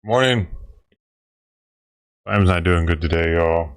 Morning. Time's not doing good today, y'all.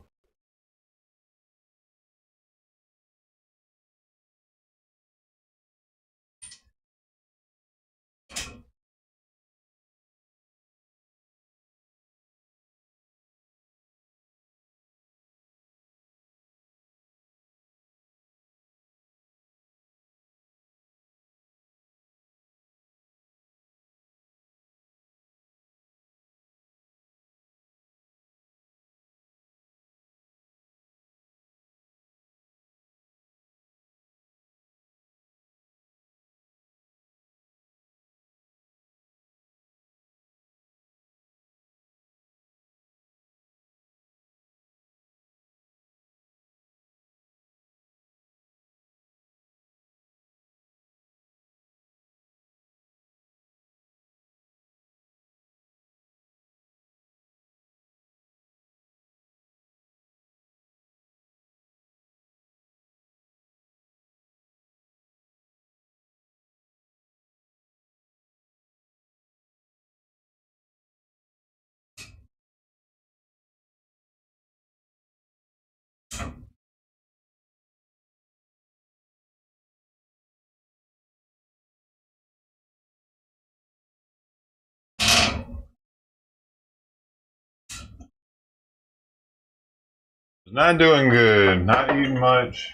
Not doing good. Not eating much.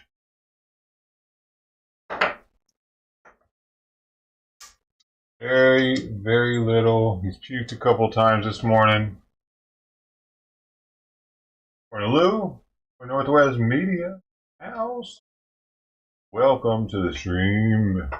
Very little. He's puked a couple times this morning. Morning, Lou. For Northwest Media House. Welcome to the stream.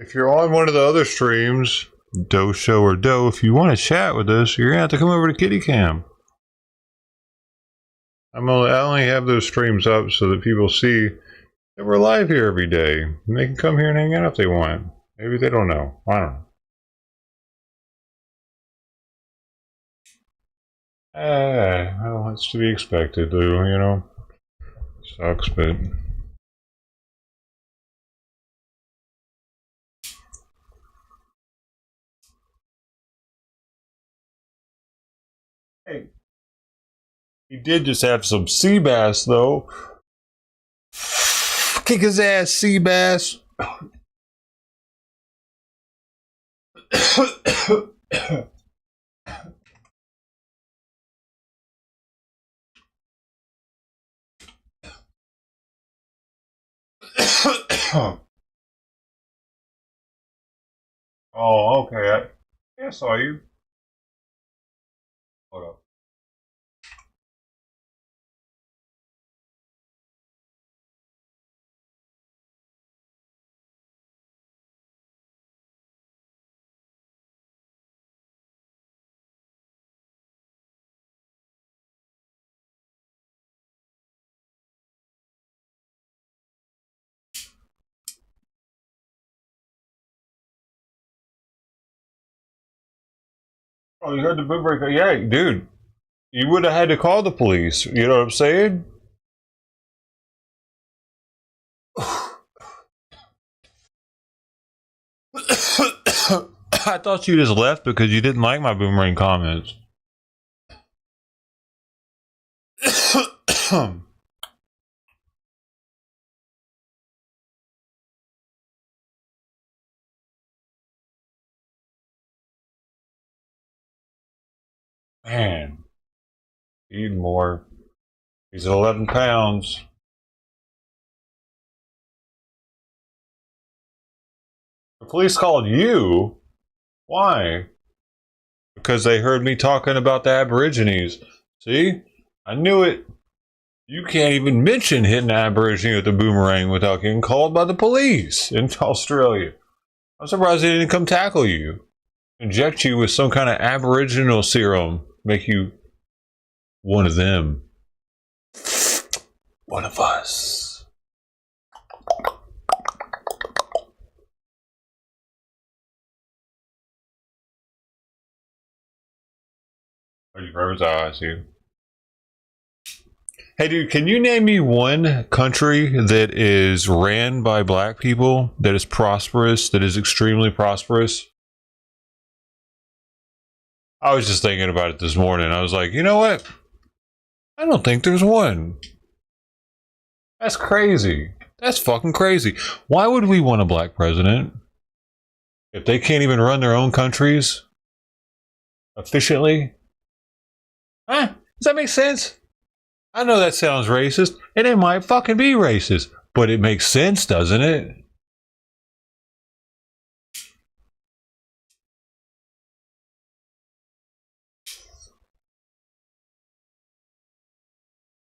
If you're on one of the other streams, Doe Show or Doe, if you want to chat with us, you're gonna have to come over to Kitty Cam. I only have those streams up so that people see that we're live here every day. And they can come here and hang out if they want. Maybe they don't know. I don't know. Well, it's to be expected, though, you know. Sucks, but. Hey. He did just have some sea bass, though. Kick his ass, sea bass. Oh, okay. I saw you. Hold up. Oh, you heard the boom breaker? Yeah, dude. You would have had to call the police. You know what I'm saying? I thought you just left because you didn't like my boomerang comments. Man, eat more. He's at 11 pounds. The police called you? Why? Because they heard me talking about the Aborigines. See? I knew it. You can't even mention hitting an Aborigine with a boomerang without getting called by the police in Australia. I'm surprised they didn't come tackle you. Inject you with some kind of Aboriginal serum. Make you one of them. One of us. Are you froze? Oh, I see. Hey, dude, can you name me one country that is ran by black people, that is prosperous, that is extremely prosperous? I was just thinking about it this morning. I was like, you know what? I don't think there's one. That's crazy. That's fucking crazy. Why would we want a black president if they can't even run their own countries efficiently? Huh? Does that make sense? I know that sounds racist, and it might fucking be racist, but it makes sense, doesn't it?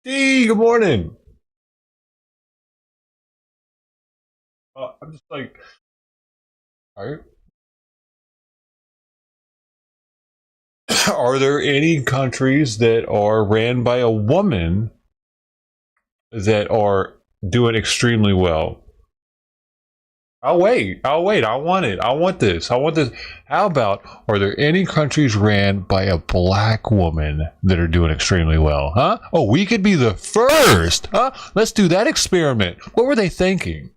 D, good morning. I'm just like, all right. Are there any countries that are ran by a woman that are doing extremely well? I'll wait. I'll wait. I want it. I want this. I want this. How about, are there any countries ran by a black woman that are doing extremely well? Huh? Oh, we could be the first. Huh? Let's do that experiment. What were they thinking?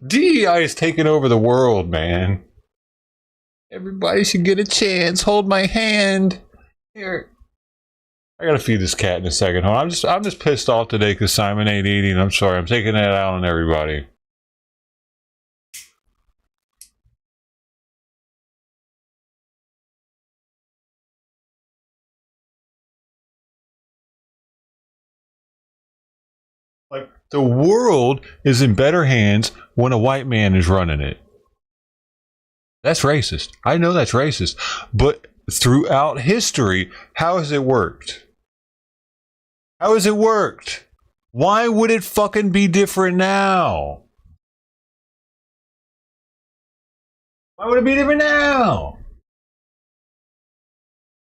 DEI is taking over the world, man. Everybody should get a chance. Hold my hand. Here. I gotta feed this cat in a second. I'm just pissed off today because Simon ain't eating. I'm sorry. I'm taking that out on everybody. Like, the world is in better hands when a white man is running it. That's racist. I know that's racist. But throughout history, how has it worked? How has it worked? Why would it fucking be different now? Why would it be different now?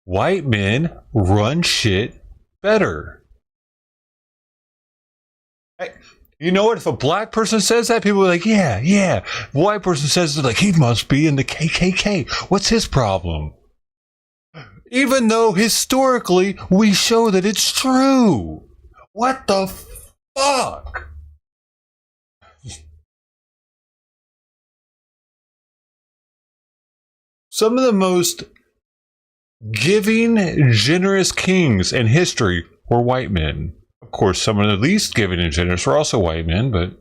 White men run shit better. You know what? If a black person says that, people are like, yeah, yeah. The white person says it, like, he must be in the KKK. What's his problem? Even though historically we show that it's true. What the fuck? Some of the most giving, generous kings in history were white men. Of course, some of the least giving and generous were also white men, but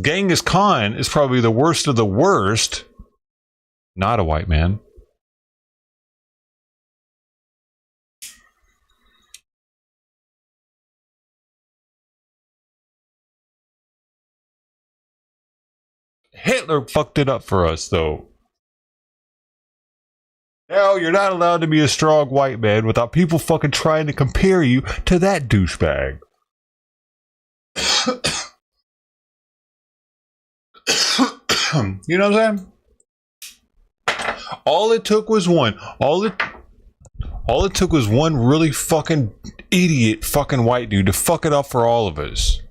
Genghis Khan is probably the worst of the worst, not a white man. Hitler fucked it up for us, though. Now you're not allowed to be a strong white man without people fucking trying to compare you to that douchebag. You know what I'm saying? All it took was one. All it took was one really fucking idiot fucking white dude to fuck it up for all of us.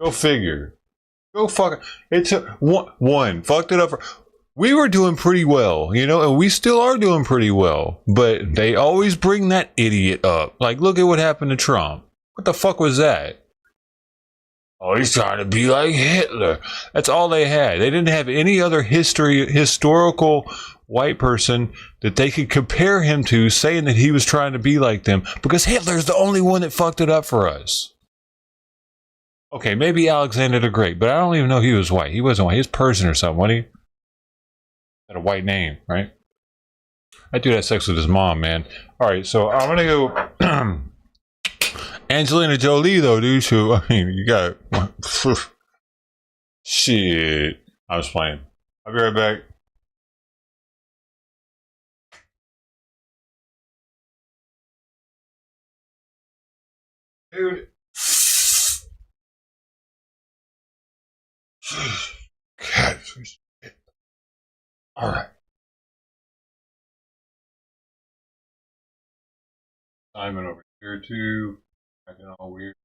Go figure. Go fuck it. It took one fucked it up for. We were doing pretty well, you know, and we still are doing pretty well. But they always bring that idiot up. Like, look at what happened to Trump. What the fuck was that? Oh, he's trying to be like Hitler. That's all they had. They didn't have any other historical white person that they could compare him to, saying that he was trying to be like them, because Hitler's the only one that fucked it up for us. Okay, maybe Alexander the Great, but I don't even know he was white. He wasn't white. He was Persian or something, wasn't he? Had a white name, right? That dude had sex with his mom, man. All right, so I'm gonna go. Angelina Jolie, though, dude. So, I mean, you got shit. I was playing. I'll be right back. Dude. God. All right. Simon over here too. Acting all weird.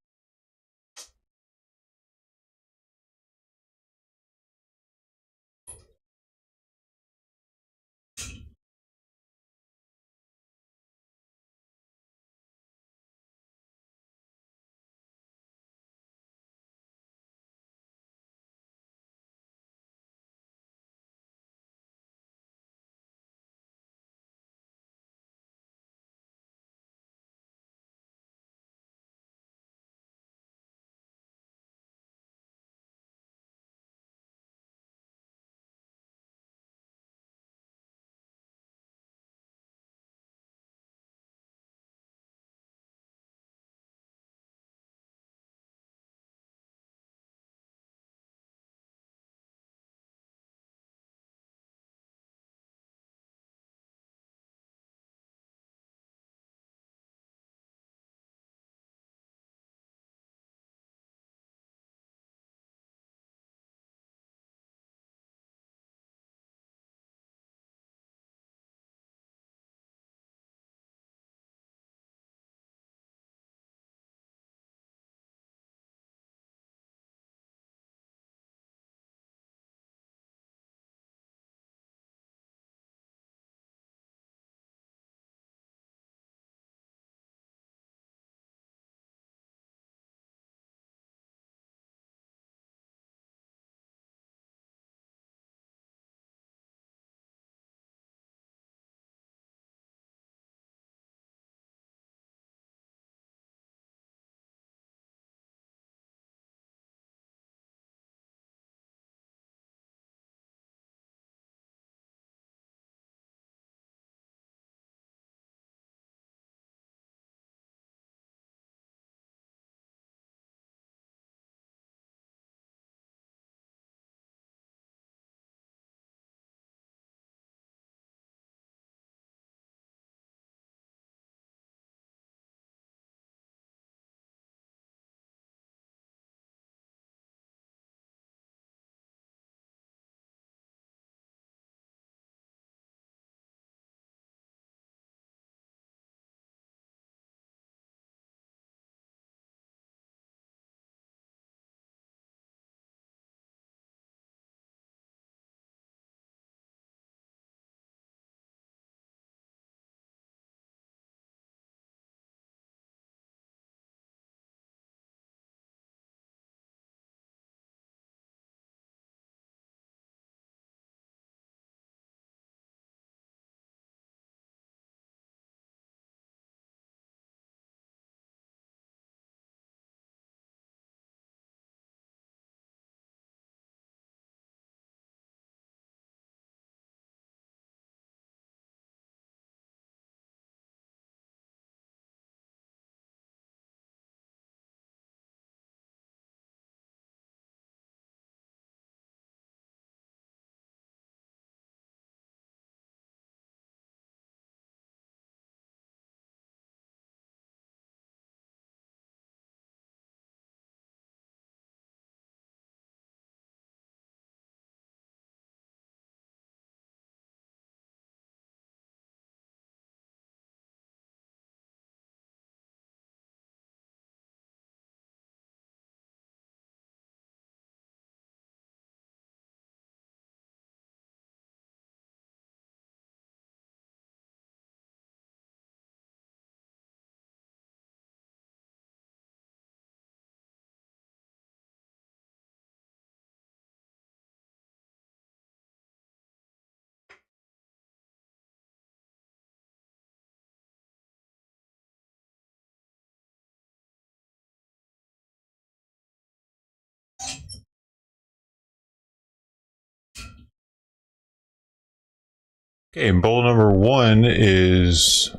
Okay, and bowl number one is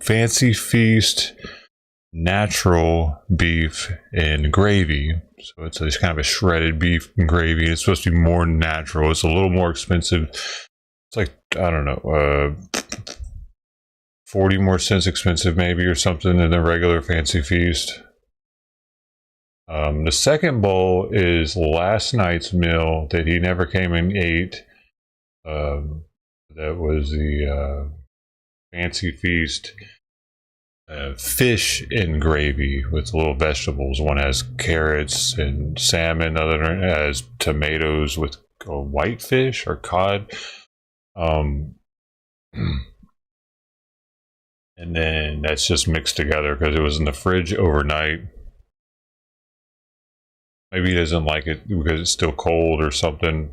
Fancy Feast natural beef and gravy. So it's kind of a shredded beef and gravy. It's supposed to be more natural. It's a little more expensive. It's like, I don't know, 40 more cents expensive maybe or something than the regular Fancy Feast. The second bowl is last night's meal that he never came and ate. That was the Fancy Feast fish in gravy with little vegetables. One has carrots and salmon. The other has tomatoes with white fish or cod. Um, and then that's just mixed together because it was in the fridge overnight. Maybe he doesn't like it because it's still cold or something.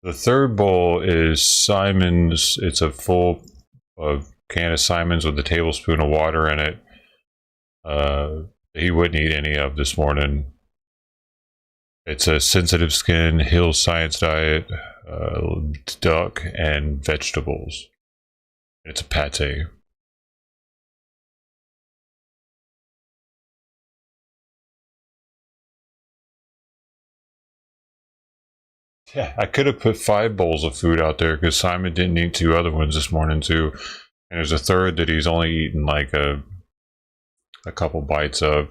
The third bowl is Simon's. It's a full can of Simon's with a tablespoon of water in it. He wouldn't eat any of this morning. It's a sensitive skin, Hill Science diet, duck, and vegetables. It's a pate. Yeah, I could have put 5 bowls of food out there because Simon didn't eat 2 other ones this morning too, and there's a third that he's only eaten like a couple bites of.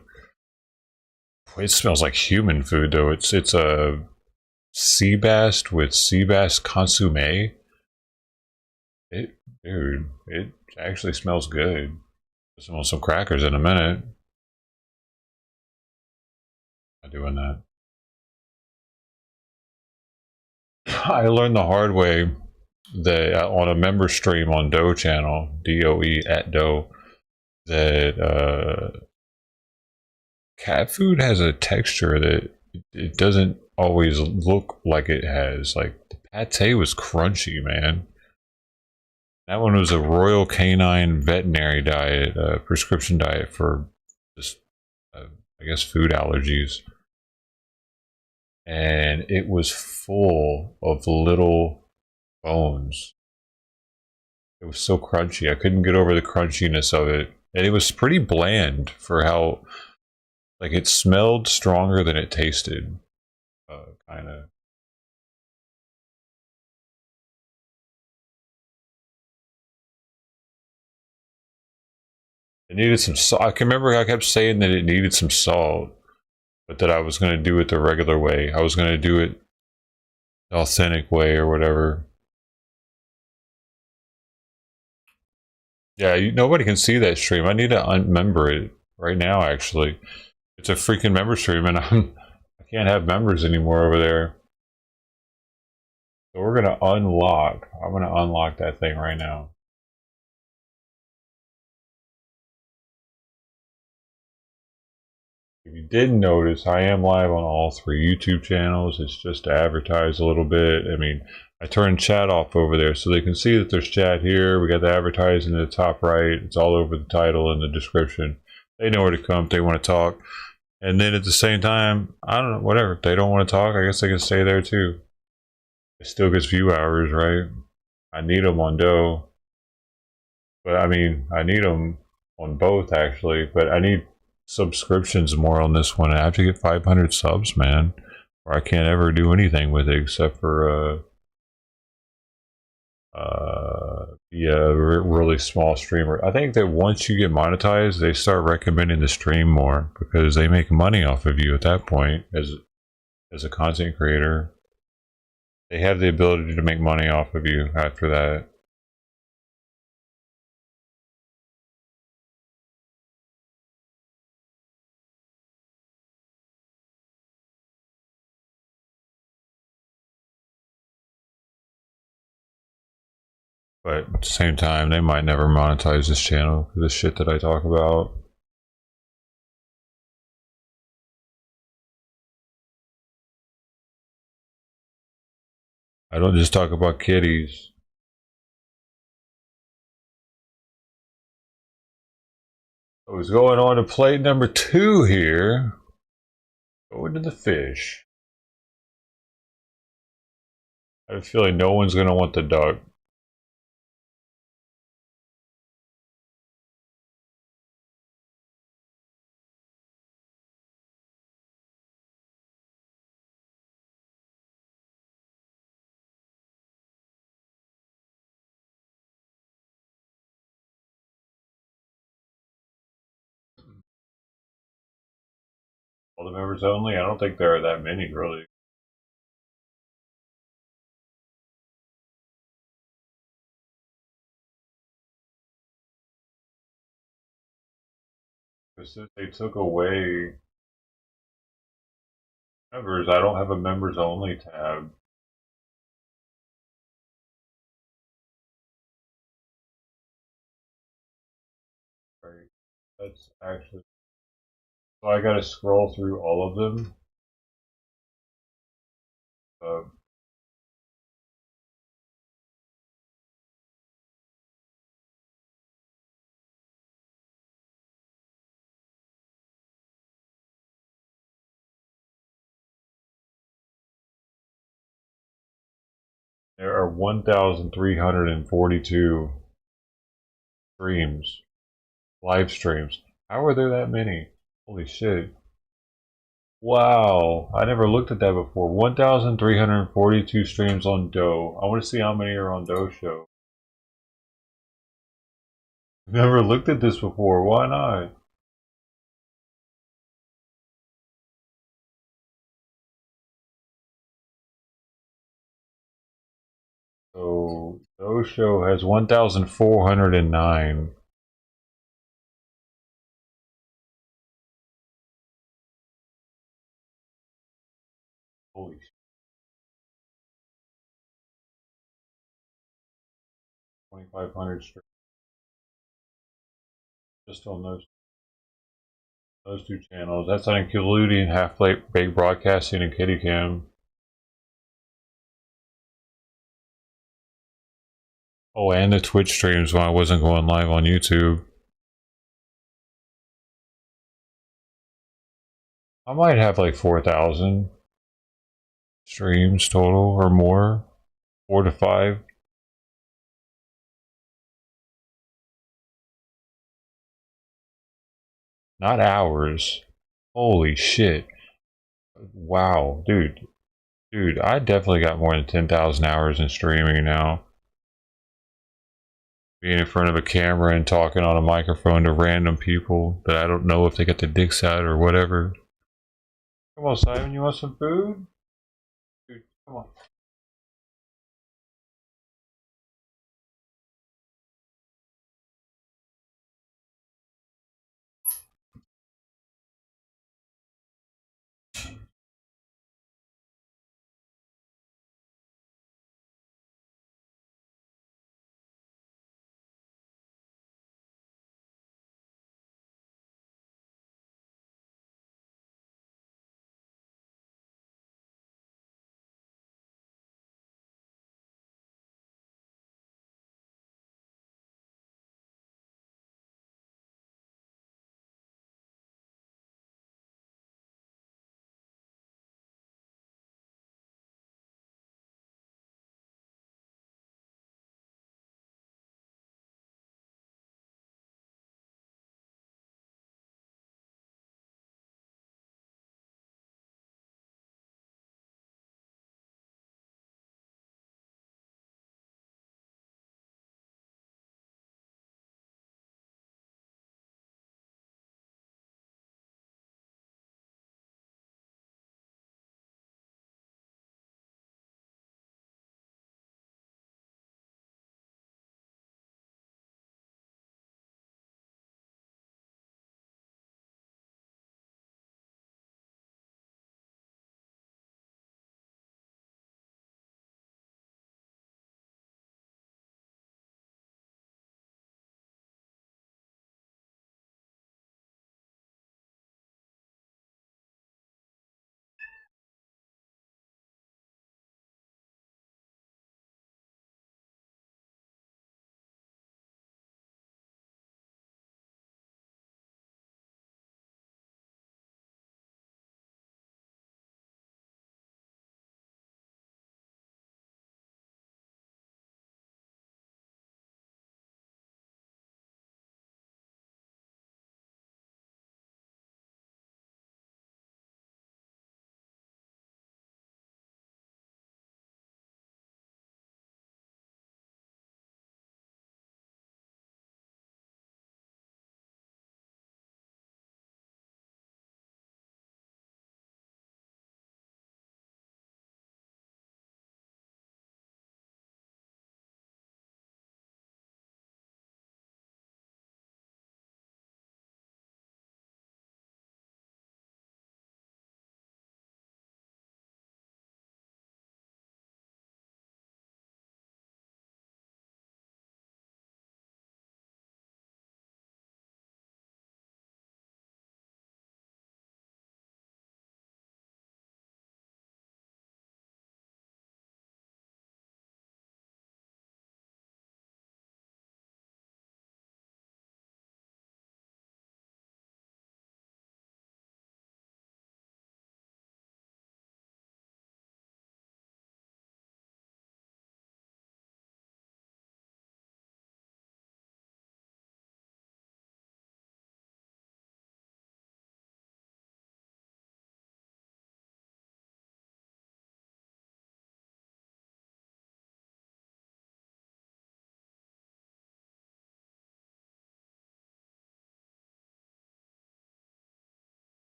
It smells like human food though. It's a sea bass with sea bass consomme. Dude, it actually smells good. I'll smell some crackers in a minute. I'm doing that. I learned the hard way that on a member stream on Doe channel, DOE at Doe, that cat food has a texture that it doesn't always look like it has. Like the pate was crunchy, man. That one was a Royal Canine veterinary diet, prescription diet for just, I guess, food allergies. And it was full of little bones. It was so crunchy. I couldn't get over the crunchiness of it. And it was pretty bland for how, like, it smelled stronger than it tasted. Kind of. It needed some salt. I can remember I kept saying that it needed some salt, but that I was going to do it the regular way. I was going to do it the authentic way or whatever. Yeah, nobody can see that stream. I need to unmember it right now, actually. It's a freaking member stream, and I can't have members anymore over there. So we're going to unlock. I'm going to unlock that thing right now. If you didn't notice, I am live on all 3 YouTube channels. It's just to advertise a little bit. I mean, I turned chat off over there so they can see that there's chat here. We got the advertising in the top right. It's all over the title and the description. They know where to come if they want to talk. And then at the same time, I don't know, whatever. If they don't want to talk, I guess they can stay there too. It still gets view hours, right? I need them on Doe. But I mean, I need them on both actually. But I need subscriptions more on this one. I have to get 500 subs, man, or I can't ever do anything with it except for be a really small streamer. I think that once you get monetized, they start recommending the stream more because they make money off of you at that point as a content creator. They have the ability to make money off of you after that. But at the same time, they might never monetize this channel for the shit that I talk about. I don't just talk about kitties. I was going on to plate number 2 here. Going to the fish. I have a feeling no one's going to want the duck. All the members only? I don't think there are that many, really. Because since they took away members, I don't have a members only tab. Right. That's actually so I gotta scroll through all of them. Uh, there are 1,342 streams, live streams. How are there that many? Holy shit. Wow, I never looked at that before. 1,342 streams on Doe. I want to see how many are on Doe Show. Never looked at this before. Why not? So Doe Show has 1,409. Holy shit. 2,500 streams just on those two channels. That's not including Half Baked Broadcasting and Kitty Cam. Oh, and the Twitch streams when I wasn't going live on YouTube. I might have like 4,000 streams total or more. 4 to 5. Not hours. Holy shit. Wow, dude. Dude, I definitely got more than 10,000 hours in streaming now. Being in front of a camera and talking on a microphone to random people that I don't know if they got their dicks out or whatever. Come on, Simon, you want some food? Dude, come on.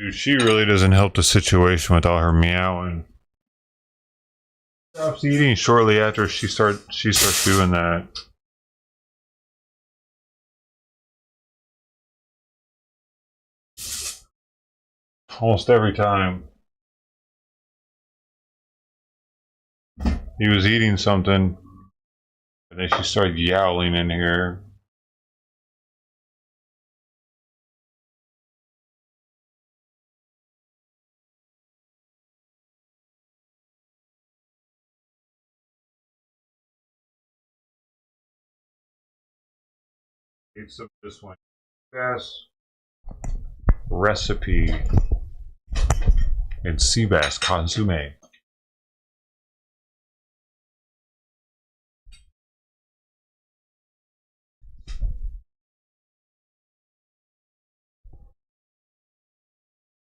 Dude, she really doesn't help the situation with all her meowing. Stops eating shortly after she starts doing that. Almost every time. He was eating something, and then she started yowling in here. Ate some of this one. Bass recipe and sea bass consomme.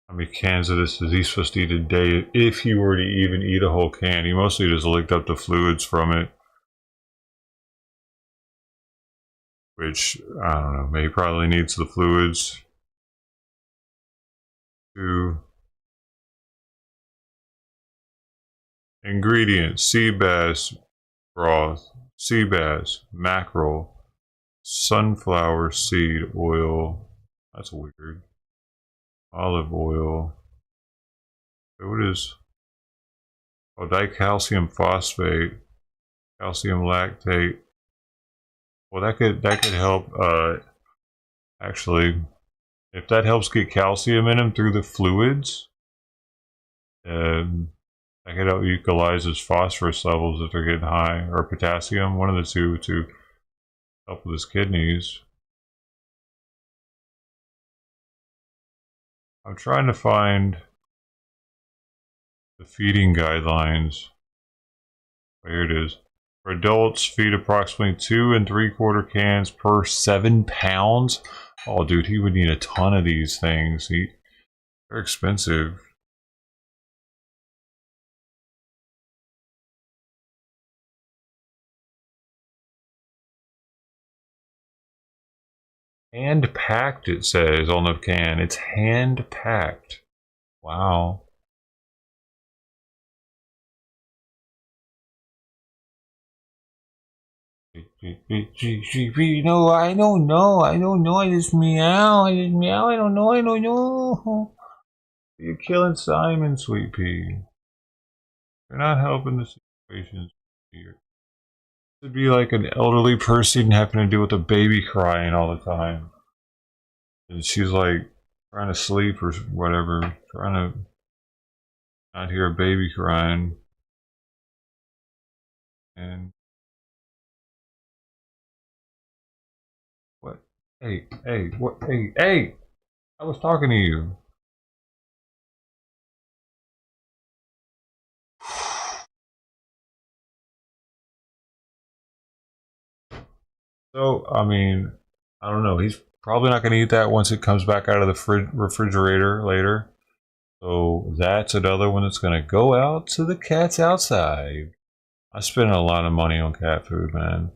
How many cans of this is he supposed to eat a day if he were to even eat a whole can? He mostly just licked up the fluids from it. Which, I don't know, maybe probably needs the fluids to. Ingredients: sea bass broth, sea bass, mackerel, sunflower seed oil. That's weird. Olive oil. What is? Oh, dicalcium phosphate, calcium lactate. Well, that could help. Actually, if that helps get calcium in him through the fluids, that could help equalize his phosphorus levels if they're getting high, or potassium, one of the two, to help with his kidneys. I'm trying to find the feeding guidelines. Here it is. For adults, feed approximately 2 3/4 cans per 7 pounds. Oh, dude, he would need a ton of these things. They're expensive. Hand packed, it says on the can. It's hand packed. Wow. No, I don't know. I don't know. I just meow. I just meow. I don't know. I don't know. You're killing Simon, sweet pea. You're not helping the situation here. It'd be like an elderly person having to deal with a baby crying all the time. And she's like trying to sleep or whatever, trying to not hear a baby crying. And what? Hey, what? Hey! I was talking to you. So, I mean, I don't know. He's probably not going to eat that once it comes back out of the refrigerator later. So that's another one that's going to go out to the cats outside. I spent a lot of money on cat food, man.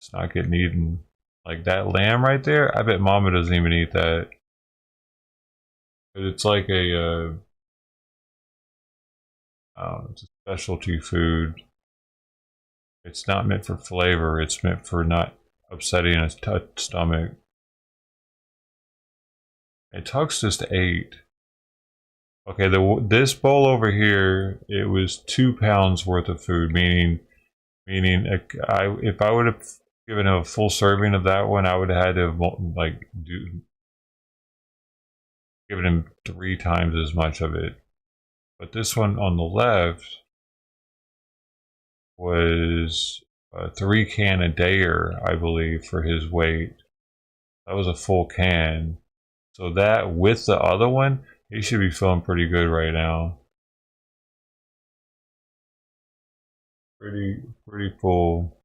It's not getting eaten. Like that lamb right there, I bet Mama doesn't even eat that. It's like it's a specialty food. It's not meant for flavor. It's meant for not upsetting his stomach. And Tux just ate. Okay, this bowl over here, it was 2 pounds worth of food, meaning if I would have given him a full serving of that one, I would have had to like given him 3 times as much of it. But this one on the left was a 3 can a dayer, I believe, for his weight. That was a full can. So that with the other one, he should be feeling pretty good right now. Pretty full.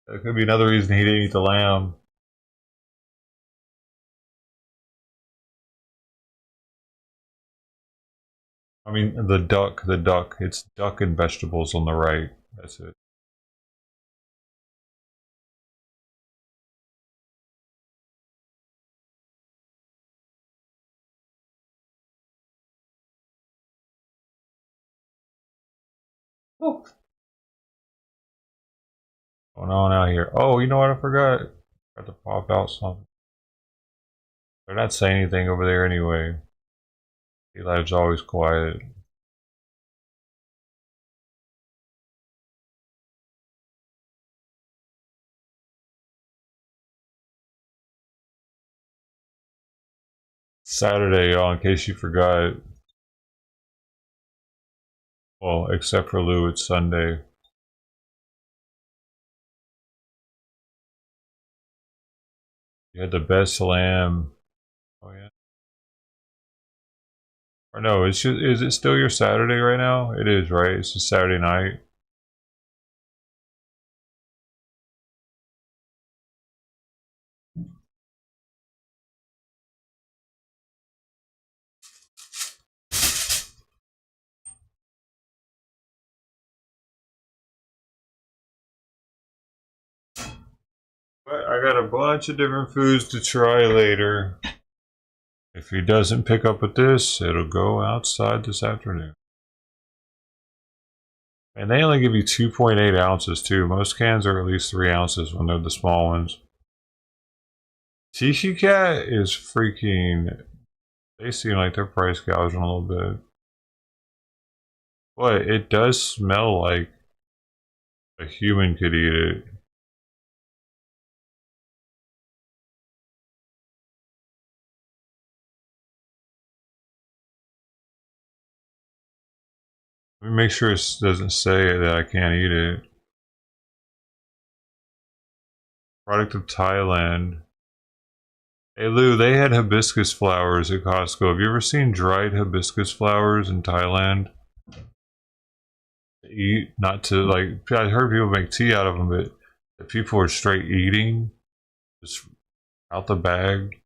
That could be another reason he didn't eat the lamb. I mean, the duck. It's duck and vegetables on the right. That's it. What's going on out here? Oh, you know what? I forgot. Got to pop out something. They're not saying anything over there anyway. Eli's always quiet. Saturday, y'all, in case you forgot. Well, except for Lou, it's Sunday. You had the best lamb. Oh yeah. Or no, is it still your Saturday right now? It is, right? It's just Saturday night. But I got a bunch of different foods to try later. If he doesn't pick up with this, it'll go outside this afternoon. And they only give you 2.8 ounces too. Most cans are at least 3 ounces when they're the small ones. Tiki Cat is freaking... They seem like they're price gouging a little bit. But it does smell like a human could eat it. Let me make sure it doesn't say that I can't eat it. Product of Thailand. Hey Lou, they had hibiscus flowers at Costco. Have you ever seen dried hibiscus flowers in Thailand? To eat, not to like. I heard people make tea out of them, but the people are straight eating, just out the bag.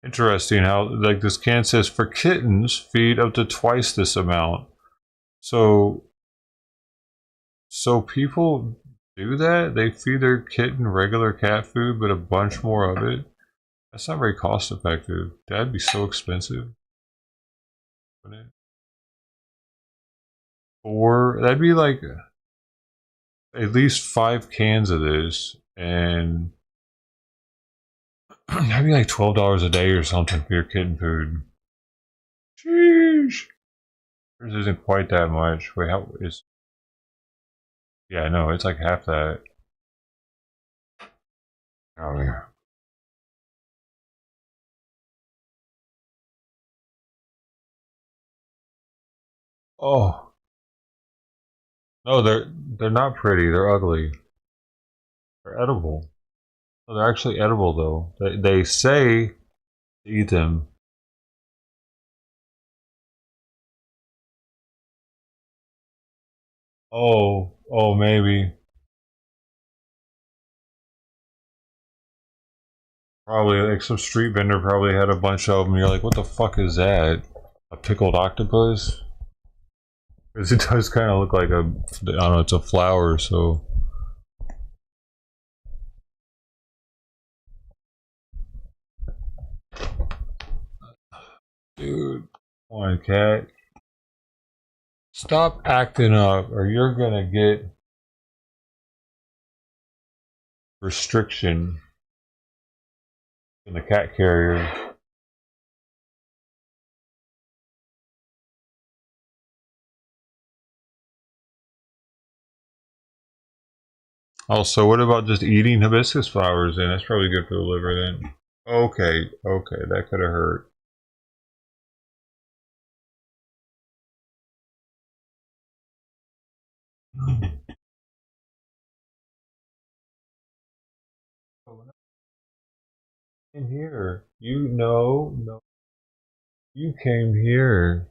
Interesting how like this can says for kittens feed up to twice this amount. So people do that? They feed their kitten regular cat food, but a bunch more of it. That's not very cost effective. That'd be so expensive. Wouldn't it? Or that'd be like at least 5 cans of this, and that'd be like $12 a day or something for your kitten food. Sheesh. Yours isn't quite that much. Wait, how is? Yeah, no, it's like half that. Oh yeah. Oh no, they're not pretty. They're ugly. They're edible. No, they're actually edible though. They say to eat them. Oh maybe. Probably like some street vendor probably had a bunch of them. And you're like, what the fuck is that? A pickled octopus? Because it does kind of look like a, I don't know, it's a flower. So dude, come on, cat. Stop acting up, or you're gonna get restriction in the cat carrier. Also, what about just eating hibiscus flowers? Then that's probably good for the liver. Then okay, that could have hurt. In here, you know, no, you came here.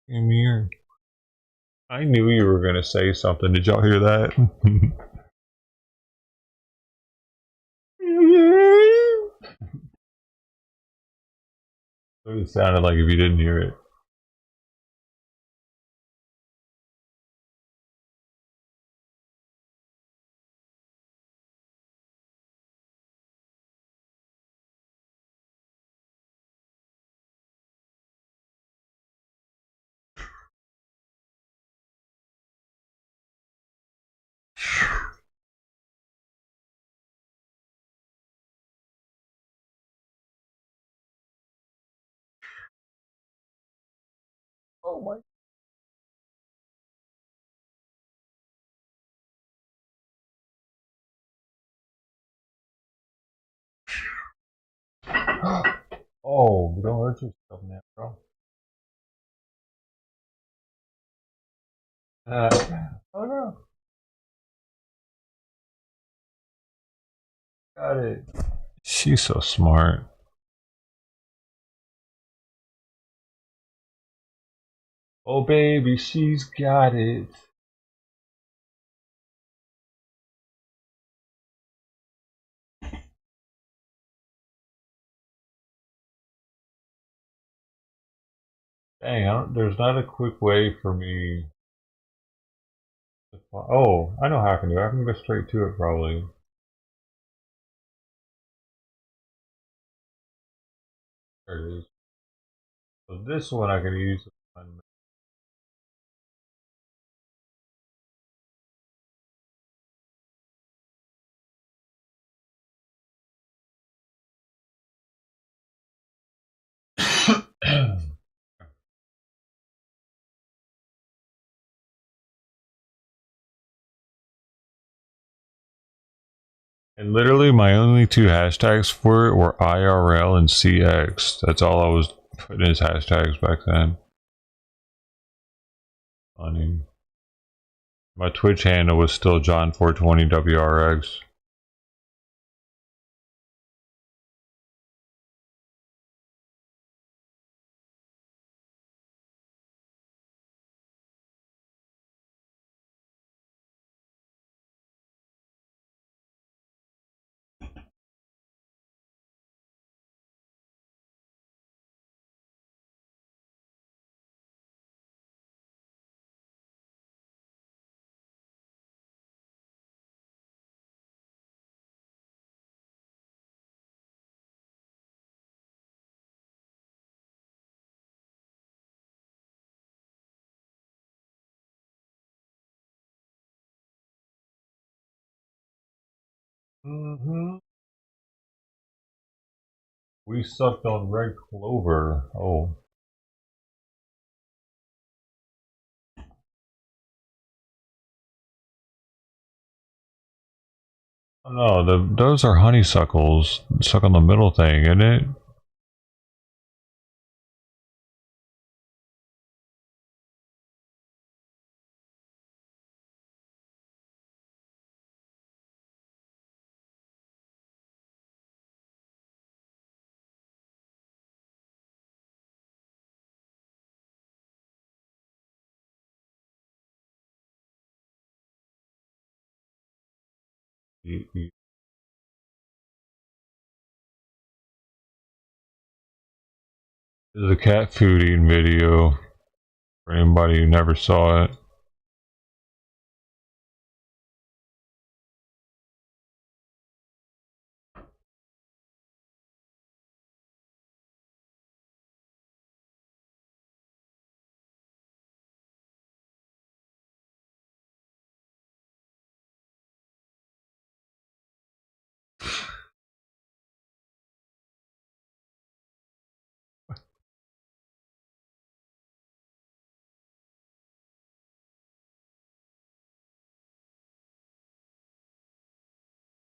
Came here. I knew you were gonna say something. Did y'all hear that? It sounded like if you didn't hear it. Oh my. Oh, don't hurt yourself now, bro. Oh no. Got it. She's so smart. Oh baby, she's got it. Dang, there's not a quick way for me to oh, I know how I can do it. I can go straight to it probably. There it is. So this one I can use. And literally, my only two hashtags for it were IRL and CX. That's all I was putting as hashtags back then. Funny. My Twitch handle was still John420WRX. Mm-hmm. We sucked on red clover. Oh. No, those are honeysuckles. Suck on the middle thing, isn't it? This is a cat food eating video for anybody who never saw it.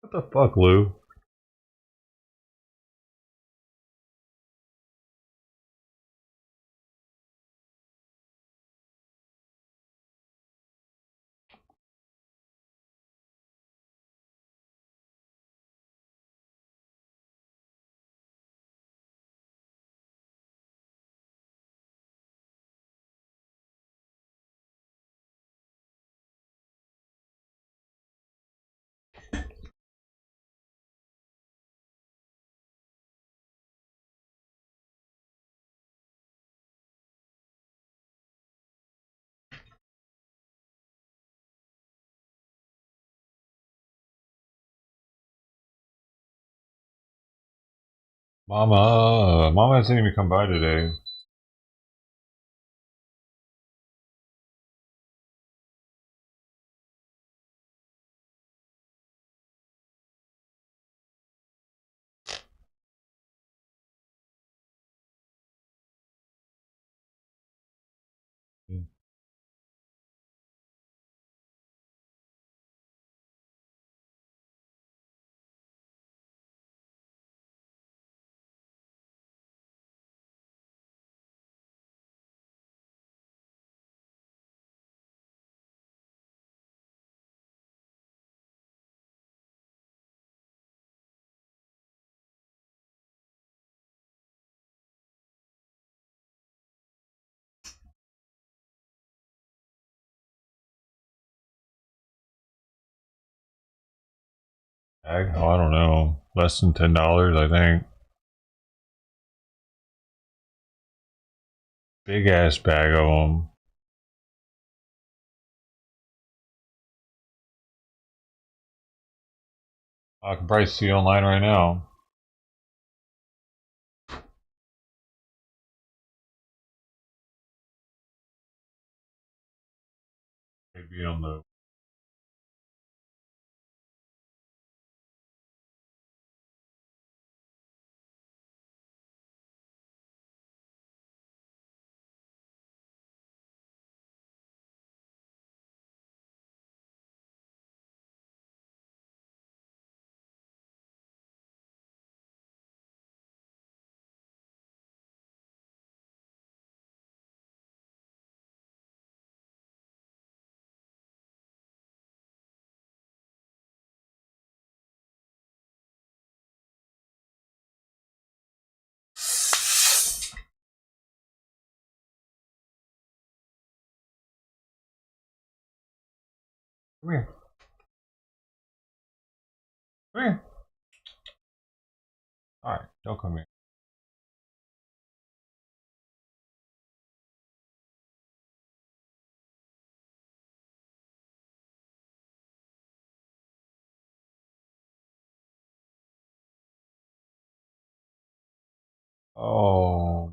What the fuck, Lou? Mama hasn't even come by today. Bag? Oh, I don't know. Less than $10, I think. Big ass bag of them. I can probably see online right now. Maybe on the. Come here. Come here. Alright, don't come here. Oh.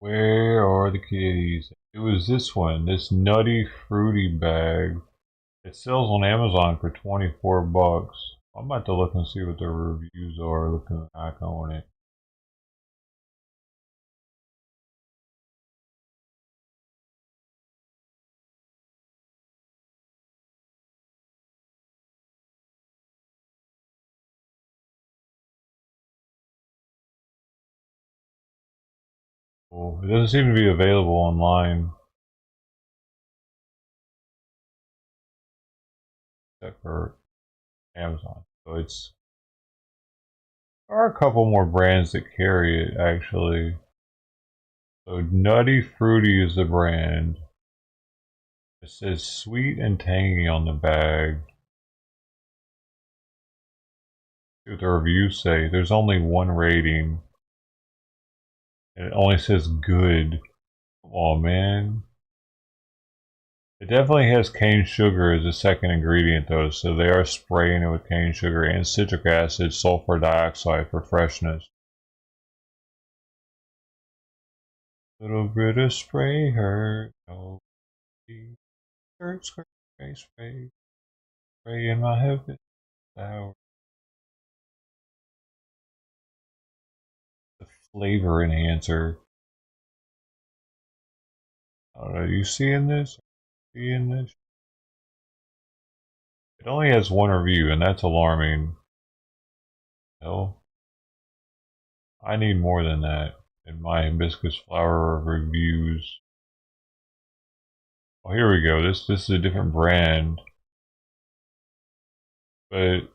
Where are the kitties? It was this one, this nutty fruity bag. It sells on Amazon for 24 bucks. I'm about to look and see what the reviews are looking back on it. Well, it doesn't seem to be available online except for Amazon. So there are a couple more brands that carry it actually. So Nutty Fruity is the brand. It says sweet and tangy on the bag. See what the reviews say. There's only one rating. And it only says good. Oh man. It definitely has cane sugar as a second ingredient though, so they are spraying it with cane sugar and citric acid, sulfur dioxide for freshness. Little bit of spray hurt. No, skirt, skirt, spray, spray, spray in my heaven. The flavor enhancer. I don't know. You seeing this? Seeing this? It only has one review, and that's alarming. No, I need more than that in my hibiscus flower reviews. Oh, here we go. This is a different brand, but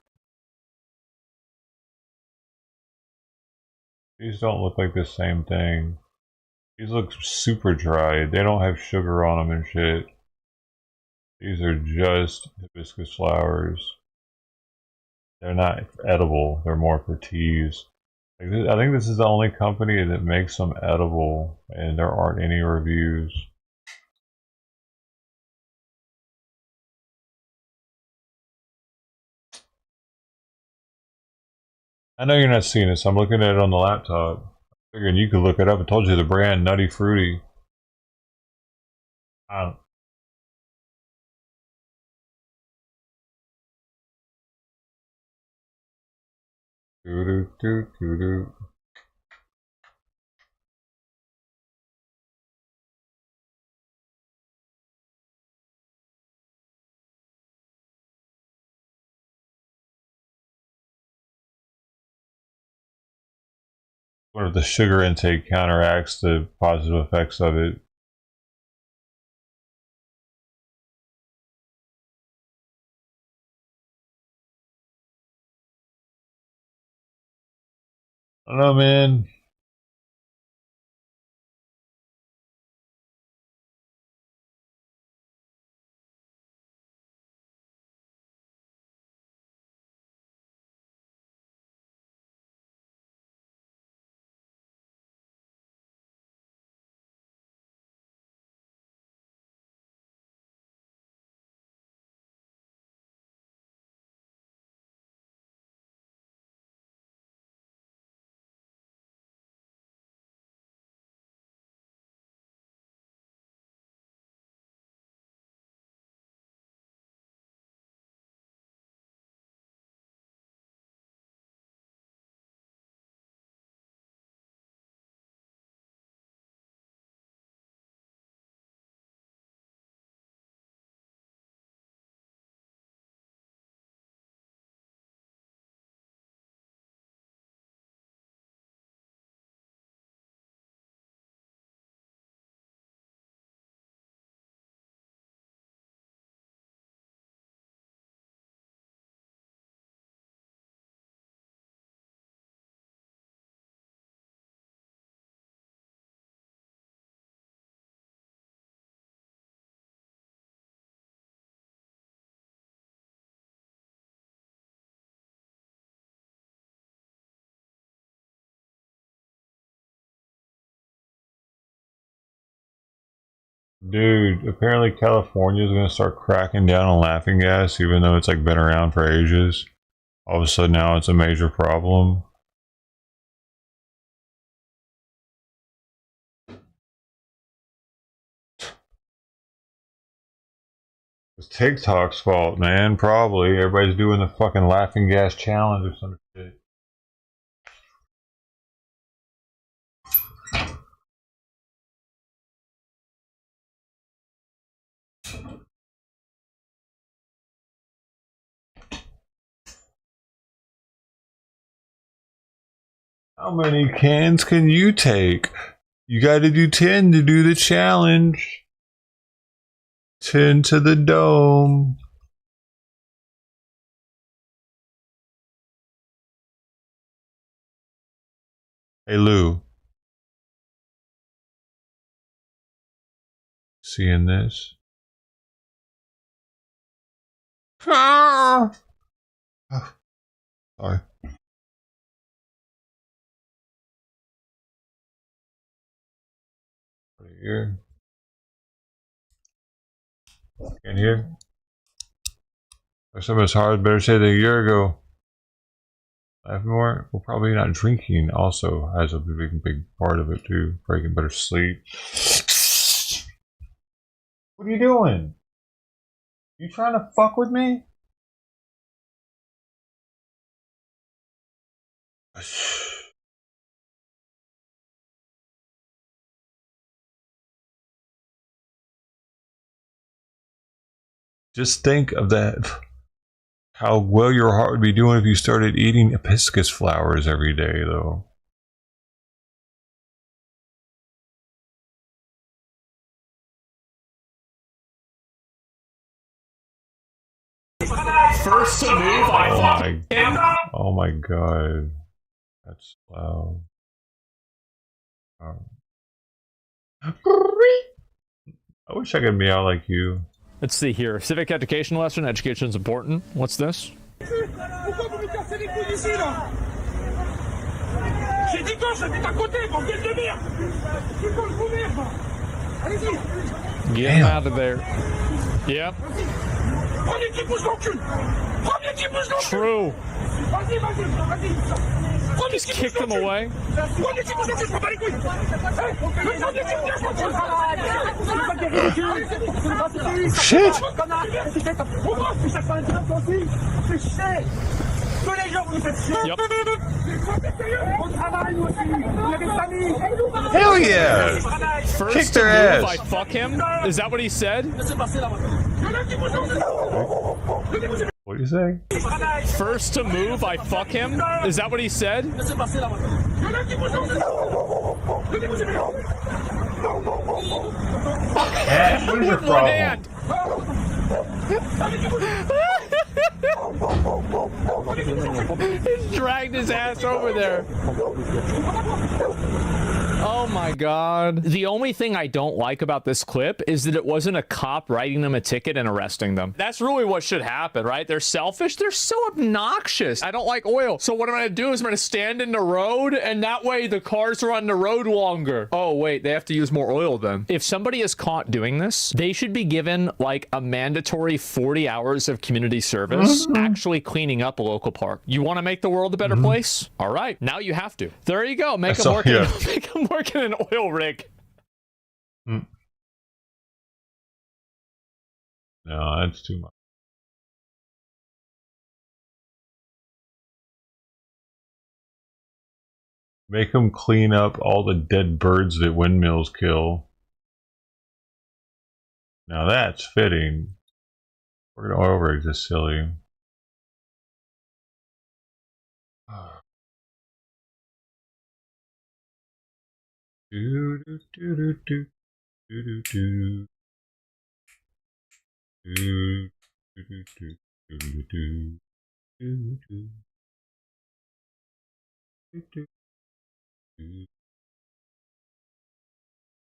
these don't look like the same thing. These look super dry. They don't have sugar on them and shit. These are just hibiscus flowers. They're not edible. They're more for teas. Like I think this is the only company that makes them edible, and there aren't any reviews. I know you're not seeing this. I'm looking at it on the laptop. Figuring you could look it up. I told you the brand Nutty Fruity. I don't. Doo doo doo doo doo. What if the sugar intake counteracts the positive effects of it? I don't know, man. Dude, apparently California is going to start cracking down on laughing gas, even though it's like been around for ages. All of a sudden now it's a major problem. It's TikTok's fault, man. Probably. Everybody's doing the fucking laughing gas challenge or some shit. How many cans can you take? You gotta do 10 to do the challenge. 10 to the dome. Hey Lou. Seeing this? Ah! Oh, sorry. Right here. In here. Or some of us hard, better say than a year ago. Have more? Well, probably not drinking also has a big part of it too. Breaking better sleep. What are you doing? You trying to fuck with me? Just think of that. How well your heart would be doing if you started eating hibiscus flowers every day, though. First to move, I fuck him. Oh my god. That's loud. I wish I could meow like you. Let's see here. Civic education lesson. Education is important. What's this? Get him out of there. Yep. True. Just kick them away. Shit! Yep. Hell yeah! First Kick to their move, ass. I fuck him. Is that what he said? What do you say? First to move, I fuck him. Is that what he said? Cat, what is your One problem? hand. He's dragged his ass over there. Oh my god. The only thing I don't like about this clip is that it wasn't a cop writing them a ticket and arresting them. That's really what should happen, right? They're selfish. They're so obnoxious. I don't like oil. So what I'm gonna do is I'm gonna stand in the road, and that way the cars are on the road longer. Oh wait, they have to use more oil then. If somebody is caught doing this, they should be given like a mandatory 40 hours of community service actually cleaning up a local park. You want to make the world a better place? All right, now you have to. There you go. Make them work. Make them work in an oil rig. No, that's too much. Make them clean up all the dead birds that windmills kill. Now that's fitting. We're gonna oil rigs is silly. Do do do do do do do do do do do do do do.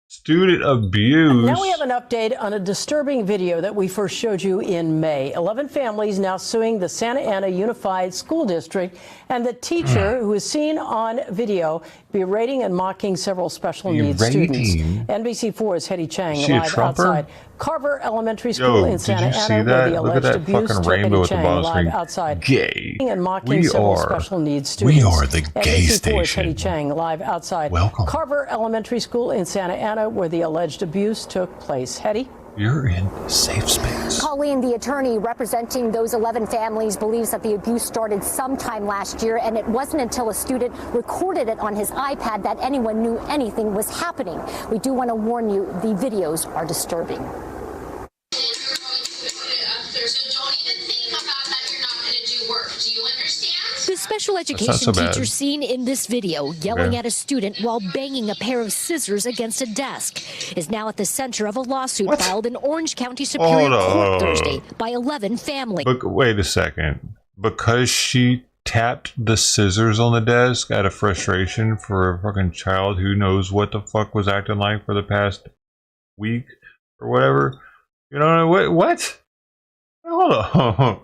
Student abuse. Now we have an update on a disturbing video that we first showed you in May. 11 families now suing the Santa Ana Unified School District and the teacher who is seen on video berating and mocking several special needs students. NBC4's Hetty Chang live outside Carver Elementary School in Santa Ana where the alleged abuse took Hetty Chang live outside gay and mocking several special needs students. We are the gay NBC4's Hetty station. Chang live outside Carver Elementary School in Santa Ana where the alleged abuse took place. Hetty? You're in safe space. Colleen, the attorney representing those 11 families, believes that the abuse started sometime last year, and it wasn't until a student recorded it on his iPad that anyone knew anything was happening. We do want to warn you, the videos are disturbing. The special education teacher seen in this video yelling at a student while banging a pair of scissors against a desk is now at the center of a lawsuit filed in Orange County Superior Court Thursday by 11 families. But wait a second. Because she tapped the scissors on the desk out of frustration for a fucking child who knows what the fuck was acting like for the past week or whatever. You know what? Hold on.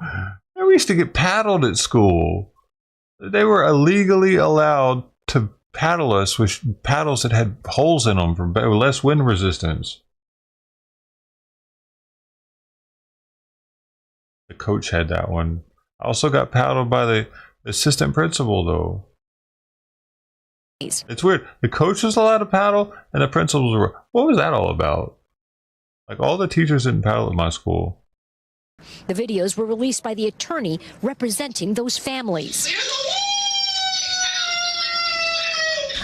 We used to get paddled at school. They were illegally allowed to paddle us with paddles that had holes in them for less wind resistance. The coach had that one. I also got paddled by the assistant principal, though. It's weird. The coach was allowed to paddle, and the principals were. What was that all about? Like, all the teachers didn't paddle at my school. The videos were released by the attorney representing those families.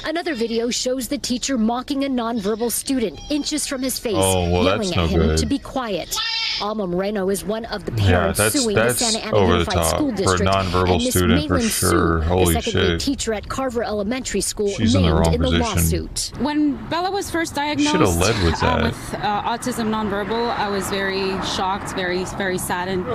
Another video shows the teacher mocking a nonverbal student inches from his face, yelling at him to be quiet. Alma Moreno is one of the parents suing the Santa Ana Unified School District, for a nonverbal student for sure. Holy the second-grade shit. teacher at Carver Elementary School, She's in the wrong position. lawsuit. When Bella was first diagnosed with autism nonverbal, I was very shocked, very saddened.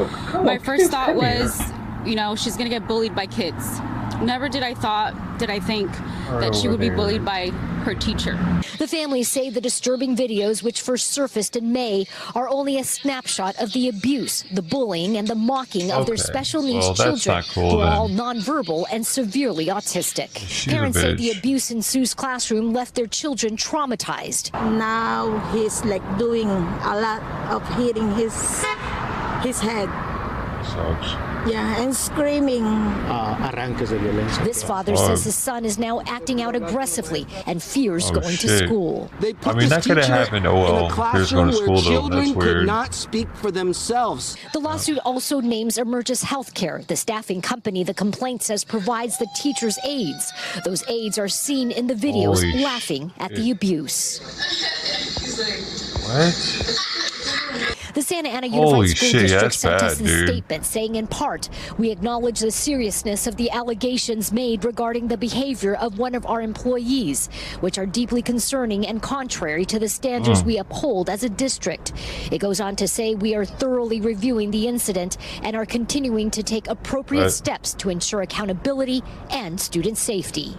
My first thought was, you know, she's gonna get bullied by kids. Never did I think that she would be bullied by her teacher. The families say the disturbing videos, which first surfaced in May, are only a snapshot of the abuse, the bullying, and the mocking of their special needs children who are all nonverbal and severely autistic. Parents say the abuse in Sue's classroom left their children traumatized. Now he's like doing a lot of hitting his head. Sucks. Yeah, and screaming. This father says his son is now acting out aggressively and fears going to school. I mean, that could have happened. Oh well, here's going to school though. That's weird. Could not speak for themselves. The lawsuit also names Emergis Healthcare, the staffing company the complaint says provides the teachers aides. Those aides are seen in the videos laughing at the abuse. What? The Santa Ana Unified School District sent us a dude. statement saying, in part, we acknowledge the seriousness of the allegations made regarding the behavior of one of our employees, which are deeply concerning and contrary to the standards we uphold as a district. It goes on to say we are thoroughly reviewing the incident and are continuing to take appropriate steps to ensure accountability and student safety.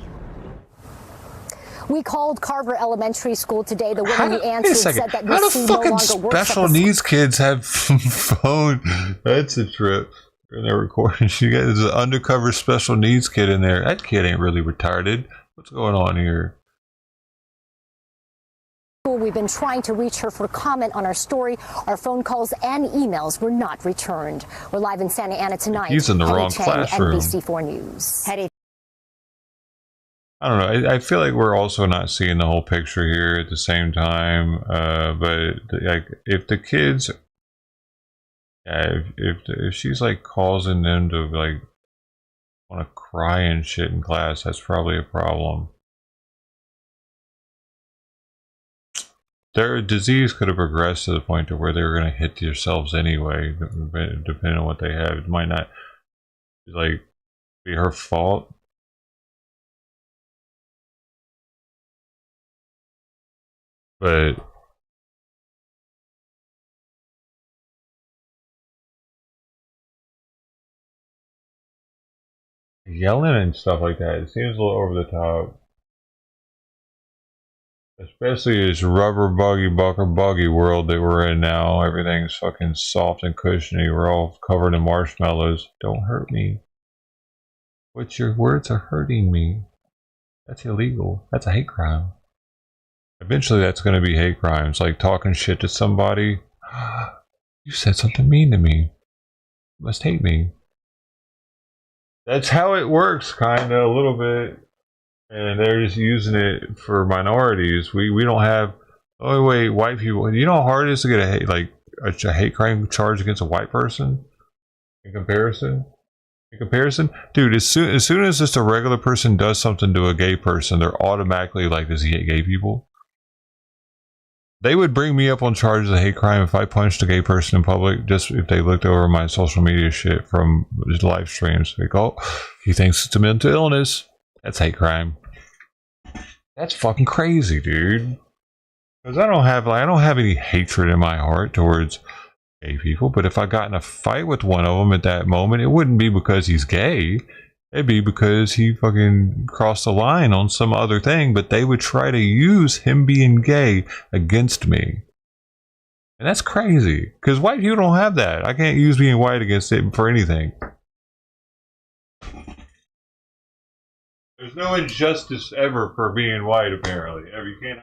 We called Carver Elementary School today. The woman who answered said that how Miss do Sue no fucking longer works at special the needs kids have phone? That's a trip. And they're recording. You got this undercover special needs kid in there. That kid ain't really retarded. What's going on here? We've been trying to reach her for comment on our story. Our phone calls and emails were not returned. We're live in Santa Ana tonight. He's in the wrong Chang, classroom. NBC4 News. I don't know. I feel like we're also not seeing the whole picture here at the same time. But like, if the kids, if she's like causing them to like want to cry and shit in class, that's probably a problem. Their disease could have progressed to the point to where they were going to hit themselves anyway, depending on what they have. It might not like be her fault. But yelling and stuff like that, it seems a little over the top. Especially this rubber buggy world that we're in now. Everything's fucking soft and cushiony. We're all covered in marshmallows. Don't hurt me. What your words are hurting me. That's illegal. That's a hate crime. Eventually that's going to be hate crimes, like talking shit to somebody. You said something mean to me. You must hate me. That's how it works, kind of, a little bit. And they're just using it for minorities. We don't have... Oh, wait, white people. You know how hard it is to get a hate crime charge against a white person? In comparison? Dude, as soon as just a regular person does something to a gay person, they're automatically like, does he hate gay people? They would bring me up on charges of hate crime if I punched a gay person in public, just if they looked over my social media shit from live streams. Like, oh, he thinks it's a mental illness. That's hate crime. That's fucking crazy, dude. Because I don't have any hatred in my heart towards gay people, but if I got in a fight with one of them at that moment, it wouldn't be because he's gay. It'd be because he fucking crossed the line on some other thing, but they would try to use him being gay against me. And that's crazy, because white people don't have that. I can't use being white against it for anything. There's no injustice ever for being white, apparently. You can't.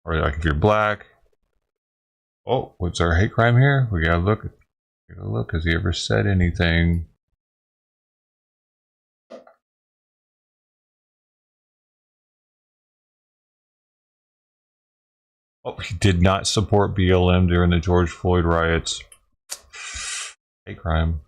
Or like if you're black. Oh, what's our hate crime here? We gotta look. Has he ever said anything? Oh, he did not support BLM during the George Floyd riots. Hate crime.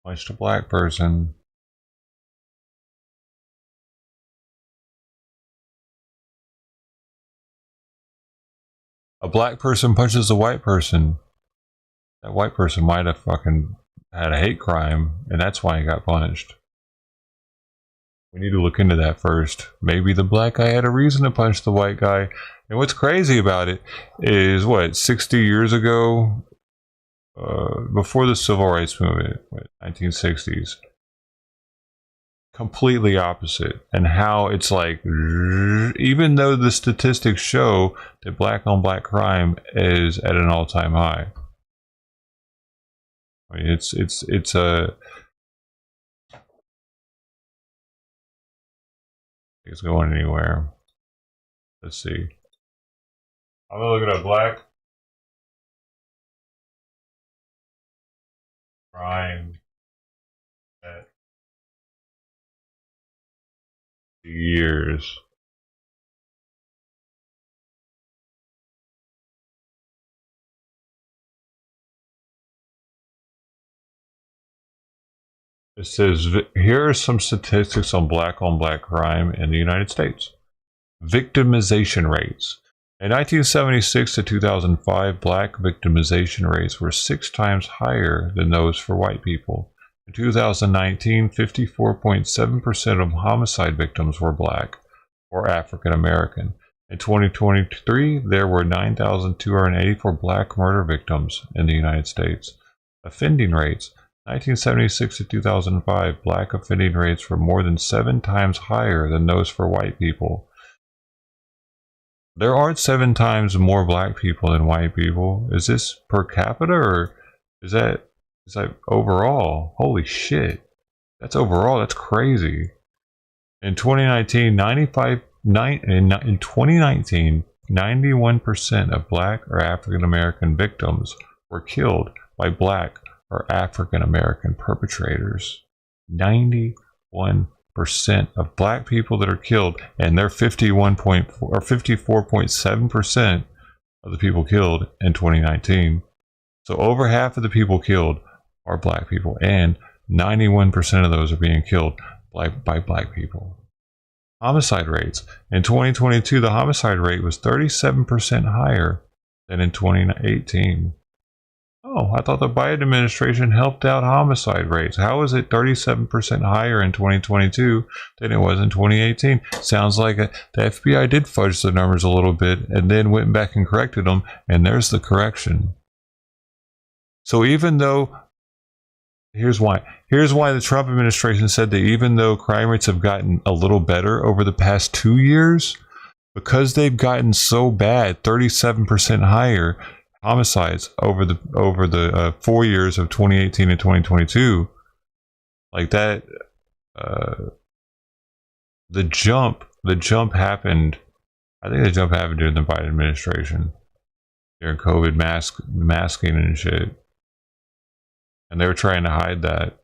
Punched a black person. A black person punches a white person. That white person might have fucking had a hate crime, and that's why he got punched. We need to look into that first. Maybe the black guy had a reason to punch the white guy. And what's crazy about it is, what, 60 years ago, before the Civil Rights Movement, 1960s, completely opposite. And how it's like, even though the statistics show that black on black crime is at an all-time high. I mean, it's going anywhere. Let's see. I'm gonna look at a black crime. Years. It says, here are some statistics on black crime in the United States. Victimization rates. In 1976 to 2005, black victimization rates were 6 times higher than those for white people. In 2019, 54.7% of homicide victims were black or African American. In 2023, there were 9,284 black murder victims in the United States. Offending rates. 1976 to 2005, black offending rates were more than 7 times higher than those for white people. There aren't 7 times more black people than white people. Is this per capita or is that overall? Holy shit. That's overall. That's crazy. In 2019, 91% of black or African American victims were killed by black or African American perpetrators. 91% of black people that are killed, and they're 54.7% of the people killed in 2019. So over half of the people killed are black people, and 91% of those are being killed by black people. Homicide rates. In 2022, the homicide rate was 37% higher than in 2018. Oh, I thought the Biden administration helped out homicide rates. How is it 37% higher in 2022 than it was in 2018? Sounds like the FBI did fudge the numbers a little bit and then went back and corrected them, and there's the correction. So even though, here's why the Trump administration said that even though crime rates have gotten a little better over the past 2 years, because they've gotten so bad, 37% higher, homicides over the 4 years of 2018 and 2022, like that, the jump happened. I think the jump happened during the Biden administration, during COVID masking and shit, and they were trying to hide that.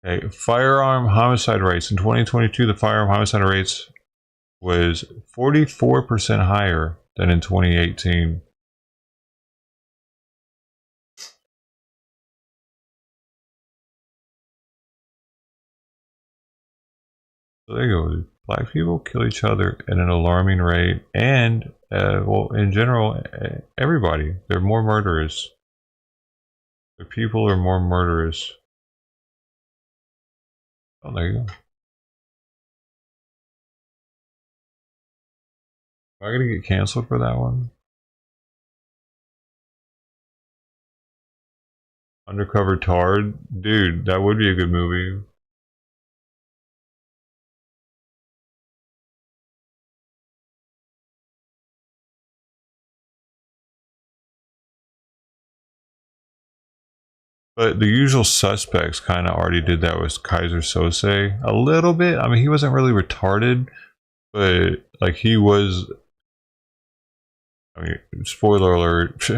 Okay, firearm homicide rates in 2022. The firearm homicide rates was 44% higher than in 2018. So there you go. Black people kill each other at an alarming rate, and well, in general, everybody. They're more murderous. The people are more murderous. Oh, there you go. Am I gonna get canceled for that one? Undercover Tard? Dude, that would be a good movie. But The Usual Suspects kind of already did that with Kaiser Sose a little bit. I mean, he wasn't really retarded, but like he was. I mean, spoiler alert.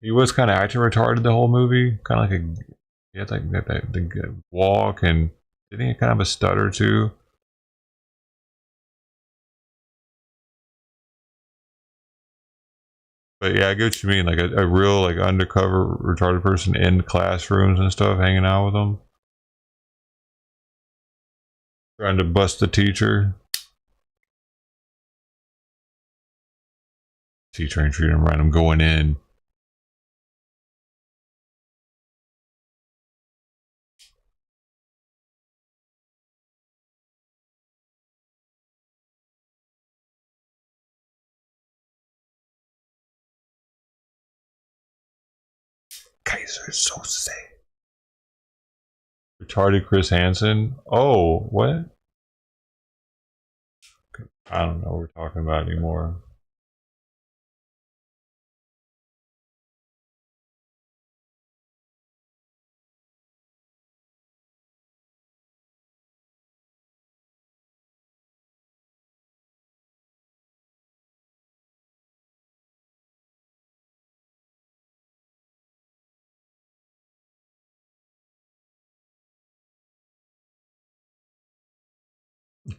He was kind of acting retarded the whole movie. Kind of like he had like the walk, and didn't he kind of a stutter too? But yeah, I get what you mean. Like a real like undercover retarded person in classrooms and stuff, hanging out with them, trying to bust the teacher. Teacher ain't treating him right. I'm going in. Kaiser Sose. Retarded Chris Hansen. Oh, what? I don't know what we're talking about anymore.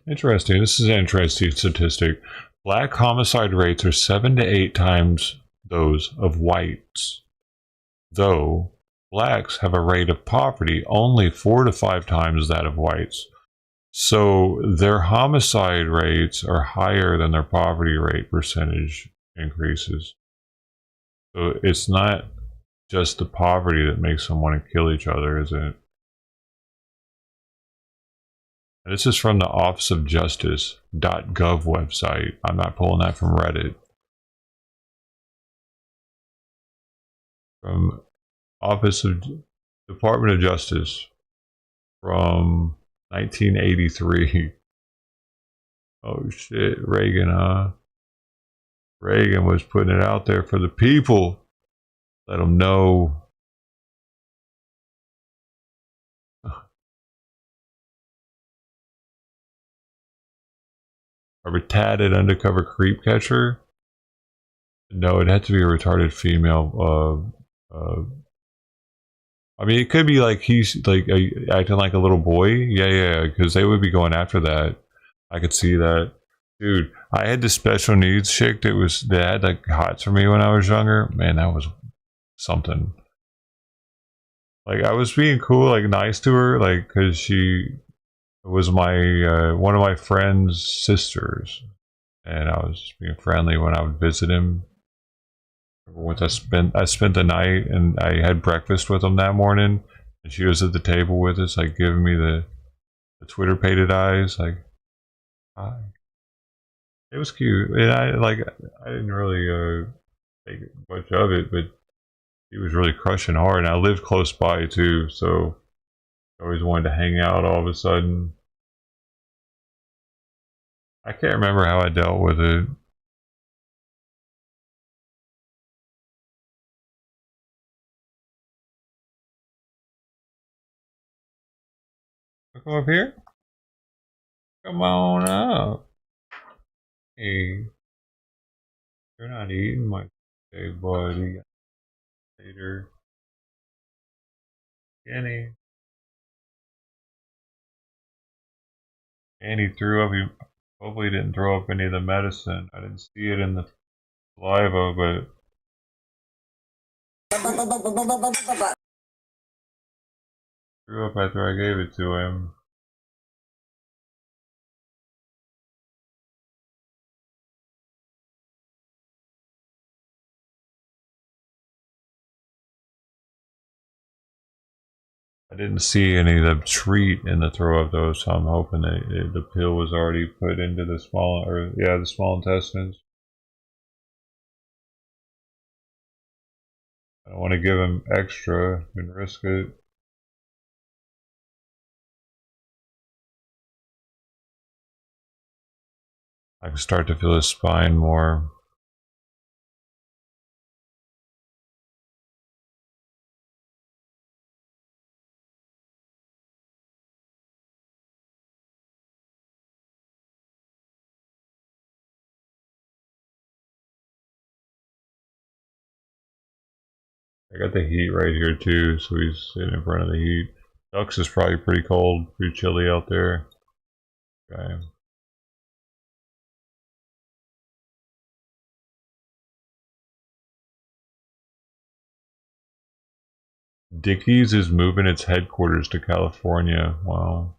Interesting. This is an interesting statistic. Black homicide rates are 7 to 8 times those of whites, though blacks have a rate of poverty only 4 to 5 times that of whites. So their homicide rates are higher than their poverty rate percentage increases. So it's not just the poverty that makes them want to kill each other, is it? This is from the Office of Justice.gov website. I'm not pulling that from Reddit. From Office of Department of Justice from 1983. Oh shit, Reagan, huh? Reagan was putting it out there for the people. Let them know. A retarded undercover creep catcher? No, it had to be a retarded female. I mean, it could be like he's like acting like a little boy. Yeah, because they would be going after that. I could see that. Dude, I had this special needs chick that had like hots for me when I was younger. Man, that was something. Like, I was being cool, like nice to her, like, because she was my one of my friend's sisters, and I was being friendly when I would visit him. Once I spent the night, and I had breakfast with him that morning, and she was at the table with us, like giving me the Twitter pated eyes, like hi. It was cute, and I didn't really take much of it, but he was really crushing hard, and I lived close by too, so I always wanted to hang out all of a sudden. I can't remember how I dealt with it. Come up here? Come on up. Hey. You're not eating my hey buddy. Later. Kenny. And he threw up. He hopefully didn't throw up any of the medicine. I didn't see it in the saliva, but threw up after I gave it to him. I didn't see any of the treat in the throw up though, so I'm hoping that the pill was already put into the the small intestines. I don't want to give him extra and risk it. I can start to feel his spine more. I got the heat right here too, so he's sitting in front of the heat. Tux is probably pretty cold, pretty chilly out there. Okay. Dickies is moving its headquarters to California. Wow.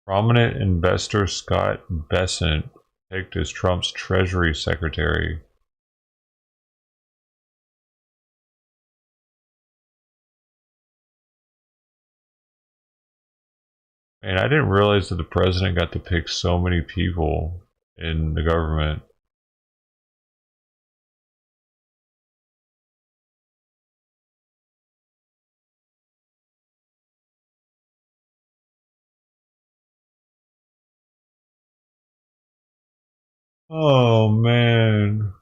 Prominent investor Scott Bessent picked as Trump's Treasury Secretary. Man, I didn't realize that the president got to pick so many people in the government. Oh man.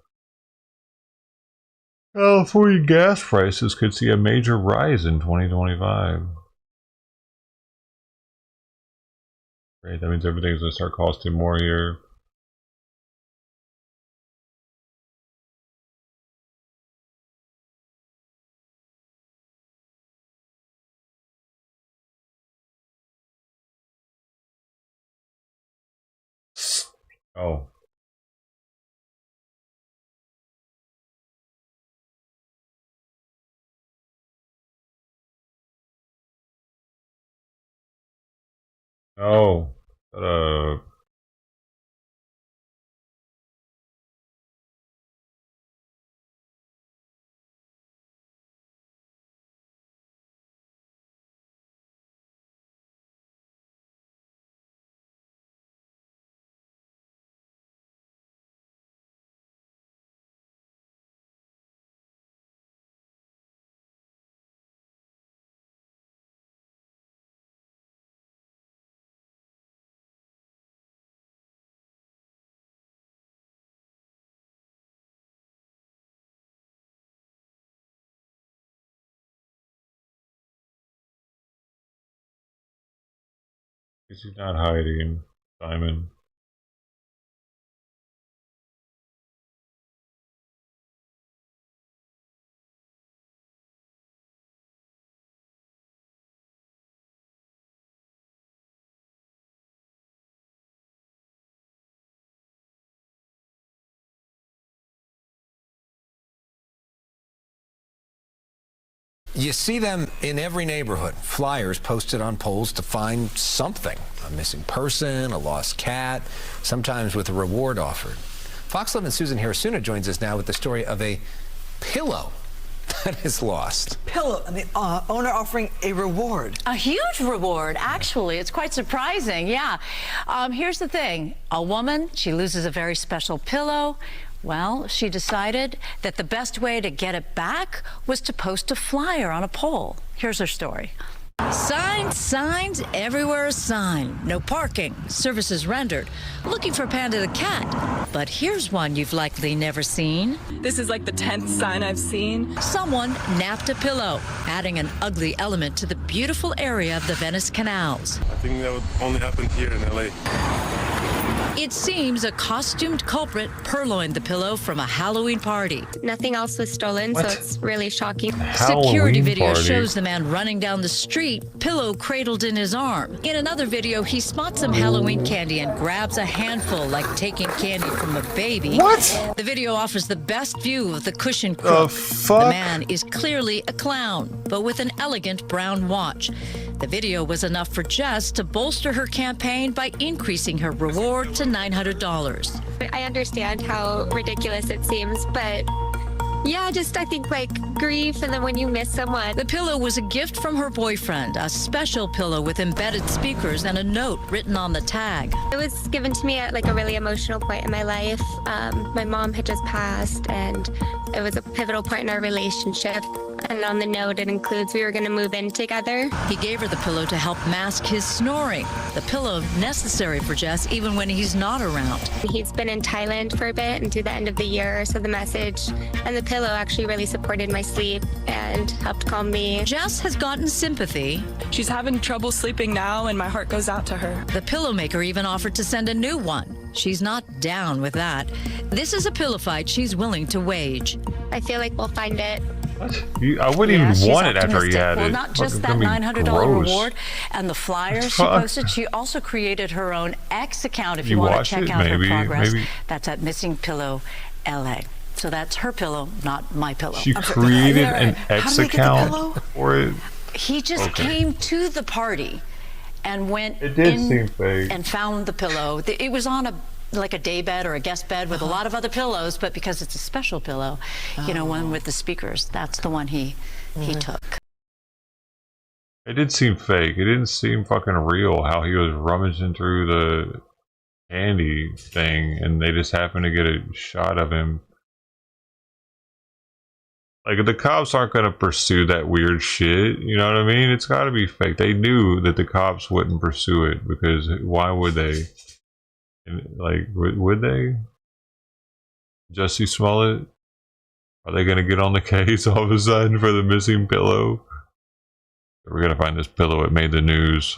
California gas prices could see a major rise in 2025. Great, that means everything's gonna start costing more here. Oh. Oh. Is he not hiding, Simon? You see them in every neighborhood. Flyers posted on poles to find something. A missing person, a lost cat, sometimes with a reward offered. Fox 11's Susan Hirasuna joins us now with the story of a pillow that is lost. Pillow, and the owner offering a reward. A huge reward, actually. It's quite surprising, yeah. Here's the thing. A woman, she loses a very special pillow. Well, she decided that the best way to get it back was to post a flyer on a pole. Here's her story. Signs, signs, everywhere a sign. No parking, services rendered. Looking for Panda the cat. But here's one you've likely never seen. This is like the 10th sign I've seen. Someone napped a pillow, adding an ugly element to the beautiful area of the Venice canals. I think that would only happen here in LA. It seems a costumed culprit purloined the pillow from a Halloween party. Nothing else was stolen, so it's really shocking. Security video shows the man running down the street, pillow cradled in his arm. In another video, he spots some Halloween candy and grabs a handful like taking candy from a baby. What? The video offers the best view of the cushion crook. The man is clearly a clown, but with an elegant brown watch. The video was enough for Jess to bolster her campaign by increasing her reward to $900. I understand how ridiculous it seems, but yeah, just I think like grief and then when you miss someone. The pillow was a gift from her boyfriend, a special pillow with embedded speakers and a note written on the tag. It was given to me at like a really emotional point in my life. My mom had just passed and it was a pivotal point in our relationship. And on the note, it includes we were going to move in together. He gave her the pillow to help mask his snoring. The pillow necessary for Jess even when he's not around. He's been in Thailand for a bit and through the end of the year, so the message and the pillow actually really supported my sleep and helped calm me. Jess has gotten sympathy. She's having trouble sleeping now, and my heart goes out to her. The pillow maker even offered to send a new one. She's not down with that. This is a pillow fight she's willing to wage. I feel like we'll find it. What? I wouldn't even want it after he had it. Well, not just that $900 reward and the flyers she posted. She also created her own X account if you want to check out her progress. That's at Missing Pillow LA. So that's her pillow, not my pillow. She created an X account for it? He just came to the party and went seem fake. and found the pillow. It was on like a day bed or a guest bed with a lot of other pillows, but because it's a special pillow, you know, one with the speakers, that's the one he took. It did seem fake. It didn't seem fucking real how he was rummaging through the candy thing and they just happened to get a shot of him. Like, the cops aren't going to pursue that weird shit, you know what I mean? It's got to be fake. They knew that the cops wouldn't pursue it because why would they? Like, would they? Jussie Smollett? Are they going to get on the case all of a sudden for the missing pillow? We're going to find this pillow. It made the news.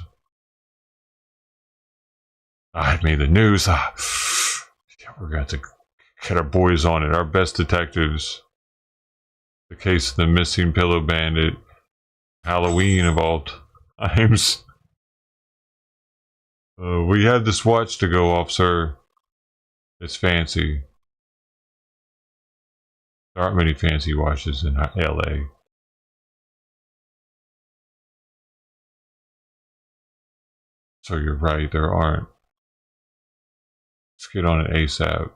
It made the news. We're going to have to get our boys on it. Our best detectives. The case of the missing pillow bandit. Halloween of all times. We had this watch to go off, sir. It's fancy. There aren't many fancy washes in LA. So you're right, there aren't. Let's get on it ASAP.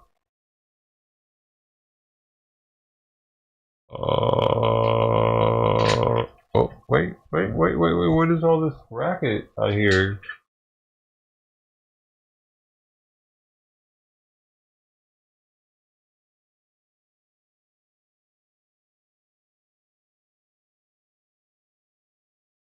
Oh, wait. What is all this racket I hear?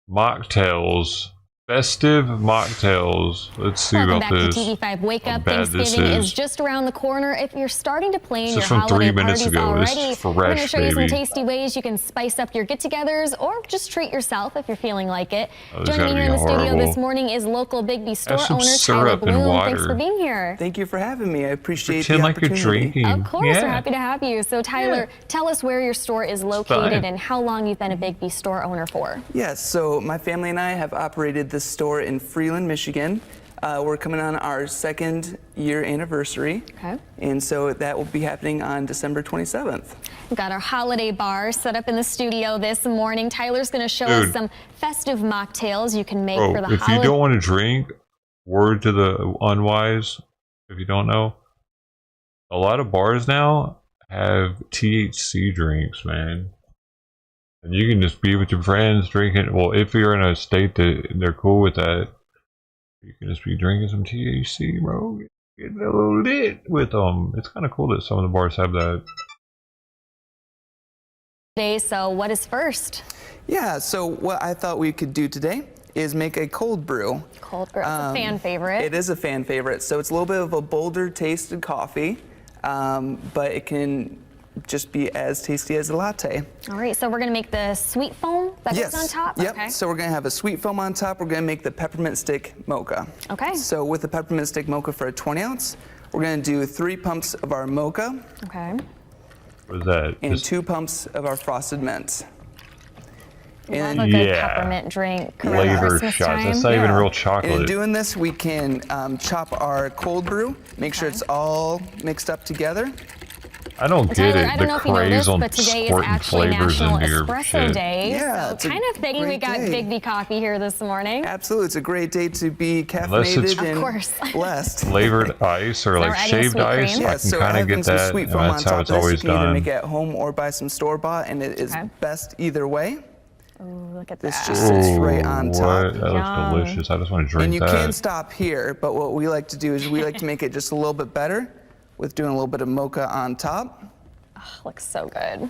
Mocktails. Festive mocktails. Let's see Welcome about back this. to TV5 Wake Up. Thanksgiving is just around the corner. If you're starting to plan your from holiday 3 minutes parties ago. already, This is we're going to fresh, show you some baby. tasty ways you can spice up your get-togethers or just treat yourself if you're feeling like it. Oh, this Joining me gotta here in be the studio horrible. this morning is local Big B store some owner Tyler syrup and Bloom. Thanks water. for being here. Thank you for having me. I appreciate Pretend the like you're opportunity. drinking. Of course, Yeah. we're happy to have you. So Tyler, tell us where your store is located and how long you've been a Big B store owner for. Yes, so my family and I have operated this store in Freeland, Michigan. We're coming on our 2nd year anniversary. Okay. And so that will be happening on December 27th. We've got our holiday bar set up in the studio this morning. Tyler's going to show us some festive mocktails you can make for the if holiday. you don't want to drink, word to the unwise, if you don't know, a lot of bars now have THC drinks, man. And you can just be with your friends drinking. Well, if you're in a state that they're cool with that, you can just be drinking some THC, bro. Get a little lit with them. It's kind of cool that some of the bars have that. So what is first? Yeah, so what I thought we could do today is make a cold brew. Cold brew, it's a fan favorite. It is a fan favorite. So it's a little bit of a bolder tasted coffee, but it can just be as tasty as a latte. All right, so we're gonna make the sweet foam that goes on top? Yep. Okay. So we're gonna have a sweet foam on top. We're gonna make the peppermint stick mocha. Okay. So with the peppermint stick mocha for a 20 ounce, we're gonna do 3 pumps of our mocha. Okay. What is that? And 2 pumps of our frosted mint. Love a good peppermint drink. around Flavor Christmas shots. time. That's not even real chocolate. And in doing this, we can chop our cold brew, make sure it's all mixed up together. I don't get Tyler, it. I don't know The if you know craze this, on but today is squirting actually flavors National into your Espresso shit. Day. Yeah, so it's a kind of fitting we great got day. Big B coffee here this morning. Absolutely, it's a great day to be Unless it's caffeinated Of course. and blessed. Flavored ice or So like we're adding shaved sweet cream? ice, Yeah, I can so kind of having get some that. sweet And foam on that's how top it's of this, always you can either done. make it at home or buy some store-bought, and it is best either way. Oh, look at This that. just sits right on Ooh, top. That looks delicious. I just want to drink And you that. can stop here, but what we like to do is we like to make it just a little bit better with doing a little bit of mocha on top. Oh, looks so good.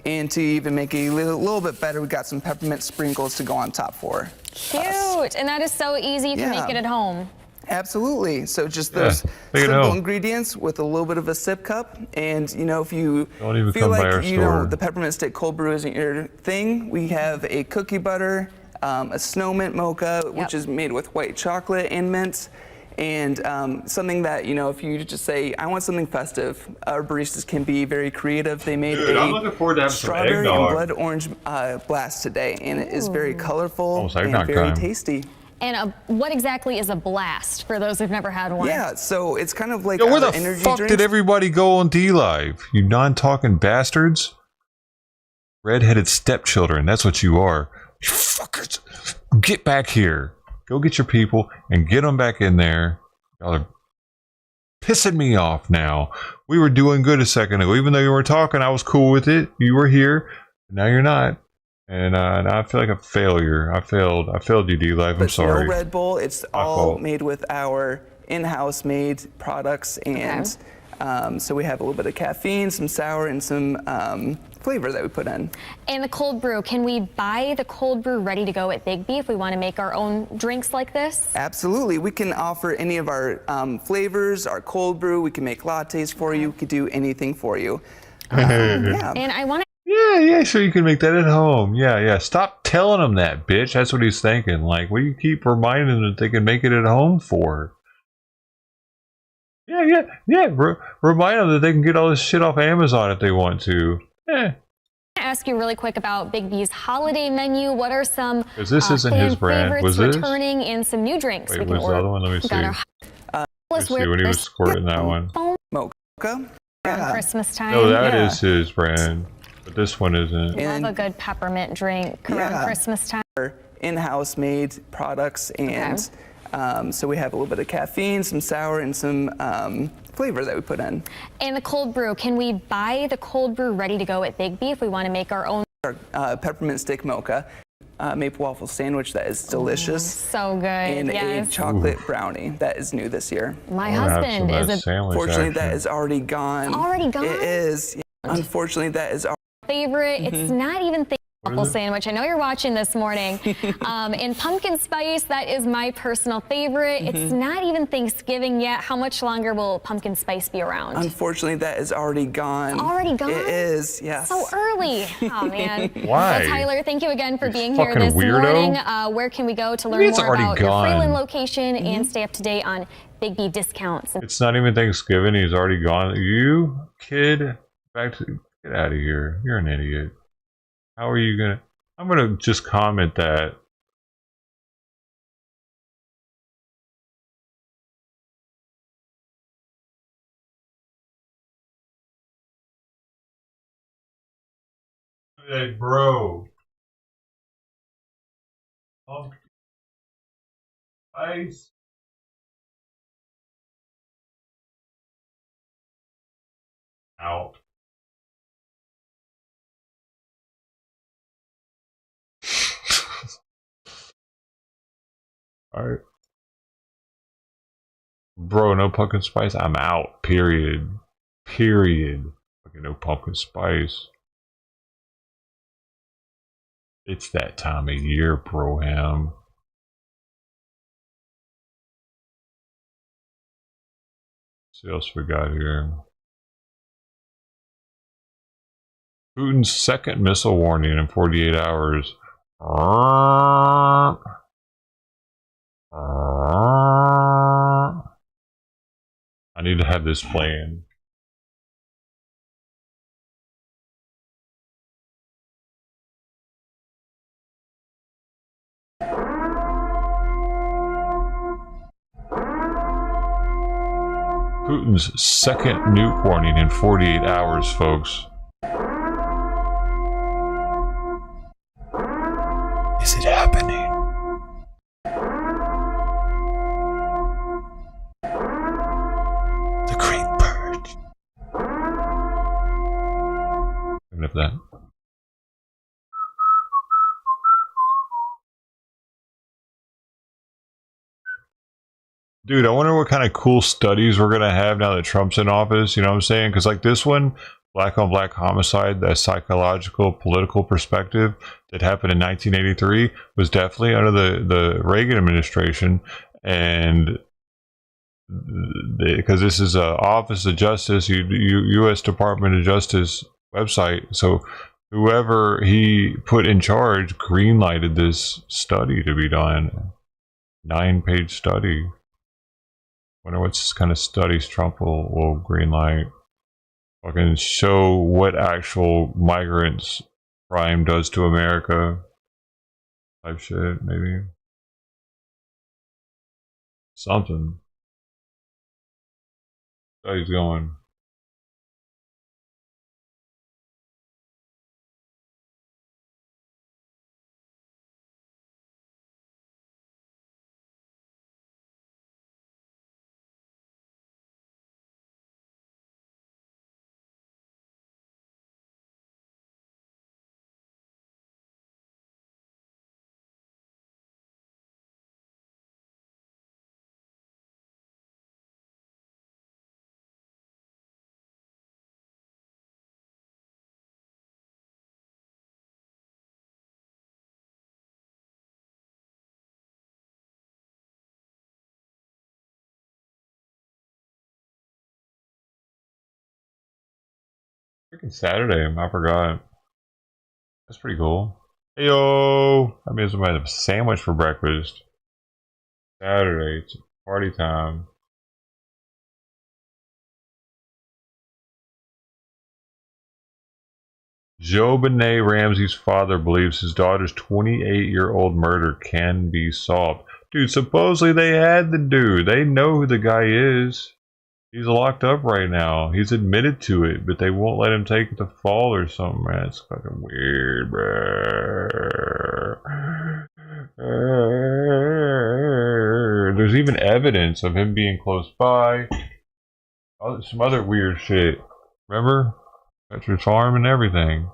And to even make it a little bit better, we got some peppermint sprinkles to go on top for. Cute. And that is so easy. You can Yeah. make it at home. Absolutely. So just those big at simple home. ingredients with a little bit of a sip cup. And you know, if you Don't even feel come by our like you know store. the peppermint stick cold brew isn't your thing, we have a cookie butter, a snow mint mocha, which is made with white chocolate and mint. And something that, you know, if you just say, I want something festive, our baristas can be very creative. They made I'm looking forward to a having some strawberry and eggnog. blood orange blast today. And it is very colorful Almost and eggnog very time. tasty. And what exactly is a blast for those who've never had one? Yeah, so it's kind of like Yo, where our the energy fuck drinks. did everybody go on D-Live? You non-talking bastards? Red-headed stepchildren, that's what you are. You fuckers! Get back here. Go get your people and get them back in there. Y'all are pissing me off now. We were doing good a second ago. Even though you were talking, I was cool with it. You were here. Now you're not. And now I feel like a failure. I failed you, D-Live. I'm But sorry. no Red Bull. It's My all fault. made with our in-house made products, and so we have a little bit of caffeine, some sour, and some flavor that we put in. And the cold brew, can we buy the cold brew ready to go at Big B if we want to make our own drinks like this? Absolutely. We can offer any of our flavors, our cold brew. We can make lattes for you. We can do anything for you. Yeah. And I want to Yeah, sure, you can make that at home. Yeah. Stop telling them that, bitch. That's what he's thinking. Like, what do you keep reminding them that they can make it at home for? Yeah. Remind them that they can get all this shit off Amazon if they want to. ask you really quick about Big B's holiday menu. What are some 'Cause this isn't his fan brand. favorites Was this? returning and some new drinks Wait, we can what's the order? other one? Let me We see. got our Let's see when he was squirting that one. Mocha. Around Christmas time. No, that is his brand, but this one isn't. Love a good peppermint drink around Christmas time. In-house made products, and so we have a little bit of caffeine, some sour, and some flavor that we put in. And the cold brew, can we buy the cold brew ready to go at Bigby if we want to make our own? Peppermint stick mocha, maple waffle sandwich that is delicious. So good. And a chocolate brownie that is new this year. My husband is a Unfortunately, that is already gone. It's already gone? It is. Unfortunately, that is our favorite. It's not even waffle sandwich. I know you're watching this morning. And pumpkin spice, that is my personal favorite. It's not even Thanksgiving yet. How much longer will pumpkin spice be around? Unfortunately, that is already gone. It's already gone? It is, yes. So early. Oh, man. Why? Well, Tyler, thank you again for being here this morning. Where can we go to learn more about your Freeland location and stay up to date on Bigby discounts? It's not even Thanksgiving. He's already gone. You, kid, get out of here. You're an idiot. How are you gonna? I'm gonna just comment that. Hey, bro. Pumpkin spice. Out. Alright. Bro, no pumpkin spice? I'm out. Period. Period. Okay, no pumpkin spice. It's that time of year, Broham. See what else we got here. Putin's second missile warning in 48 hours. I need to have this plan. Putin's second nuke warning in 48 hours, folks. Is it happening? The Great Purge. Enough of that. Dude, I wonder what kind of cool studies we're going to have now that Trump's in office. You know what I'm saying? Because like this one, black on black homicide, that psychological, political perspective that happened in 1983 was definitely under the Reagan administration. And because this is a Office of Justice, U.S. Department of Justice website. So whoever he put in charge green-lighted this study to be done. 9-page study. Wonder what kind of studies Trump will greenlight. Fucking show what actual migrants crime does to America. Type shit, maybe. Something. Study's going. Freaking Saturday, I forgot. That's pretty cool. Hey yo! I mean, somebody have a sandwich for breakfast. Saturday, it's party time. Joe Benet Ramsey's father believes his daughter's 28-year-old murder can be solved. Dude, supposedly they had the dude. They know who the guy is. He's locked up right now. He's admitted to it, but they won't let him take the fall or something, man. It's fucking weird, bro. There's even evidence of him being close by. Oh, some other weird shit. Remember? Veterans Farm and everything.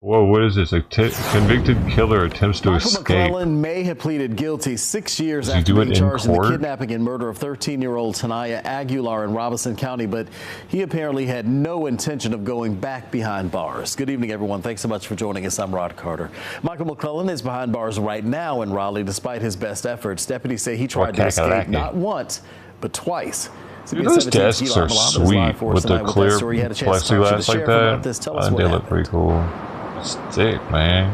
Whoa, what is this? A convicted killer attempts to escape. McClellan may have pleaded guilty 6 years after being charged in the kidnapping and murder of 13-year-old Tanaya Aguilar in Robinson County, but he apparently had no intention of going back behind bars. Good evening, everyone. Thanks so much for joining us. I'm Rod Carter. Michael McClellan is behind bars right now in Raleigh despite his best efforts. Deputies say he tried to escape not once, but twice. Dude, those desks are sweet with the clear plexiglass like that. They look pretty cool. Sick, man.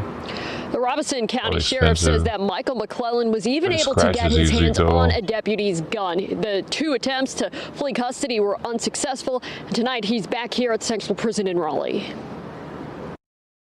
The Robinson County Sheriff says that Michael McClellan was even able to get his hands on a deputy's gun. The 2 attempts to flee custody were unsuccessful. And tonight he's back here at Central Prison in Raleigh.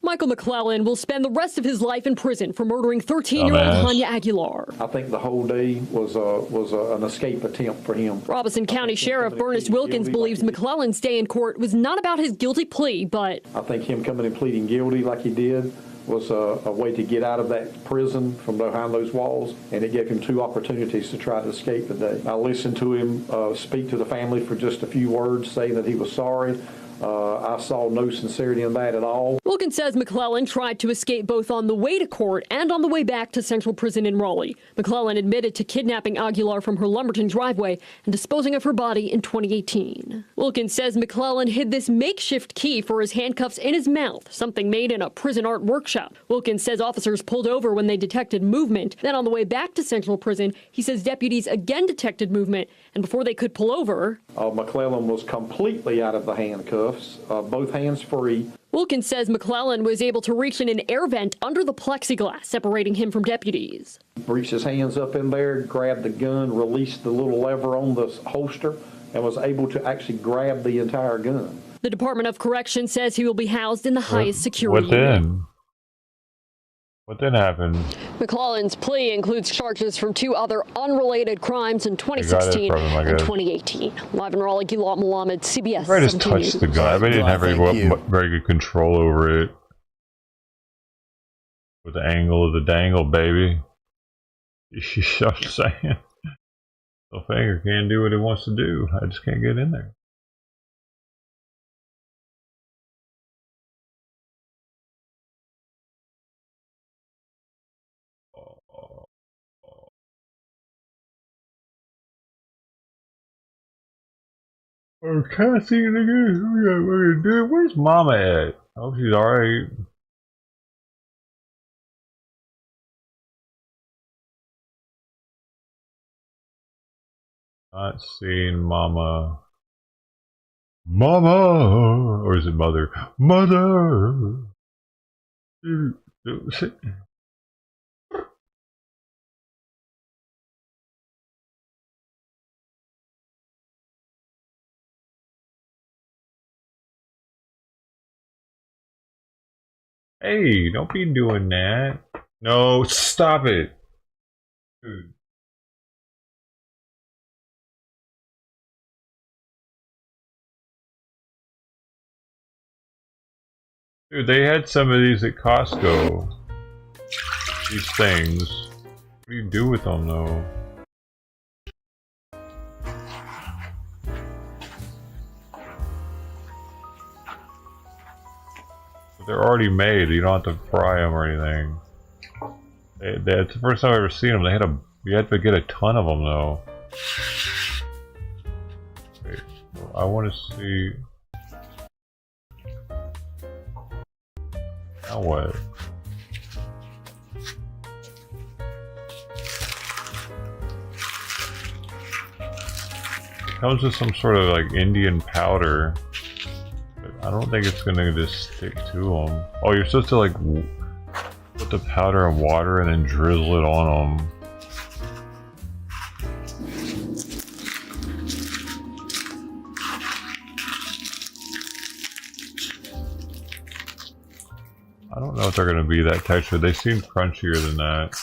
Michael McClellan will spend the rest of his life in prison for murdering 13-year-old Tanya Aguilar. I think the whole day was an escape attempt for him. Robinson County Sheriff Bernest Wilkins believes McClellan's day in court was not about his guilty plea, but I think him coming and pleading guilty like he did was a way to get out of that prison from behind those walls, and it gave him 2 opportunities to try to escape today. I listened to him speak to the family for just a few words, saying that he was sorry. I saw no sincerity in that at all. Wilkins says McClellan tried to escape both on the way to court and on the way back to Central Prison in Raleigh. McClellan admitted to kidnapping Aguilar from her Lumberton driveway and disposing of her body in 2018. Wilkins says McClellan hid this makeshift key for his handcuffs in his mouth, something made in a prison art workshop. Wilkins says officers pulled over when they detected movement. Then on the way back to Central Prison, he says deputies again detected movement, and before they could pull over, McClellan was completely out of the handcuffs, both hands free. Wilkins says McClellan was able to reach in an air vent under the plexiglass, separating him from deputies. Reached his hands up in there, grabbed the gun, released the little lever on the holster, and was able to actually grab the entire gun. The Department of Corrections says he will be housed in the highest security unit. What then happened? McClellan's plea includes charges from 2 other unrelated crimes in 2016 and 2018. Live in Raleigh, Gilad Mohammed, CBS. I just touched the gun. I bet he didn't have very good control over it. With the angle of the dangle, baby. You know what I'm saying? The finger can't do what it wants to do. I just can't get in there. Oh, Cassie, nigga, dude, where's Mama at? I hope she's alright. Not seeing Mama. Mama! Or is it Mother? Mother! Hey, don't be doing that. No, stop it. Dude. Dude, they had some of these at Costco. These things. What do you do with them, though? They're already made. You don't have to fry them or anything. It's the first time I've ever seen them. You had to get a ton of them, though. Wait, I want to see. Now what? It comes with some sort of like Indian powder. I don't think it's gonna just stick to them. Oh, you're supposed to like put the powder in water and then drizzle it on them. I don't know if they're gonna be that texture. They seem crunchier than that.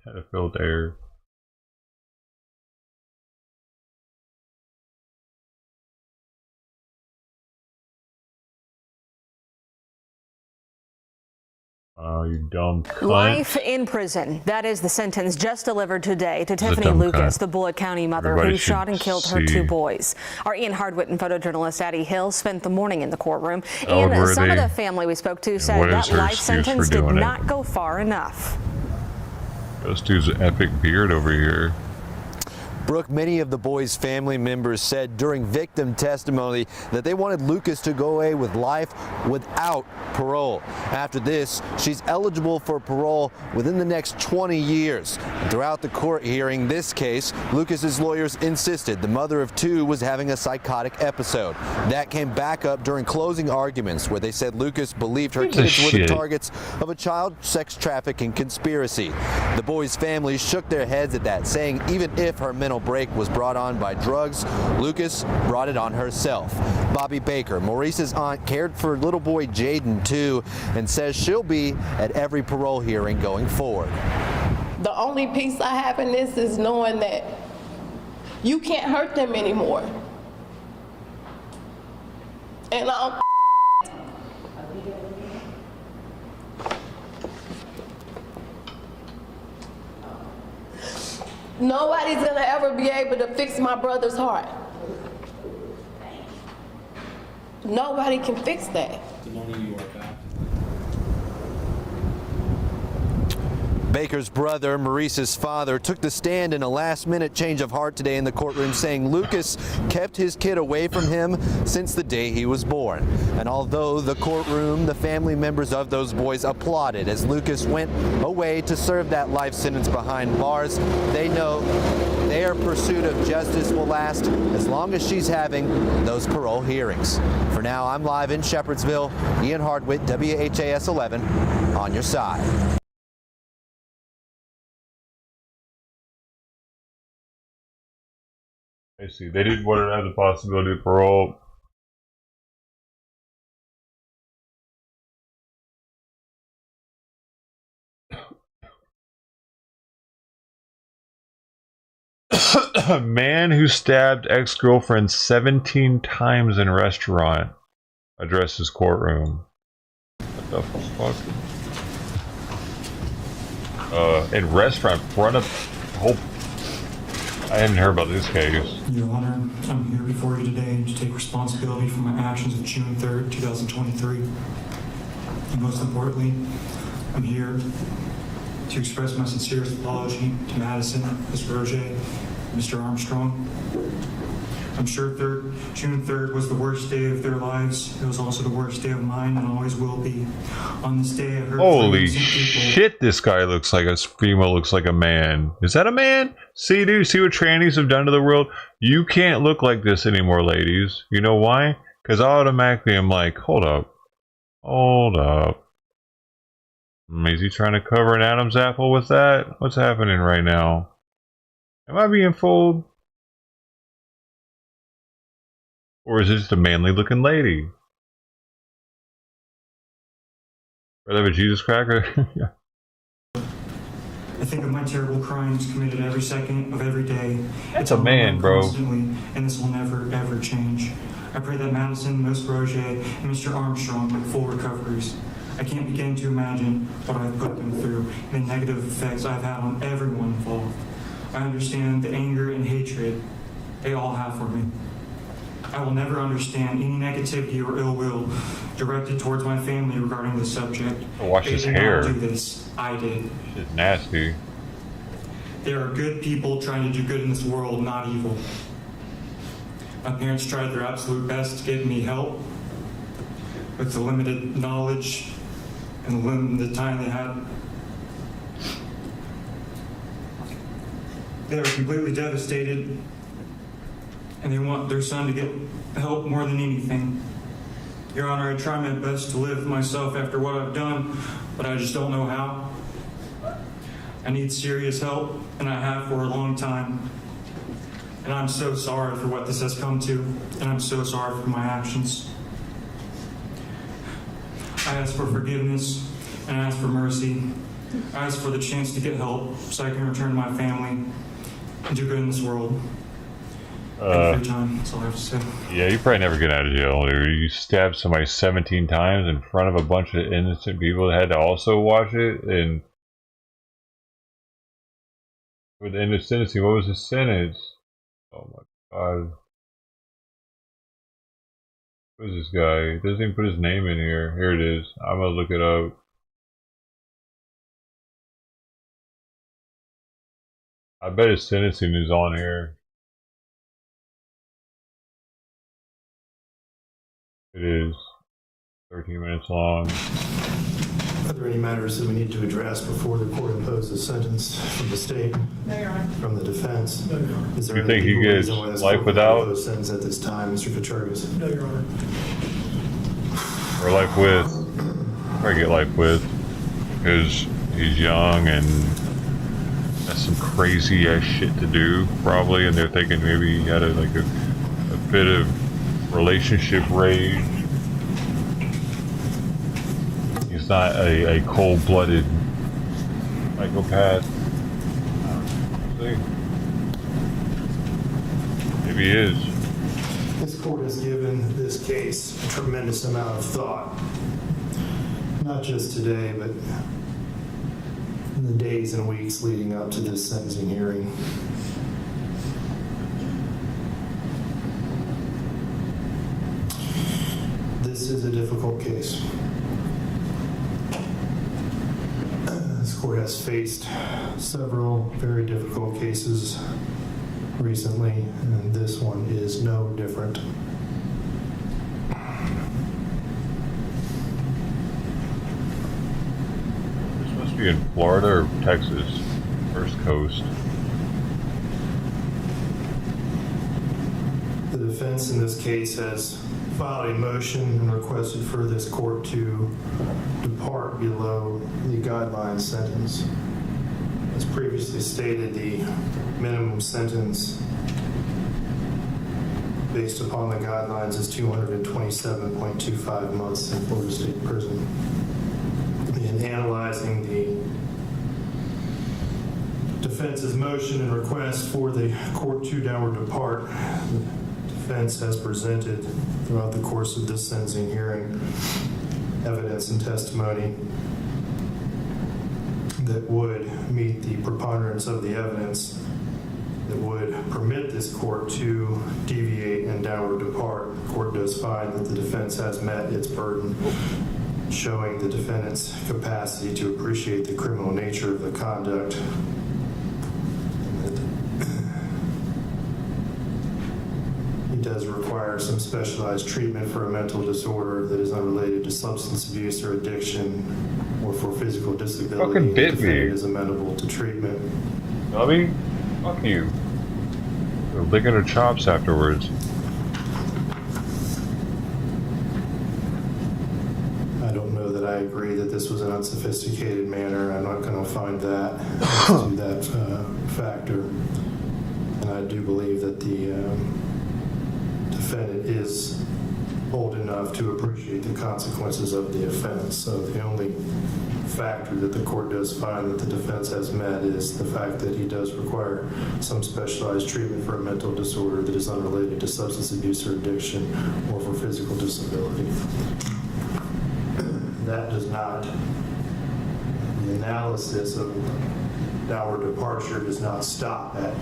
Had a filled air. Oh, you dumb cunt. Life in prison. That is the sentence just delivered today to Tiffany Lucas, the Bullitt County mother who shot and killed her 2 boys. Our Ian Hardwick and photojournalist Addie Hill spent the morning in the courtroom. Ian, some of the family we spoke to said that life sentence did not go far enough. This dude's epic beard over here. Brooke, many of the boys' family members said during victim testimony that they wanted Lucas to go away with life without parole. After this, she's eligible for parole within the next 20 years. And throughout the court hearing this case, Lucas's lawyers insisted the mother of 2 was having a psychotic episode. That came back up during closing arguments where they said Lucas believed her kids were the targets of a child sex trafficking conspiracy. The boys' families shook their heads at that, saying even if her mental break was brought on by drugs, Lucas brought it on herself. Bobby Baker, Maurice's aunt, cared for little boy Jaden too, and says she'll be at every parole hearing going forward. The only peace I have in this is knowing that you can't hurt them anymore. And nobody's gonna ever be able to fix my brother's heart. Nobody can fix that. Baker's brother, Maurice's father, took the stand in a last-minute change of heart today in the courtroom, saying Lucas kept his kid away from him since the day he was born. And although the courtroom, the family members of those boys applauded as Lucas went away to serve that life sentence behind bars, they know their pursuit of justice will last as long as she's having those parole hearings. For now, I'm live in Shepherdsville. Ian Hardwick, WHAS 11, on your side. I see. They didn't want to have the possibility of parole. A man who stabbed ex-girlfriend 17 times in restaurant addresses courtroom. What the fuck? In restaurant, front of whole. I hadn't heard about this case. Your Honor, I'm here before you today to take responsibility for my actions of June 3rd, 2023. And most importantly, I'm here to express my sincerest apology to Madison, Ms. Roger, and Mr. Armstrong. I'm sure June 3rd was the worst day of their lives. It was also the worst day of mine and always will be. On this day, I heard holy shit, this guy looks like a female, looks like a man. Is that a man? See, dude, see what trannies have done to the world? You can't look like this anymore, ladies. You know why? Because automatically I'm like, hold up. Hold up. Is he trying to cover an Adam's apple with that? What's happening right now? Am I being fooled? Or is it just a manly looking lady? Or have a Jesus cracker? Yeah. I think of my terrible crimes committed every second of every day. That's a man, bro. Constantly, and this will never, ever change. I pray that Madison, Ms. Roger, and Mr. Armstrong make full recoveries. I can't begin to imagine what I've put them through and the negative effects I've had on everyone involved. I understand the anger and hatred they all have for me. I will never understand any negativity or ill will directed towards my family regarding this subject. Watch his hair. They did not do this. I did. Shit's nasty. There are good people trying to do good in this world, not evil. My parents tried their absolute best to get me help with the limited knowledge and the limited time they had. They are completely devastated, and they want their son to get help more than anything. Your Honor, I try my best to live myself after what I've done, but I just don't know how. I need serious help, and I have for a long time. And I'm so sorry for what this has come to, and I'm so sorry for my actions. I ask for forgiveness, and I ask for mercy, I ask for the chance to get help so I can return to my family and do good in this world. Thank you for your time. That's all I have to say. Yeah, you probably never get out of jail. You stabbed somebody 17 times in front of a bunch of innocent people that had to also watch it, and with innocency, what was his sentence? Oh my god. Who is this guy? He doesn't even put his name in here. Here it is. I'm gonna look it up. I bet his sentencing is on here. It is 13 minutes long. Are there any matters that we need to address before the court imposes a sentence from the state, from the defense? No, Your Honor. Is there any legal reason why this life without a sentence at this time, Mr. Kachergis? No, Your Honor. Or life with? Probably get life with, because he's young and has some crazy ass shit to do, probably, and they're thinking maybe he had a bit of relationship rage. He's not a cold-blooded psychopath. See? Maybe he is. This court has given this case a tremendous amount of thought. Not just today, but in the days and weeks leading up to this sentencing hearing. This is a difficult case. This court has faced several very difficult cases recently, and this one is no different. This must be in Florida or Texas, First Coast. The defense in this case has filed a motion and requested for this court to depart below the guideline sentence. As previously stated, the minimum sentence based upon the guidelines is 227.25 months in Florida State Prison. In analyzing the defense's motion and request for the court to downward depart, the defense has presented throughout the course of this sentencing hearing evidence and testimony that would meet the preponderance of the evidence that would permit this court to deviate and downward depart. The court does find that the defense has met its burden, showing the defendant's capacity to appreciate the criminal nature of the conduct. He does require some specialized treatment for a mental disorder that is unrelated to substance abuse or addiction or for physical disability. Fucking bit the defendant me. is amenable to treatment. Bobby, fuck you. They're licking her chops afterwards. I don't know that I agree that this was an unsophisticated manner. I'm not going to find that to that factor. And I do believe that the defendant is old enough to appreciate the consequences of the offense. So the only factor that the court does find that the defense has met is the fact that he does require some specialized treatment for a mental disorder that is unrelated to substance abuse or addiction or for physical disability. That does not, the analysis of downward departure does not stop at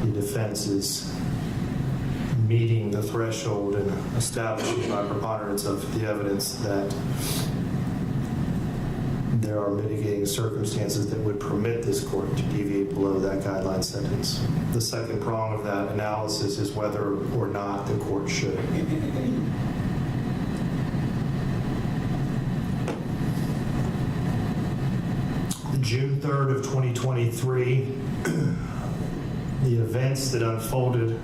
the defense's meeting the threshold and establishing by preponderance of the evidence that there are mitigating circumstances that would permit this court to deviate below that guideline sentence. The second prong of that analysis is whether or not the court should. June 3rd of 2023, the events that unfolded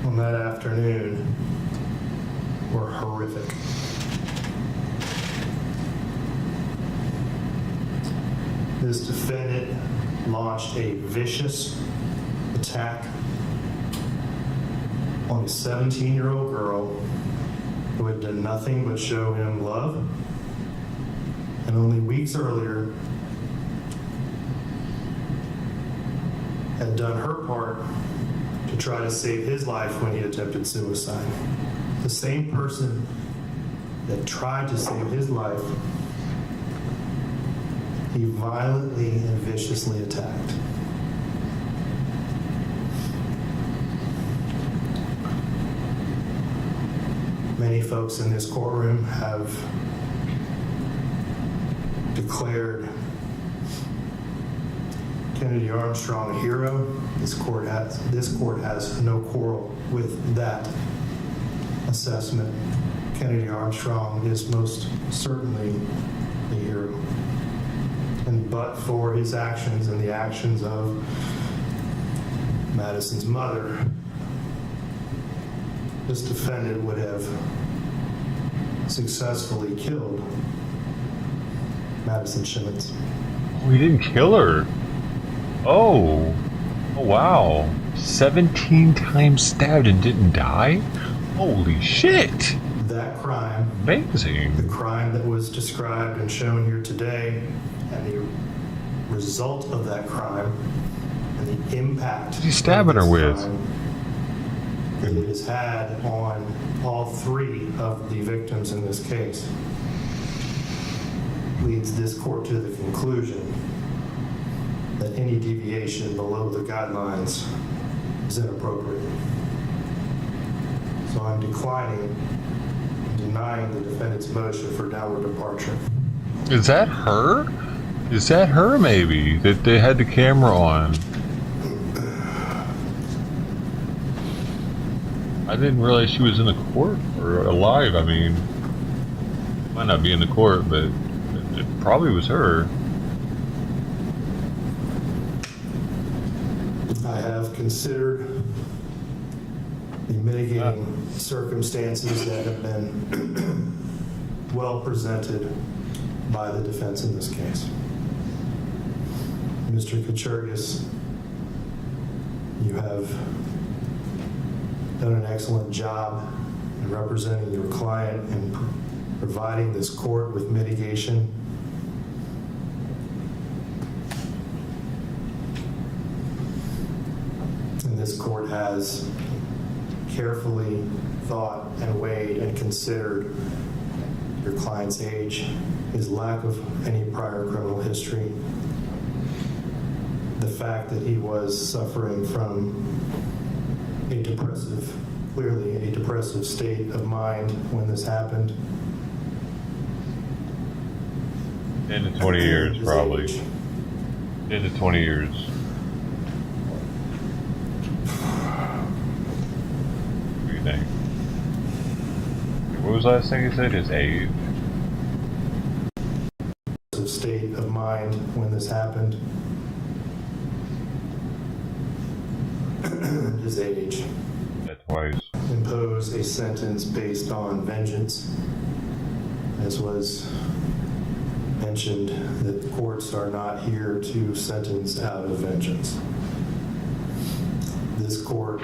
on that afternoon were horrific. This defendant launched a vicious attack on a 17-year-old girl who had done nothing but show him love and only weeks earlier had done her part to try to save his life when he attempted suicide. The same person that tried to save his life, he violently and viciously attacked. Many folks in this courtroom have declared Kennedy Armstrong a hero. This court has no quarrel with that assessment. Kennedy Armstrong is most certainly a hero. And but for his actions and the actions of Madison's mother, this defendant would have successfully killed Madison Shimmons. Oh, he didn't kill her. Oh wow. 17 times stabbed and didn't die? Holy shit. That crime, amazing. The crime that was described and shown here today, and the result of that crime, and the impact he's stabbing her with that it has had on all three of the victims in this case, leads this court to the conclusion that any deviation below the guidelines is inappropriate. So I'm denying the defendant's motion for downward departure. Is that her? Is that her maybe, that they had the camera on? I didn't realize she was in the court or alive. I mean, might not be in the court, but it probably was her. I have considered the mitigating circumstances that have been well presented by the defense in this case. Mr. Kachergis, you have done an excellent job in representing your client and providing this court with mitigation. And this court has carefully thought and weighed and considered your client's age, his lack of any prior criminal history, the fact that he was suffering from clearly a depressive state of mind when this happened. 10 to 20 years, probably. 10 to 20 years. What do you think? What was the last thing he said? His age? State of mind when this happened. His age. That's twice. Impose a sentence based on vengeance, as was mentioned, that courts are not here to sentence out of vengeance. This court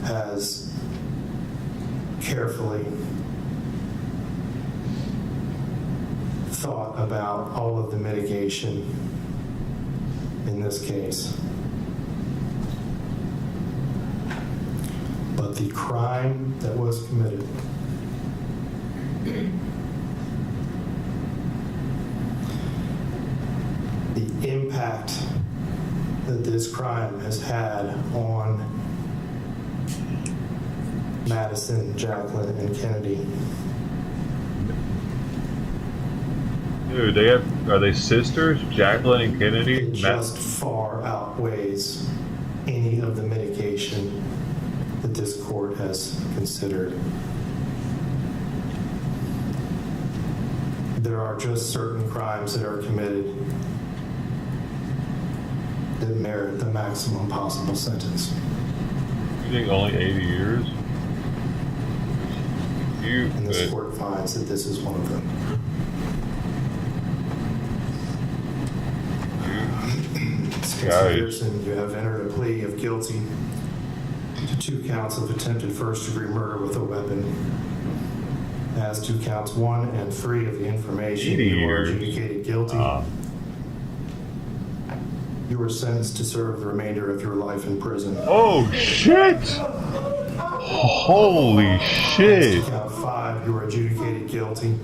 has carefully thought about all of the mitigation in this case. But the crime that was committed the impact that this crime has had on Madison, Jacqueline, and Kennedy. Dude, are they sisters? Jacqueline and Kennedy? It just far outweighs any of the mitigation that this court has considered. There are just certain crimes that are committed that merit the maximum possible sentence. You think only 80 years? And this court finds that this is one of them. Mr. Pearson, you have entered a plea of guilty to 2 counts of attempted first-degree murder with a weapon. As to counts 1 and 3 of the information, you were adjudicated guilty. You were sentenced to serve the remainder of your life in prison. Oh shit! Holy shit! As to count 5, you were adjudicated guilty.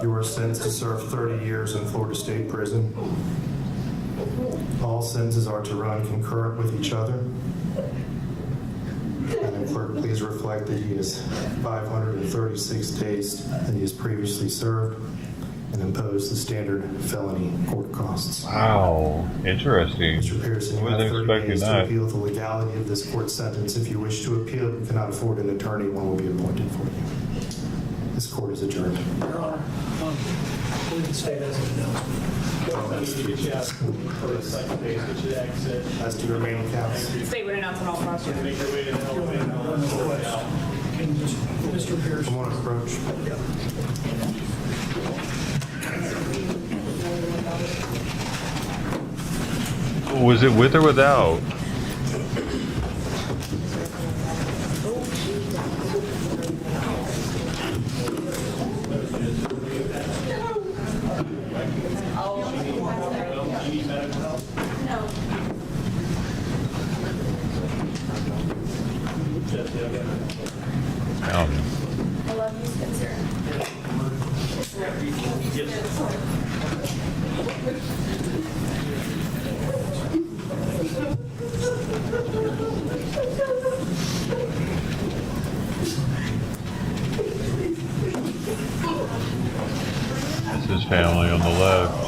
You were sentenced to serve 30 years in Florida State Prison. All sentences are to run concurrent with each other. And the clerk, please reflect that he has 536 days that he has previously served and imposed the standard felony court costs. Wow, interesting. Mr. Pearson, you have 30 days to appeal the legality of this court sentence. If you wish to appeal, you cannot afford an attorney. One will be appointed for you. This court is adjourned. Your Honor, I believe the state has an announcement. As to the remaining counts. State would announce on all prosecutors. Make your way to the elevator. Can just, Mr. Pierce. Come on, approach. Was it with or without? I love you, Spencer. That's his family on the left.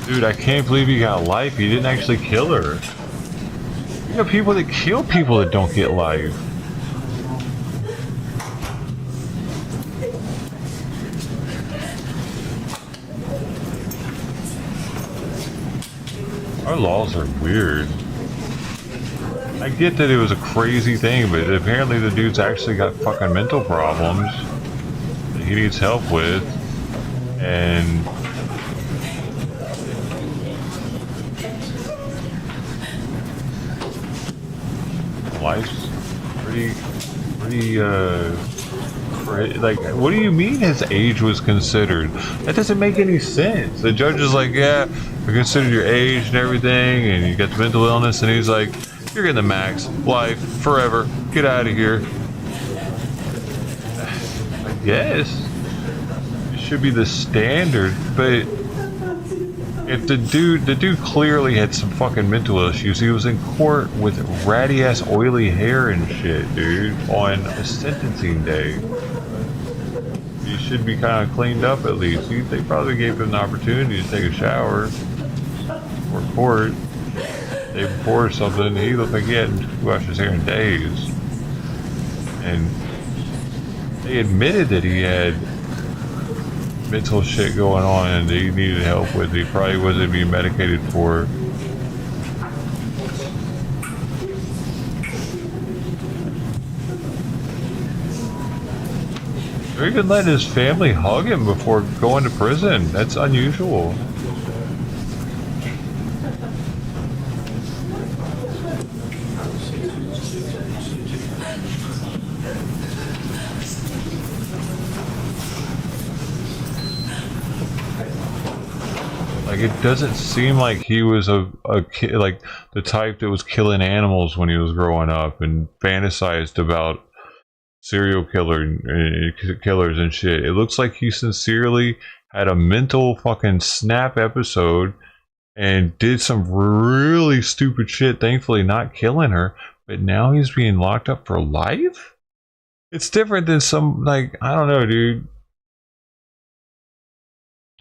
Dude, I can't believe he got life. He didn't actually kill her. You got people that kill people that don't get life. Our laws are weird. I get that it was a crazy thing, but apparently the dude's actually got fucking mental problems that he needs help with. And life's pretty like, what do you mean his age was considered? That doesn't make any sense. The judge is like, yeah, we considered your age and everything, and you got the mental illness, and he's like, you're getting the max, life, forever, get out of here. I guess it should be the standard, but if the dude clearly had some fucking mental issues. He was in court with ratty ass oily hair and shit, dude, on a sentencing day. He should be kind of cleaned up at least. They probably gave him the opportunity to take a shower or court. Day before or something. He looked like he hadn't washed his hair in days. And they admitted that he had mental shit going on and that he needed help with. He probably wasn't being medicated for. They're even letting his family hug him before going to prison. That's unusual. Like, it doesn't seem like he was a kid, like the type that was killing animals when he was growing up and fantasized about serial killers and shit. It looks like he sincerely had a mental fucking snap episode and did some really stupid shit, thankfully not killing her, but now he's being locked up for life? It's different than some, like, I don't know, dude.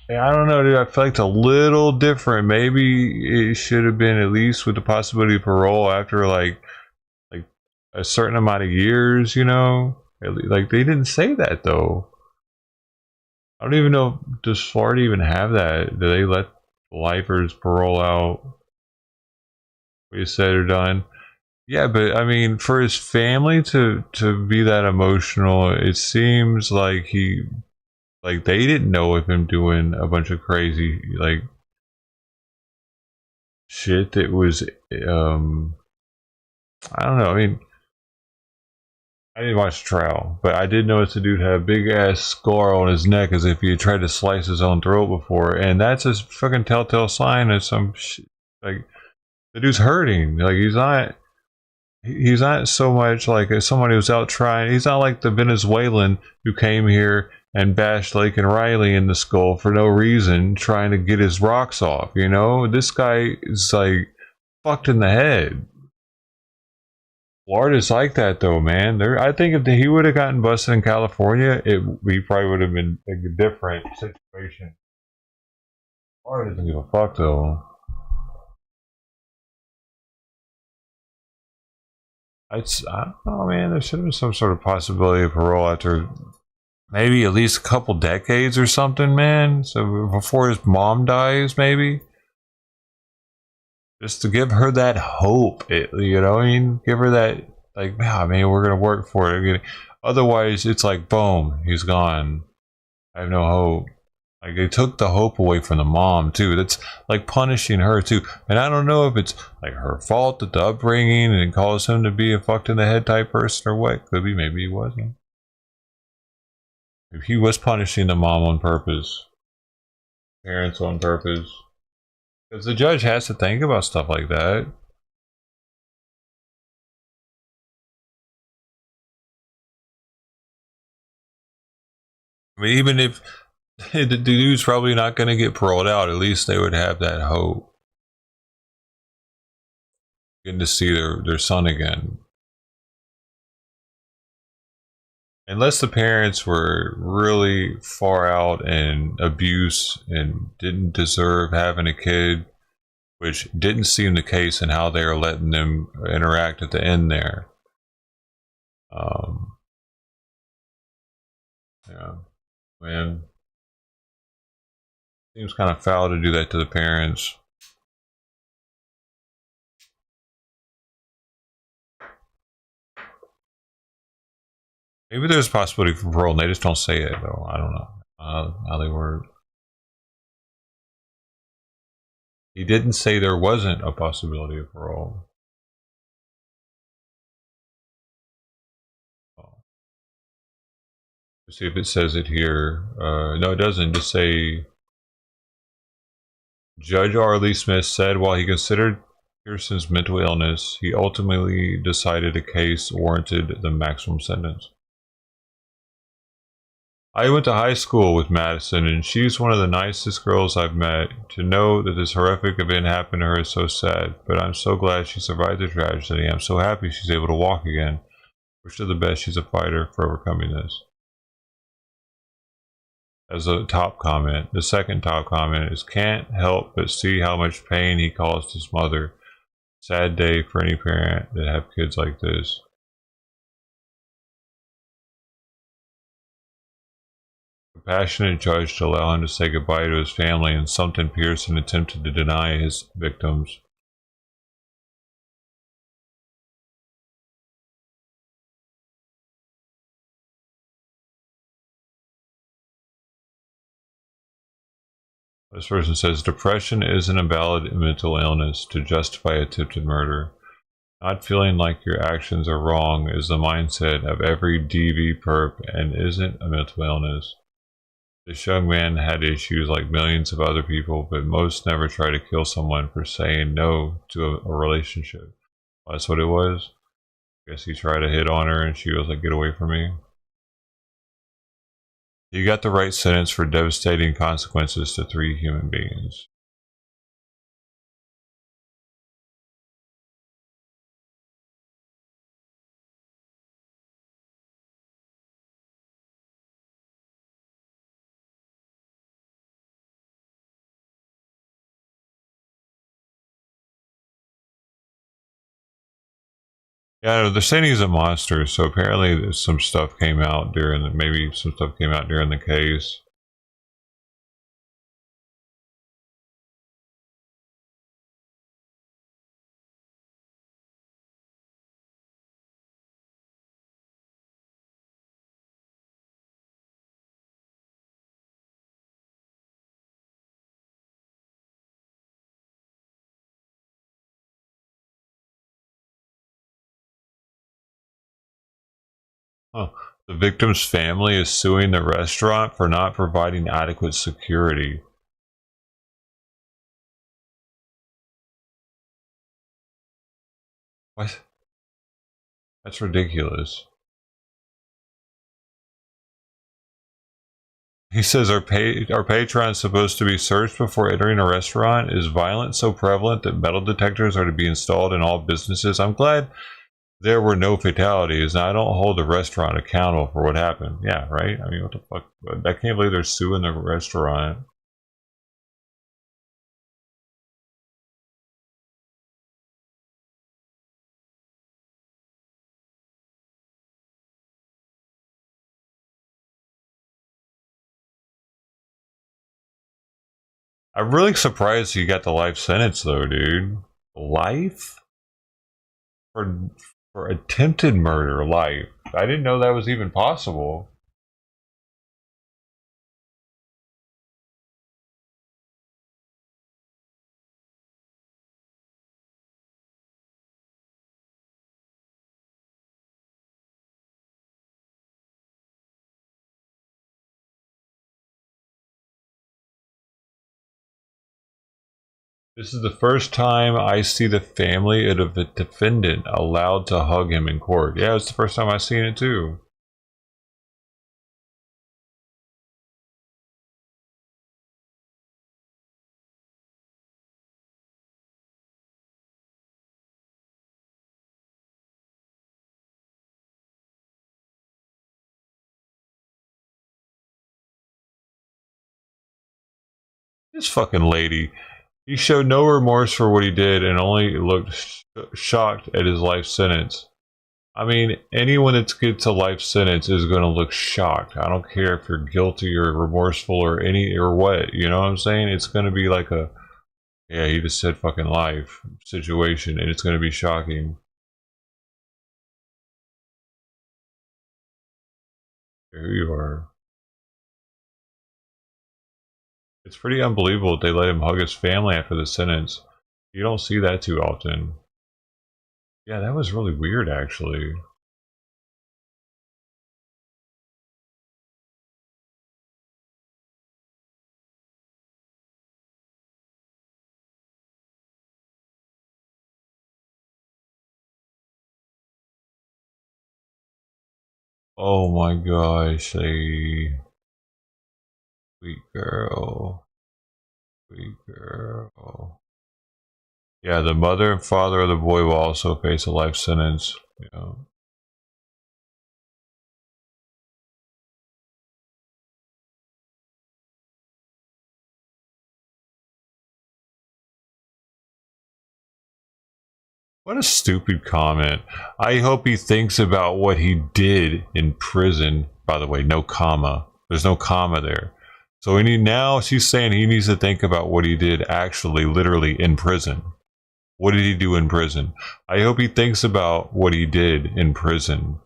I don't know, dude. I feel like it's a little different. Maybe it should have been at least with the possibility of parole after like a certain amount of years, you know? Like, they didn't say that though. I don't even know, does Florida even have that? Do they let lifers parole out? We said or done. Yeah, but I mean, for his family to be that emotional, it seems like Like, they didn't know of him doing a bunch of crazy, like, shit that was, I don't know. I mean, I didn't watch the trial, but I did notice the dude had a big ass scar on his neck as if he had tried to slice his own throat before, and that's a fucking telltale sign of some shit. Like, the dude's hurting. Like, he's not so much like somebody who's out trying. He's not like the Venezuelan who came here and bashed Lake and Riley in the skull for no reason, trying to get his rocks off. You know, this guy is like fucked in the head. Florida's like that though, man. I think if he would have gotten busted in California, he probably would have been a different situation. Florida doesn't give a fuck though. I don't know, man. There should have been some sort of possibility of parole after maybe at least a couple decades or something, man. So before his mom dies, maybe. Just to give her that hope, you know what I mean? Give her that, like, man, we're going to work for it. Otherwise, it's like, boom, he's gone. I have no hope. Like, they took the hope away from the mom, too. That's like punishing her, too. And I don't know if it's like her fault that the upbringing and it caused him to be a fucked in the head type person or what. Could be, maybe he wasn't. If he was punishing the mom on purpose, parents on purpose. Because the judge has to think about stuff like that. I mean, even if the dude's probably not going to get paroled out, at least they would have that hope. Getting to see their son again. Unless the parents were really far out in abuse and didn't deserve having a kid, which didn't seem the case in how they were letting them interact at the end there. Yeah, man. Seems kind of foul to do that to the parents. Maybe there's a possibility for parole, and they just don't say it, though. I don't know how they work. He didn't say there wasn't a possibility of parole. Let's see if it says it here. No, it doesn't. Just say, Judge R. Lee Smith said while he considered Pearson's mental illness, he ultimately decided a case warranted the maximum sentence. I went to high school with Madison, and she's one of the nicest girls I've met. To know that this horrific event happened to her is so sad, but I'm so glad she survived the tragedy. I'm so happy she's able to walk again. Wish her the best. She's a fighter for overcoming this. As a top comment. The second top comment is, can't help but see how much pain he caused his mother. Sad day for any parent that have kids like this. Compassionate judge to allow him to say goodbye to his family, and something Pearson attempted to deny his victims. This person says, depression isn't a valid mental illness to justify attempted murder. Not feeling like your actions are wrong is the mindset of every DV perp and isn't a mental illness. This young man had issues like millions of other people, but most never try to kill someone for saying no to a relationship. Well, that's what it was. I guess he tried to hit on her and she was like, get away from me. He got the right sentence for devastating consequences to 3 human beings. Yeah, they're saying he's a monster, so apparently some stuff came out during the case. Huh. The victim's family is suing the restaurant for not providing adequate security. What? That's ridiculous. He says our patron is supposed to be searched before entering a restaurant. Is violence so prevalent that metal detectors are to be installed in all businesses? I'm glad there were no fatalities. Now, I don't hold the restaurant accountable for what happened. Yeah, right? I mean, what the fuck? I can't believe they're suing the restaurant. I'm really surprised you got the life sentence, though, dude. Life? For attempted murder, life. I didn't know that was even possible. This is the first time I see the family of the defendant allowed to hug him in court. Yeah, it's the first time I've seen it too. This fucking lady. He showed no remorse for what he did and only looked shocked at his life sentence. I mean, anyone that gets a life sentence is going to look shocked. I don't care if you're guilty or remorseful or what. You know what I'm saying? It's going to be like a, yeah, he just said fucking life situation, and it's going to be shocking. Here you are. It's pretty unbelievable that they let him hug his family after the sentence. You don't see that too often. Yeah, that was really weird, actually. Oh my gosh, sweet girl. Sweet girl. Yeah, the mother and father of the boy will also face a life sentence. Yeah. What a stupid comment. I hope he thinks about what he did in prison. By the way, no comma. There's no comma there. So now she's saying he needs to think about what he did actually, literally in prison. What did he do in prison? I hope he thinks about what he did in prison.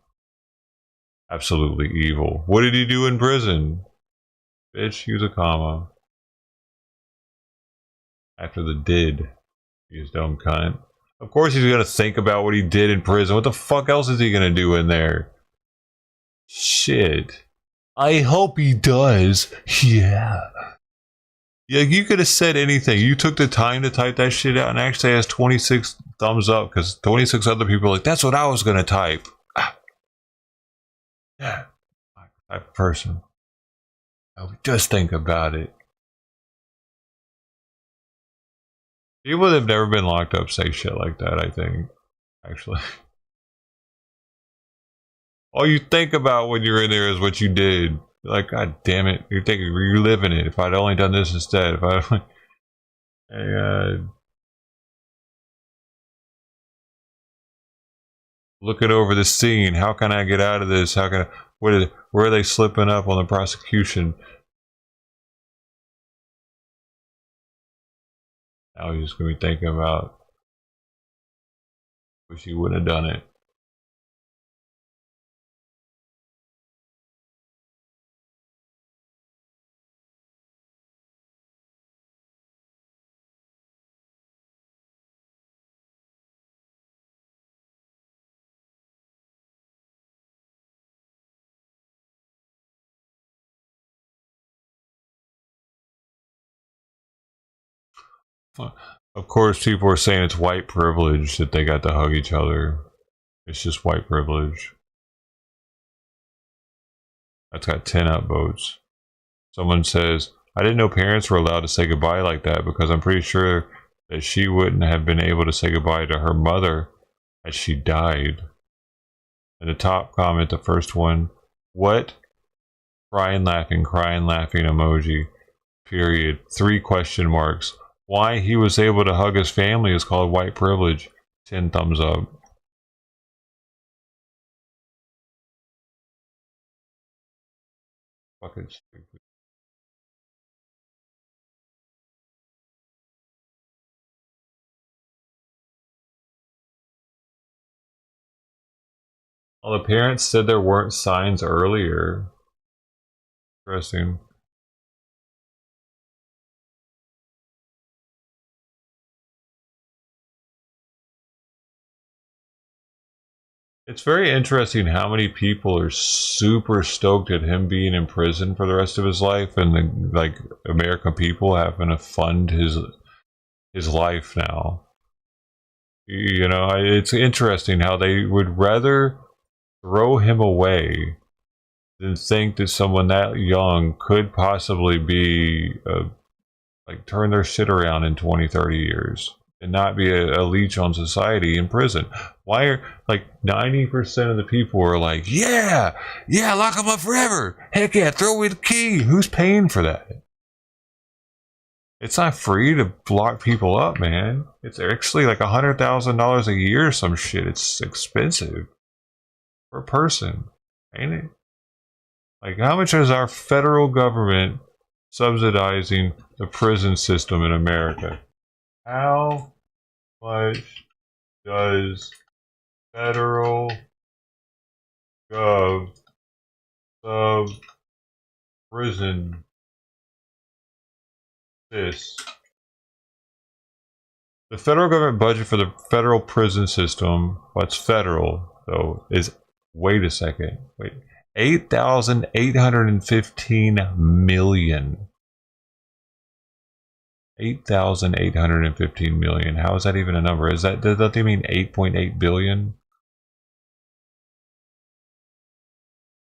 Absolutely evil. What did he do in prison? Bitch, use a comma. After the did. You dumb cunt. Of course he's gonna think about what he did in prison. What the fuck else is he gonna do in there? Shit. I hope he does. Yeah. Yeah, you could have said anything. You took the time to type that shit out and actually has 26 thumbs up because 26 other people are like, that's what I was gonna type. Yeah. Type of person. Just think about it. People that have never been locked up say shit like that, I think. Actually. All you think about when you're in there is what you did. Like, god damn it. You're thinking, you're living it. If I'd only done this instead. If I only... looking over the scene. How can I get out of this? How can I... Where are they slipping up on the prosecution? Now he's going to be thinking about... wish he wouldn't have done it. Of course, people are saying it's white privilege that they got to hug each other. It's just white privilege. That's got 10 upvotes. Someone says, I didn't know parents were allowed to say goodbye like that because I'm pretty sure that she wouldn't have been able to say goodbye to her mother as she died. And the top comment, the first one, what? Crying, laughing emoji. Period. 3 question marks. Why he was able to hug his family is called white privilege. 10 thumbs up. Fucking stupid. Well, the parents said there weren't signs earlier. Interesting. It's very interesting how many people are super stoked at him being in prison for the rest of his life, and the, like, American people having to fund his life now. You know, it's interesting how they would rather throw him away than think that someone that young could possibly be like turn their shit around in 20, 30 years and not be a leech on society in prison. Why are like 90% of the people are like, yeah, lock him up forever. Heck yeah, throw away the key. Who's paying for that? It's not free to lock people up, man. It's actually like $100,000 a year or some shit. It's expensive per person, ain't it? Like, how much is our federal government subsidizing the prison system in America? How much does federal gov sub prison this? The federal government budget for the federal prison system, what's federal though, is, wait a second, wait, $8,815 million. 8,815 million. How is that even a number? Does that mean 8.8 billion?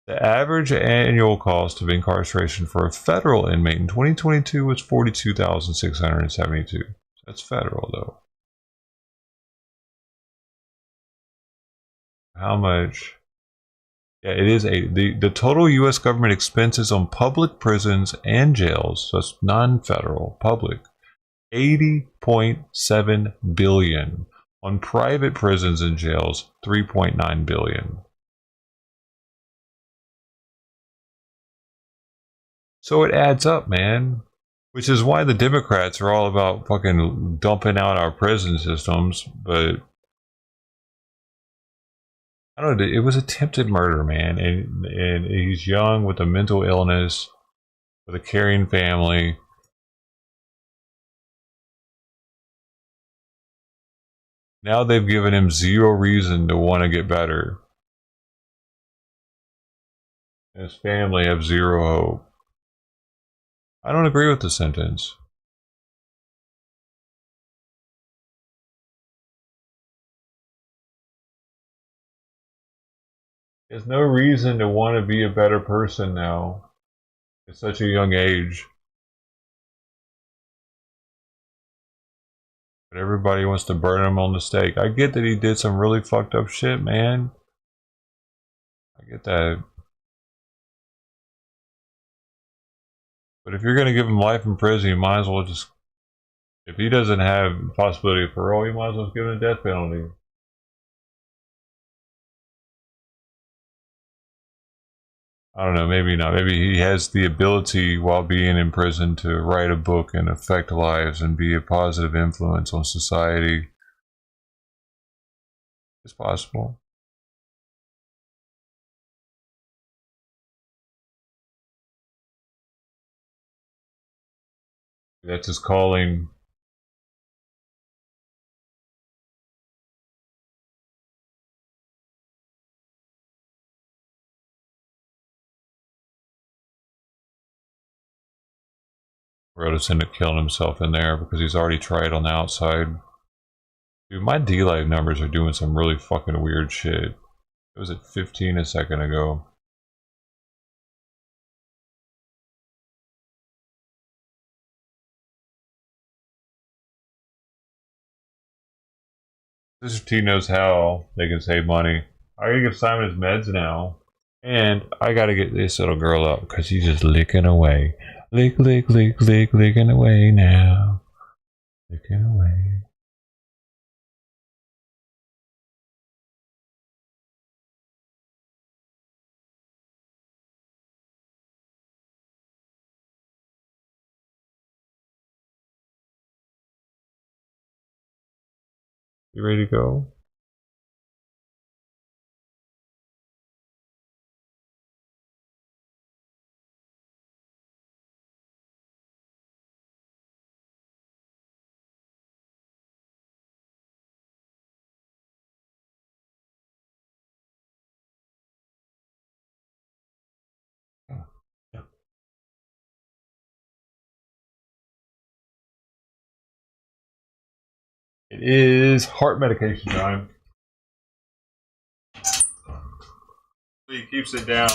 The average annual cost of incarceration for a federal inmate in 2022 was $42,672. That's federal, though. How much? Yeah, it is the total U.S. government expenses on public prisons and jails, so it's non-federal, public, $80.7 billion. On private prisons and jails, $3.9 billion. So it adds up, man. Which is why the Democrats are all about fucking dumping out our prison systems, but I don't know, it was attempted murder, man, and he's young with a mental illness, with a caring family. Now they've given him zero reason to want to get better. His family have zero hope. I don't agree with the sentence. There's no reason to want to be a better person now at such a young age. But everybody wants to burn him on the stake. I get that he did some really fucked up shit, man. I get that. But if you're going to give him life in prison, you might as well just... If he doesn't have the possibility of parole, you might as well give him a death penalty. I don't know, maybe not. Maybe he has the ability while being in prison to write a book and affect lives and be a positive influence on society. It's possible. That's his calling. Or he'll just end up killing himself in there because he's already tried on the outside. Dude, my D-Live numbers are doing some really fucking weird shit. It was at 15 a second ago. Sister T knows how they can save money. I gotta give Simon his meds now. And I gotta get this little girl up because she's just licking away. Lick, lick, lick, lick, licking away now. Licking away. You ready to go? It is heart medication time. He keeps it down.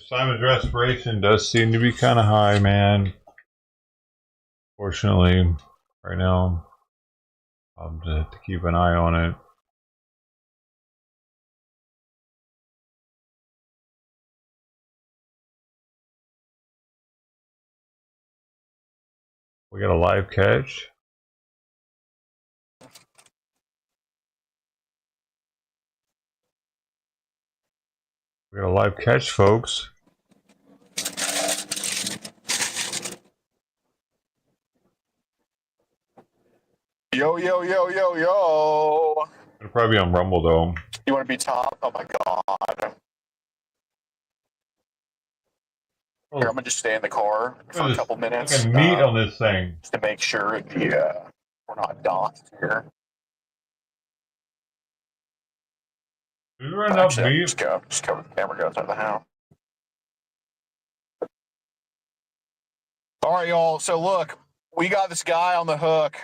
Simon's respiration does seem to be kind of high, man. Fortunately, right now, I'll just have to keep an eye on it. We got a live catch. We got a live catch, folks. Yo, yo, yo, yo, yo. It'll probably be on Rumble, though. You want to be top? Oh, my God. Oh. Here, I'm going to just stay in the car for a couple minutes. Fucking meat on this thing. Just to make sure we're not doxed here. Is there enough meat? Just cover the camera, go outside of the house. All right, y'all. So, look, we got this guy on the hook.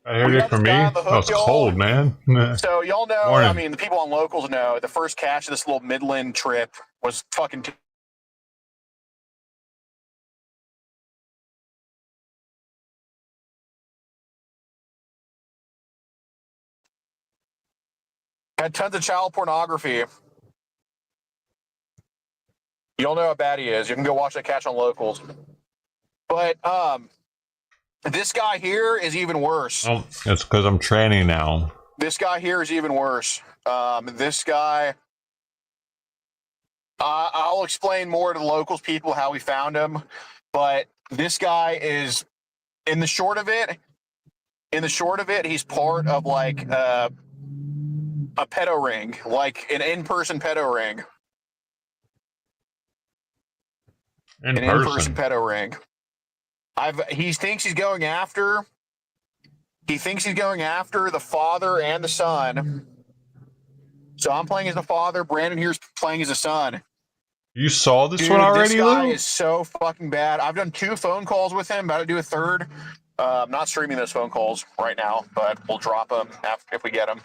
I heard it from me. Oh, it's cold, man. So y'all know, Morning. I mean, the people on locals know the first catch of this little Midland trip was fucking. Had tons of child pornography. You all know how bad he is. You can go watch that catch on locals. But this guy here is even worse. Oh, it's because I'm training now. This guy here is even worse. This guy, I'll explain more to the locals people how we found him. But this guy is, in the short of it, he's part of like a pedo ring, like an in-person pedo ring. An in-person pedo ring. He thinks he's going after the father and the son. So I'm playing as the father. Brandon here's playing as the son. You saw this one already, This guy Lou? is so fucking bad. I've done 2 phone calls with him. About to do a third. I'm not streaming those phone calls right now, but we'll drop them if we get them.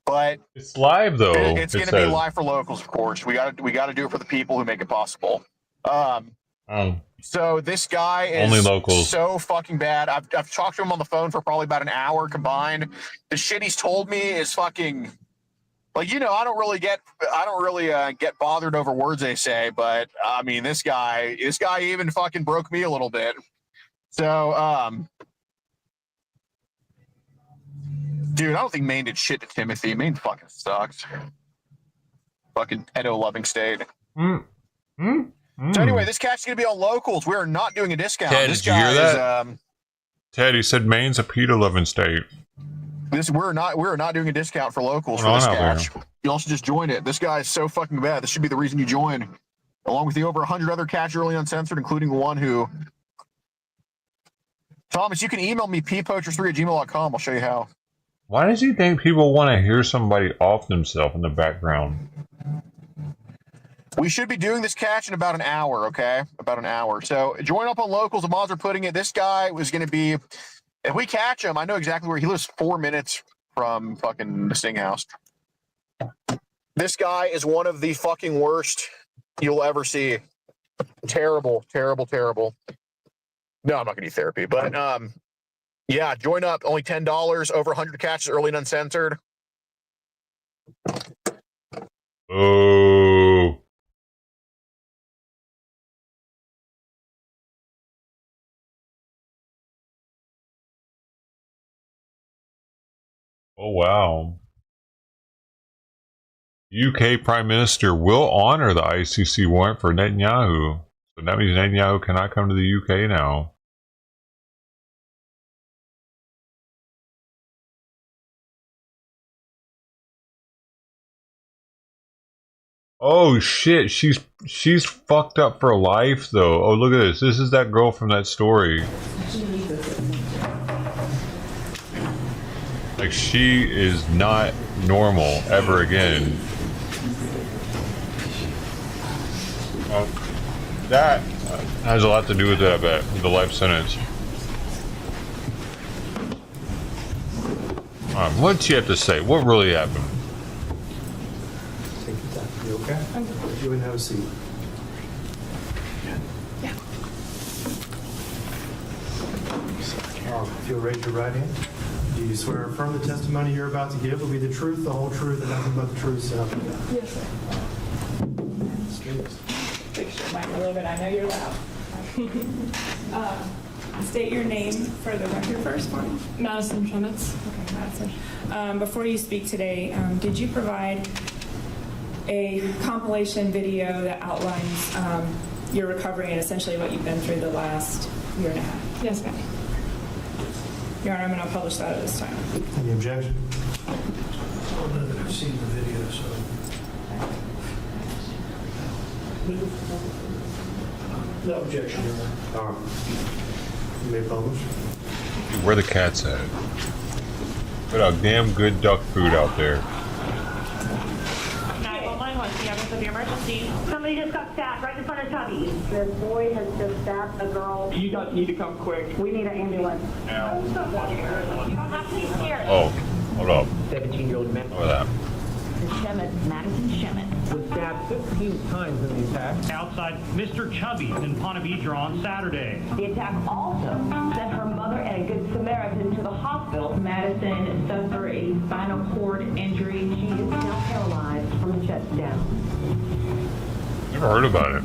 But it's live though. It's going to be live for locals, of course. We got to do it for the people who make it possible. So this guy is only locals. So fucking bad. I've talked to him on the phone for probably about an hour combined. The shit he's told me is fucking, like, I don't really get bothered over words they say, but I mean, this guy even fucking broke me a little bit. So, dude, I don't think Maine did shit to Timothy. Maine fucking sucks. Fucking pedo-loving state. So anyway, this catch is going to be on locals. We're not doing a discount. Ted, did you hear that? Ted, he said Maine's a pedo-loving state. We're not doing a discount for locals for this catch. You also just join it. This guy is so fucking bad. This should be the reason you join. Along with the over 100 other catch early uncensored, including the one who... Thomas, you can email me, ppoachers3@gmail.com. I'll show you how. Why does he think people want to hear somebody off themselves in the background? We should be doing this catch in about an hour, okay? About an hour. So join up on locals. The mods are putting it. This guy was going to be, if we catch him, I know exactly where he lives. 4 minutes from fucking the Sting House. This guy is one of the fucking worst you'll ever see. Terrible, terrible, terrible. No, I'm not going to do therapy, but yeah, join up. Only $10. Over 100 catches, early and uncensored. Oh. Oh, wow. UK Prime Minister will honor the ICC warrant for Netanyahu. So that means Netanyahu cannot come to the UK now. Oh shit, she's fucked up for life though. Oh, look at this. This is that girl from that story. Like, she is not normal ever again. That has a lot to do with it, I bet, with the life sentence. What'd she have to say? What really happened? Take your time. You okay? I'm good. You and have a seat. Yeah. If you'll raise your right hand. Do you swear or affirm the testimony you're about to give will be the truth, the whole truth, and nothing but the truth, so help you God? Yes, sir. Excuse me. Thanks, sir. the mic a little bit. I know you're loud. State your name for the record first for me. Madison Chemitz. Okay, Madison. Before you speak today, did you provide a compilation video that outlines your recovery and essentially what you've been through the last year and a half? Yes, ma'am. Your Honor, I'm going to publish that at this time. Any objection? I don't know that I've seen the video, so. No objection, Your Honor. All right. You may publish. Where the cat's at? Put out damn good duck food out there. 911, what's the evidence of your emergency? Somebody just got stabbed right in front of Tubby's. This boy has just stabbed a girl. You guys need to come quick. We need an ambulance. Yeah. You don't have to be scared. Oh, hold up. 17-year-old man. Look at that. Shemitz, Madison Shemitz. Was stabbed 15 times in the attack. Outside Mr. Chubby's in Ponte Vedra on Saturday. The attack also sent her mother and a good Samaritan to the hospital. Madison suffered a spinal cord injury. She is now paralyzed from the chest down. Never heard about it.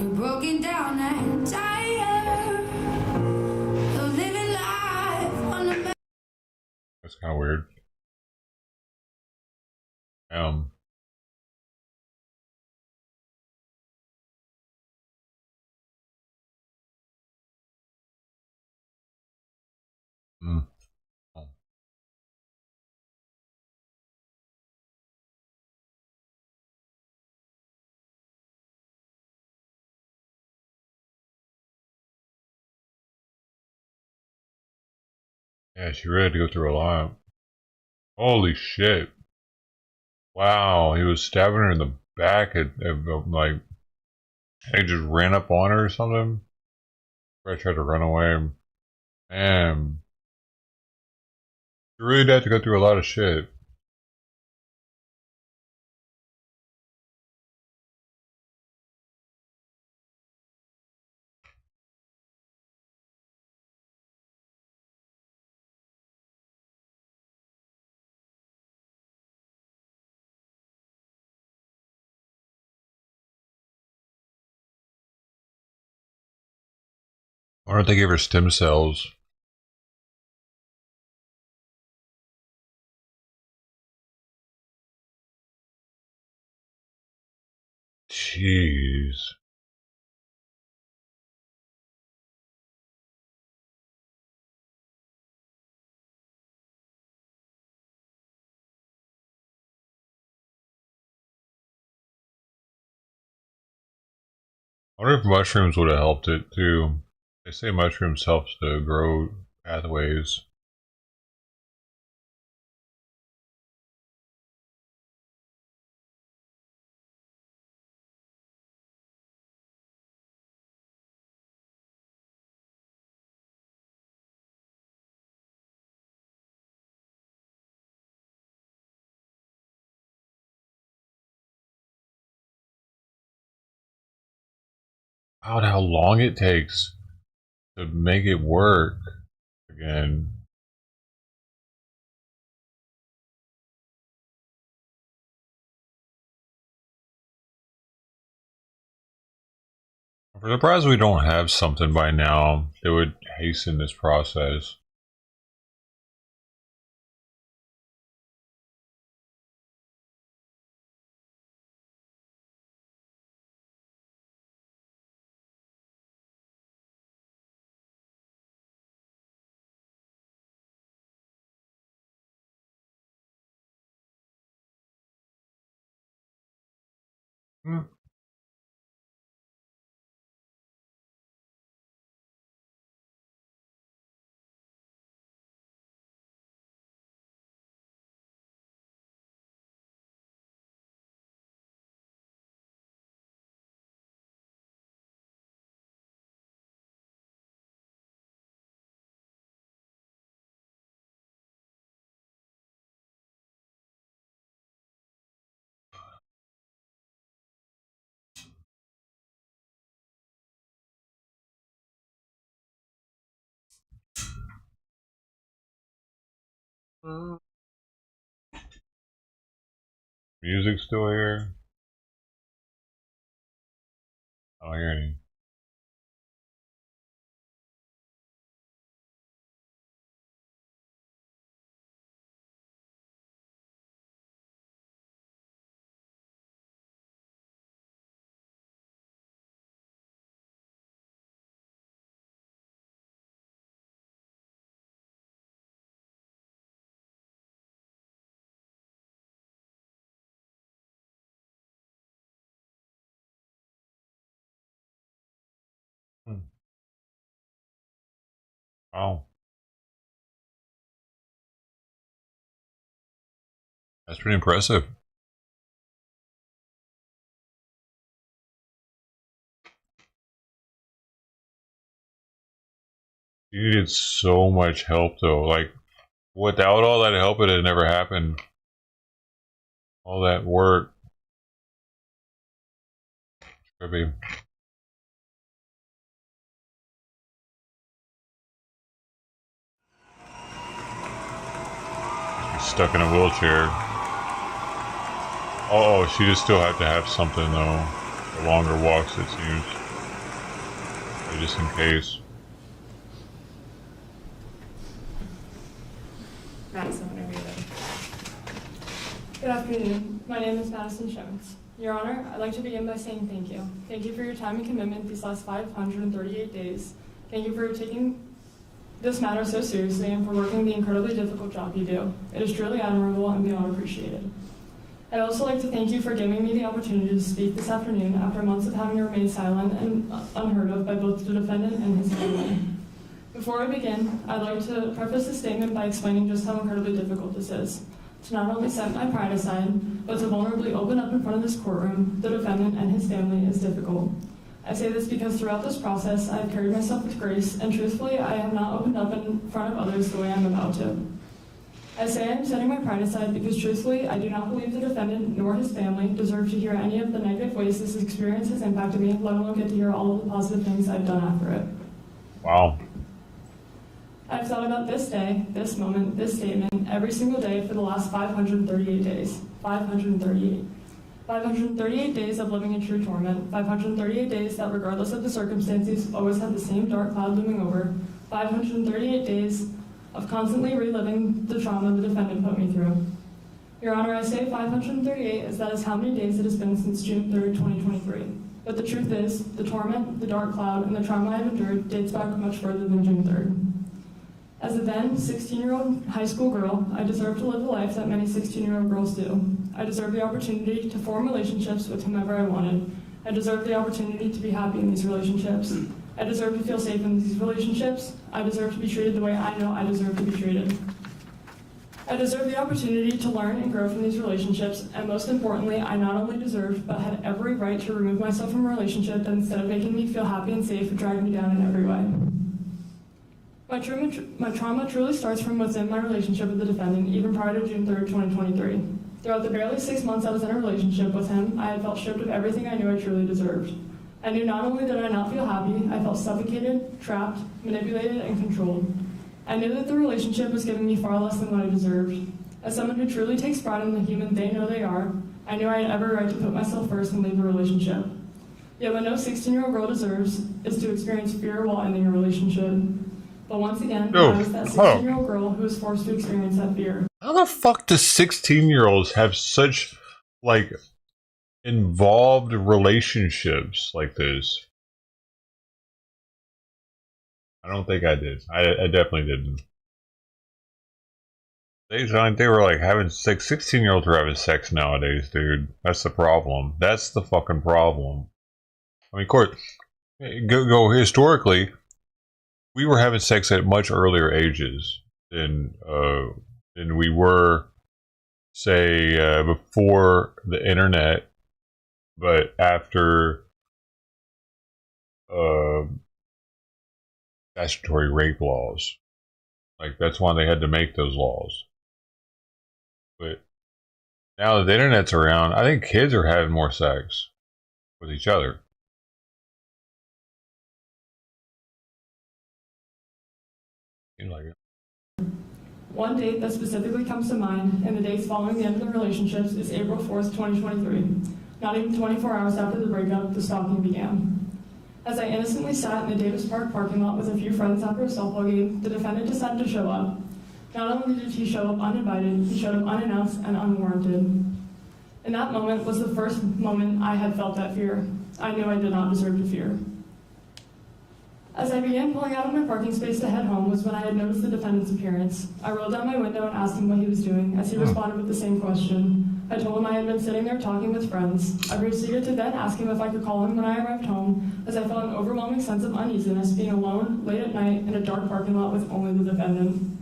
You're broken down and tired of living life on the. That's kind of weird. Mm. Oh. Yeah, she really had to go through a lot. Holy shit. Wow, he was stabbing her in the back at like, he just ran up on her or something. I tried to run away. Man. You really had to go through a lot of shit. Why don't they give her stem cells? Jeez. I wonder if mushrooms would have helped it too. They say mushrooms helps to grow pathways. Wow, how long it takes to make it work again. I'm surprised we don't have something by now that would hasten this process. Hmm. Music still here? I don't hear any. Wow. That's pretty impressive. He needed so much help though. Like, without all that help, it had never happened. All that work. Could be. She's stuck in a wheelchair. Oh, she just still had to have something though. The longer walks, it seems. Just in case. Madison, whenever you're ready. Good afternoon. My name is Madison Jones. Your Honor, I'd like to begin by saying thank you. Thank you for your time and commitment these last 538 days. Thank you for taking this matter so seriously and for working the incredibly difficult job you do. It is truly admirable and beyond appreciated. I'd also like to thank you for giving me the opportunity to speak this afternoon after months of having to remain silent and unheard of by both the defendant and his family. Before I begin, I'd like to preface this statement by explaining just how incredibly difficult this is. To not only set my pride aside, but to vulnerably open up in front of this courtroom, the defendant and his family, is difficult. I say this because throughout this process, I have carried myself with grace, and truthfully, I have not opened up in front of others the way I'm about to. I say I'm setting my pride aside because truthfully, I do not believe the defendant nor his family deserve to hear any of the negative ways this experience has impacted me, let alone get to hear all of the positive things I've done after it. Wow. I've thought about this day, this moment, this statement every single day for the last 538 days. 538. 538 days of living in true torment. 538 days that, regardless of the circumstances, always had the same dark cloud looming over. 538 days of constantly reliving the trauma the defendant put me through. Your Honor, I say 538 as that is how many days it has been since June 3rd, 2023. But the truth is, the torment, the dark cloud, and the trauma I've endured dates back much further than June 3rd. As a then 16-year-old high school girl, I deserve to live the life that many 16-year-old girls do. I deserve the opportunity to form relationships with whomever I wanted. I deserve the opportunity to be happy in these relationships. I deserve to feel safe in these relationships. I deserve to be treated the way I know I deserve to be treated. I deserve the opportunity to learn and grow from these relationships, and most importantly, I not only deserved, but had every right to remove myself from a relationship that instead of making me feel happy and safe, dragged me down in every way. My trauma truly starts from within my relationship with the defendant, even prior to June 3rd, 2023. Throughout the barely 6 months I was in a relationship with him, I had felt stripped of everything I knew I truly deserved. I knew not only did I not feel happy, I felt suffocated, trapped, manipulated, and controlled. I knew that the relationship was giving me far less than what I deserved. As someone who truly takes pride in the human they know they are, I knew I had every right to put myself first and leave the relationship. Yet what no 16-year-old girl deserves is to experience fear while ending a relationship. But once again, I was that 16-year-old girl who was forced to experience that fear. How the fuck do 16-year-olds have such, like, involved relationships like this? I don't think I did. I definitely didn't. They were like having sex. 16-year-olds are having sex nowadays, dude. That's the problem. That's the fucking problem. I mean, of course, go historically, we were having sex at much earlier ages than we were, say, before the internet, but after statutory rape laws. Like, that's why they had to make those laws. But now that the internet's around, I think kids are having more sex with each other. Seems like it. One date that specifically comes to mind, and the days following the end of the relationships, is April 4th, 2023. Not even 24 hours after the breakup, the stalking began. As I innocently sat in the Davis Park parking lot with a few friends after a softball game, the defendant decided to show up. Not only did he show up uninvited, he showed up unannounced and unwarranted. And that moment was the first moment I had felt that fear. I knew I did not deserve to fear. As I began pulling out of my parking space to head home was when I had noticed the defendant's appearance. I rolled down my window and asked him what he was doing, as he responded with the same question. I told him I had been sitting there talking with friends. I proceeded to then ask him if I could call him when I arrived home, as I felt an overwhelming sense of uneasiness being alone late at night in a dark parking lot with only the defendant.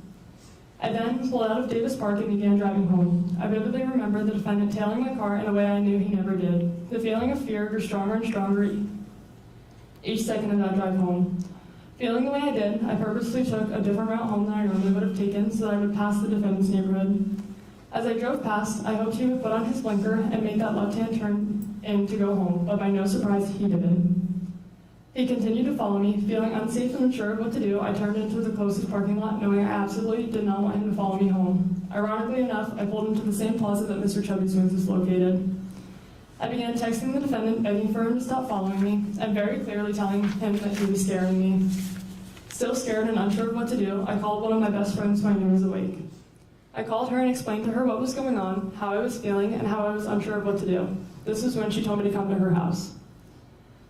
I then pulled out of Davis Park and began driving home. I vividly remember the defendant tailing my car in a way I knew he never did. The feeling of fear grew stronger and stronger each second of that drive home. Feeling the way I did, I purposely took a different route home than I normally would have taken so that I would pass the defendant's neighborhood. As I drove past, I hoped he would put on his blinker and make that left-hand turn in to go home, but by no surprise, he didn't. He continued to follow me. Feeling unsafe and unsure of what to do, I turned into the closest parking lot, knowing I absolutely did not want him to follow me home. Ironically enough, I pulled into the same plaza that Mr. Chubby's Wings is located. I began texting the defendant, begging for him to stop following me, and very clearly telling him that he was scaring me. Still scared and unsure of what to do, I called one of my best friends who I knew was awake. I called her and explained to her what was going on, how I was feeling, and how I was unsure of what to do. This was when she told me to come to her house.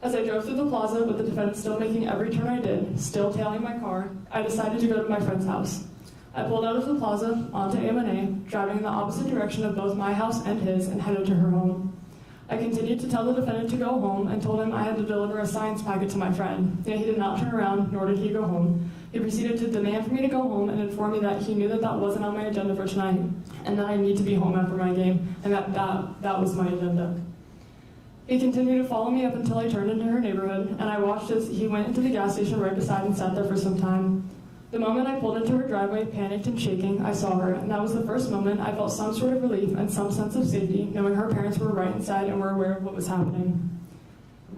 As I drove through the plaza with the defendant still making every turn I did, still tailing my car, I decided to go to my friend's house. I pulled out of the plaza onto A1A, driving in the opposite direction of both my house and his, and headed to her home. I continued to tell the defendant to go home and told him I had to deliver a science packet to my friend. Yet he did not turn around, nor did he go home. He proceeded to demand for me to go home and inform me that he knew that that wasn't on my agenda for tonight, and that I need to be home after my game, and that was my agenda. He continued to follow me up until I turned into her neighborhood, and I watched as he went into the gas station right beside and sat there for some time. The moment I pulled into her driveway, panicked and shaking, I saw her, and that was the first moment I felt some sort of relief and some sense of safety, knowing her parents were right inside and were aware of what was happening.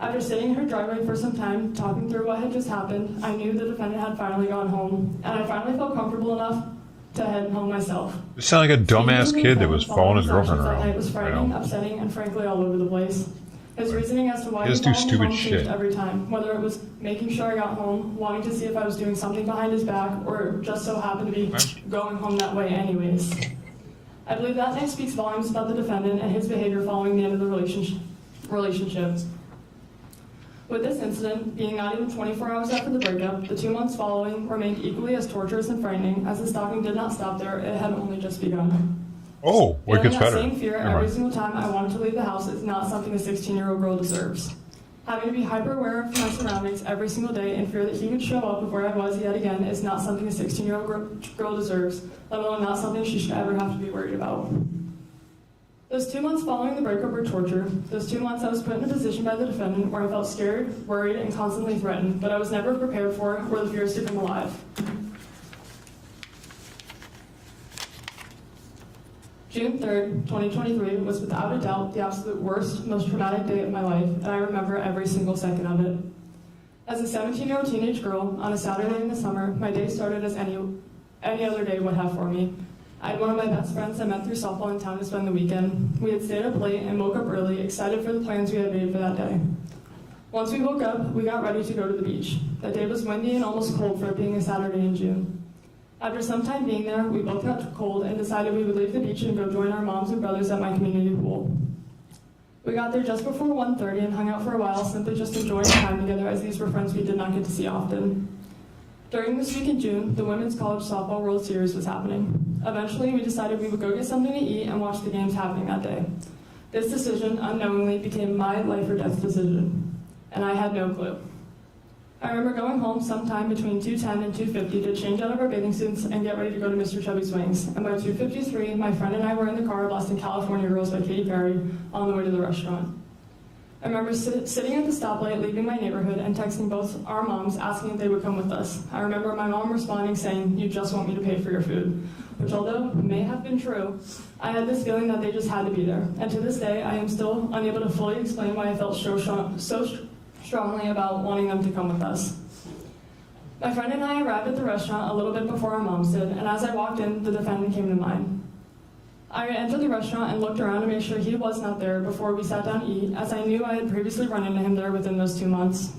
After sitting in her driveway for some time, talking through what had just happened, I knew the defendant had finally gone home, and I finally felt comfortable enough to head home myself. You sound like a dumbass kid that was following his girlfriend That night around. was frightening, upsetting, and frankly all over the place. His reasoning as to why He he just do followed me stupid home shit. changed every time, whether it was making sure I got home, wanting to see if I was doing something behind his back, or just so happened to be going home that way anyways. I believe that night speaks volumes about the defendant and his behavior following the end of the relationship. With this incident being not even 24 hours after the breakup, the 2 months following remained equally as torturous and frightening. As the stalking did not stop there, it had only just begun. Oh, what Feeling gets that better? same fear Never every mind. single time I wanted to leave the house is not something a 16-year-old girl deserves. Having to be hyper aware of my surroundings every single day in fear that he would show up where I was yet again is not something a 16-year-old girl deserves, let alone not something she should ever have to be worried about. Those 2 months following the breakup were torture. Those 2 months I was put in a position by the defendant where I felt scared, worried, and constantly threatened, but I was never prepared for or the fears to come alive. June 3rd, 2023 was without a doubt the absolute worst, most traumatic day of my life, and I remember every single second of it. As a 17-year-old teenage girl, on a Saturday in the summer, my day started as any other day would have for me. I had one of my best friends I met through softball in town to spend the weekend. We had stayed up late and woke up early, excited for the plans we had made for that day. Once we woke up, we got ready to go to the beach. That day was windy and almost cold for it being a Saturday in June. After some time being there, we both got cold and decided we would leave the beach and go join our moms and brothers at my community pool. We got there just before 1:30 and hung out for a while, simply just enjoying time together, as these were friends we did not get to see often. During this week in June, the Women's College Softball World Series was happening. Eventually, we decided we would go get something to eat and watch the games happening that day. This decision, unknowingly, became my life or death decision, and I had no clue. I remember going home sometime between 2:10 and 2:50 to change out of our bathing suits and get ready to go to Mr. Chubby's Wings. And by 2:53, my friend and I were in the car blasting California Girls by Katy Perry on the way to the restaurant. I remember sitting at the stoplight, leaving my neighborhood, and texting both our moms asking if they would come with us. I remember my mom responding saying, "You just want me to pay for your food," which, although may have been true, I had this feeling that they just had to be there. And to this day, I am still unable to fully explain why I felt so strongly about wanting them to come with us. My friend and I arrived at the restaurant a little bit before our moms did, and as I walked in, the defendant came to mind. I entered the restaurant and looked around to make sure he was not there before we sat down to eat, as I knew I had previously run into him there within those 2 months.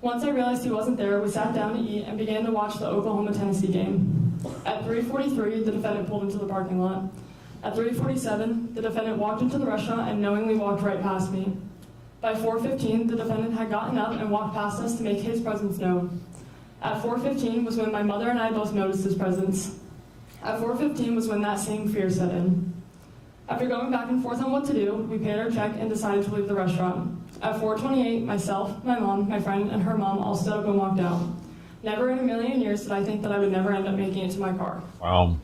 Once I realized he wasn't there, we sat down to eat and began to watch the Oklahoma-Tennessee game. At 3:43, the defendant pulled into the parking lot. At 3:47, the defendant walked into the restaurant and knowingly walked right past me. By 4:15, the defendant had gotten up and walked past us to make his presence known. At 4:15 was when my mother and I both noticed his presence. At 4:15 was when that same fear set in. After going back and forth on what to do, we paid our check and decided to leave the restaurant. At 4:28, myself, my mom, my friend, and her mom all stood up and walked out. Never in a million years did I think that I would never end up making it to my car. Wow.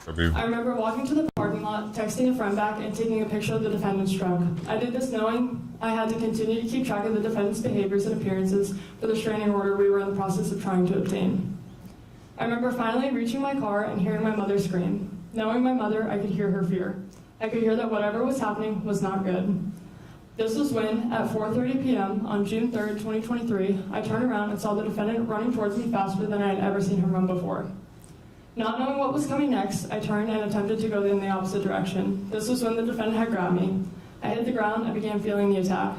I remember walking to the parking lot, texting a friend back, and taking a picture of the defendant's truck. I did this knowing I had to continue to keep track of the defendant's behaviors and appearances for the restraining order we were in the process of trying to obtain. I remember finally reaching my car and hearing my mother scream. Knowing my mother, I could hear her fear. I could hear that whatever was happening was not good. This was when, at 4:30 p.m. on June 3rd, 2023, I turned around and saw the defendant running towards me faster than I had ever seen him run before. Not knowing what was coming next, I turned and attempted to go in the opposite direction. This was when the defendant had grabbed me. I hit the ground and began feeling the attack.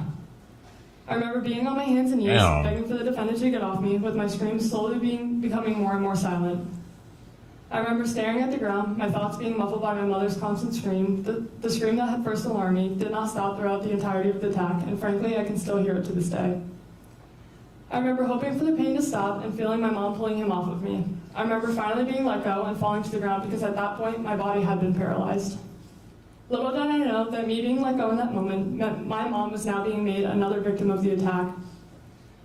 I remember being on my hands and knees, begging for the defendant to get off me, with my screams slowly becoming more and more silent. I remember staring at the ground, my thoughts being muffled by my mother's constant scream. The scream that had first alarmed me did not stop throughout the entirety of the attack, and frankly, I can still hear it to this day. I remember hoping for the pain to stop and feeling my mom pulling him off of me. I remember finally being let go and falling to the ground because at that point, my body had been paralyzed. Little did I know that me being let go in that moment meant my mom was now being made another victim of the attack.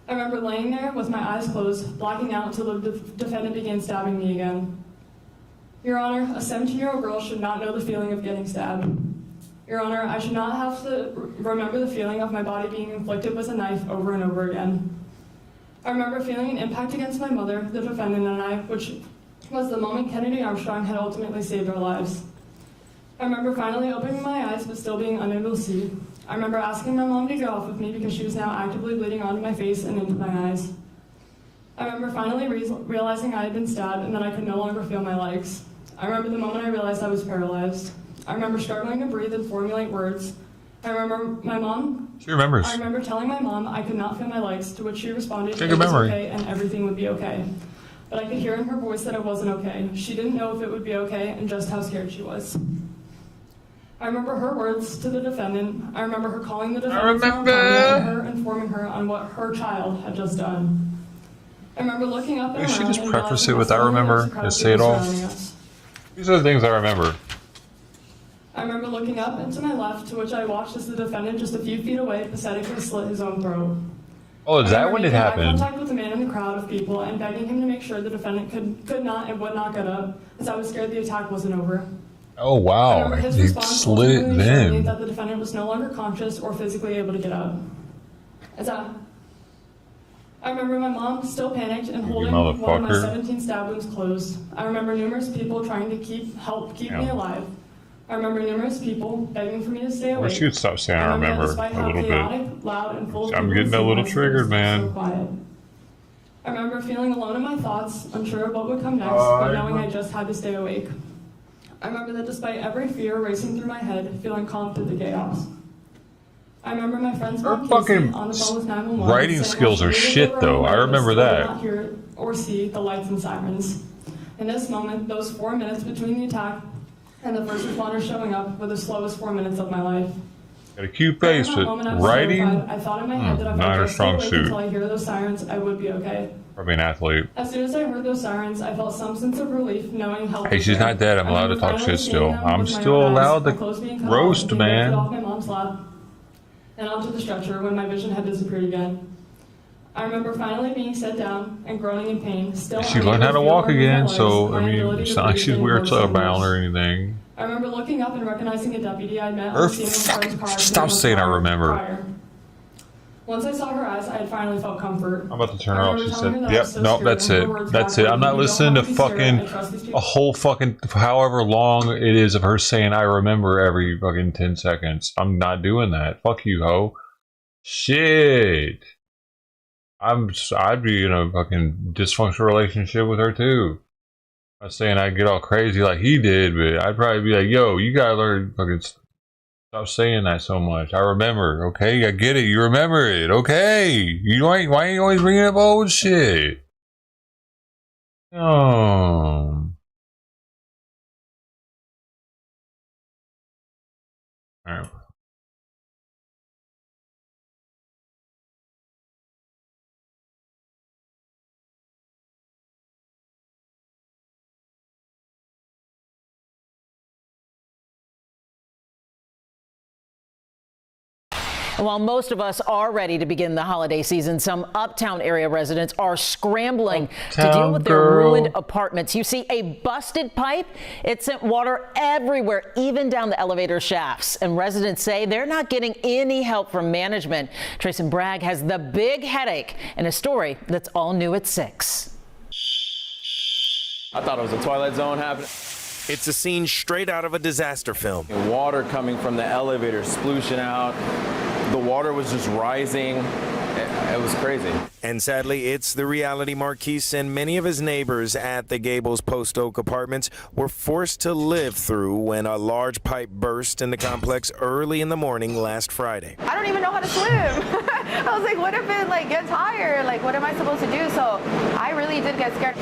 I remember laying there with my eyes closed, blacking out until the defendant began stabbing me again. Your Honor, a 17-year-old girl should not know the feeling of getting stabbed. Your Honor, I should not have to remember the feeling of my body being inflicted with a knife over and over again. I remember feeling an impact against my mother, the defendant, and I, which was the moment Kennedy Armstrong had ultimately saved our lives. I remember finally opening my eyes but still being unable to see. I remember asking my mom to get off of me because she was now actively bleeding onto my face and into my eyes. I remember finally realizing I had been stabbed and that I could no longer feel my legs. I remember the moment I realized I was paralyzed. I remember struggling to breathe and formulate words. I remember my mom. She remembers. I remember telling my mom I could not feel my legs, to which she responded, Take "It a was memory. okay and everything would be okay." But I could hear in her voice that it wasn't okay. She didn't know if it would be okay and just how scared she was. I remember her words to the defendant. I remember her calling the defendant and her informing her on what her child had just done. I remember looking up and You should around just and preface realizing it with that "I suddenly there was remember" a crowd and of say it people all. surrounding us. These are the things I remember. I remember looking up and to my left, to which I watched as the defendant just a few feet away pathetically slit his own throat. Oh, is that when it I happened? made contact with the man in the crowd of people and begging him to make sure the defendant could not and would not get up, as I was scared the attack wasn't over. Oh I wow, remember his he response slit it ultimately showed me then. that the defendant was no longer conscious or physically able to get up. I remember my mom, still panicked and holding one of my motherfucker. 17 stab wounds closed. I remember numerous people trying to help keep me alive. I remember numerous people begging for me to stay I awake. wish you'd stop saying I remember despite a how little chaotic, bit. loud, and full of I'm people getting a seemed, little my triggered, spirits were man. so quiet. I remember feeling alone in my thoughts, unsure of what would come next, I but knowing I just had to stay awake. I remember that despite every fear racing through my head, feeling calm through the chaos. I remember my friend's Her mom fucking Casey on the phone with 911 writing saying skills how are she knew shit, they were though. I aware, but remember still did that. not hear or see the lights and sirens. In this moment, those 4 minutes between the attack and the first responders showing up were the slowest 4 minutes of my life. Got a cute face, During that but moment, I was writing, terrified. I thought in my head that if not I her just stayed strong awake suit. until I hear those sirens, I would be okay. Probably an athlete. As soon as I heard those sirens, I felt some sense of relief, knowing help. Hey, was she's there. not dead. I'm I allowed to remember talk finally shit seeing still. them I'm with my still own eyes, allowed my to clothes being cut roast, off and being lifted man. off my mom's lap and onto the stretcher when my vision had disappeared again. I remember finally being set down and groaning in pain. Still, She learned how to walk again, so I mean, ability it's to not like breathe she's in weird worked so bound much. or anything. I remember looking up and recognizing a deputy I'd met Her on the scene of a friend's car. stop saying I remember. Prior. Once I saw her eyes, I had finally felt comfort. I'm about to turn her I off. remember She telling said, her that I yep, was so nope, scared, that's and her it. words That's back it. I'm were, not "You don't listening to have be scared. fucking I trust these people." a whole fucking however long it is of her saying I remember every fucking 10 seconds. I'm not doing that. Fuck you, ho. Shit. I'd be in a fucking dysfunctional relationship with her too. I'm not saying I'd get all crazy like he did, but I'd probably be like, yo, you gotta learn fucking Stop saying that so much. I remember, okay? I get it. You remember it, okay? Why are you always bringing up old shit? Oh. Alright. While most of us are ready to begin the holiday season, some uptown area residents are scrambling to deal with their ruined apartments. You see a busted pipe. It sent water everywhere, even down the elevator shafts. And residents say they're not getting any help from management. Trace and Bragg has the big headache in a story that's all new at 6. I thought it was a Twilight Zone happening. It's a scene straight out of a disaster film. Water coming from the elevator splooshing out. The water was just rising. It was crazy. And sadly, it's the reality Marquise and many of his neighbors at the Gables Post Oak apartments were forced to live through when a large pipe burst in the complex early in the morning last Friday. I don't even know how to swim. I was like, what if it gets higher? Like, what am I supposed to do? So I really did get scared.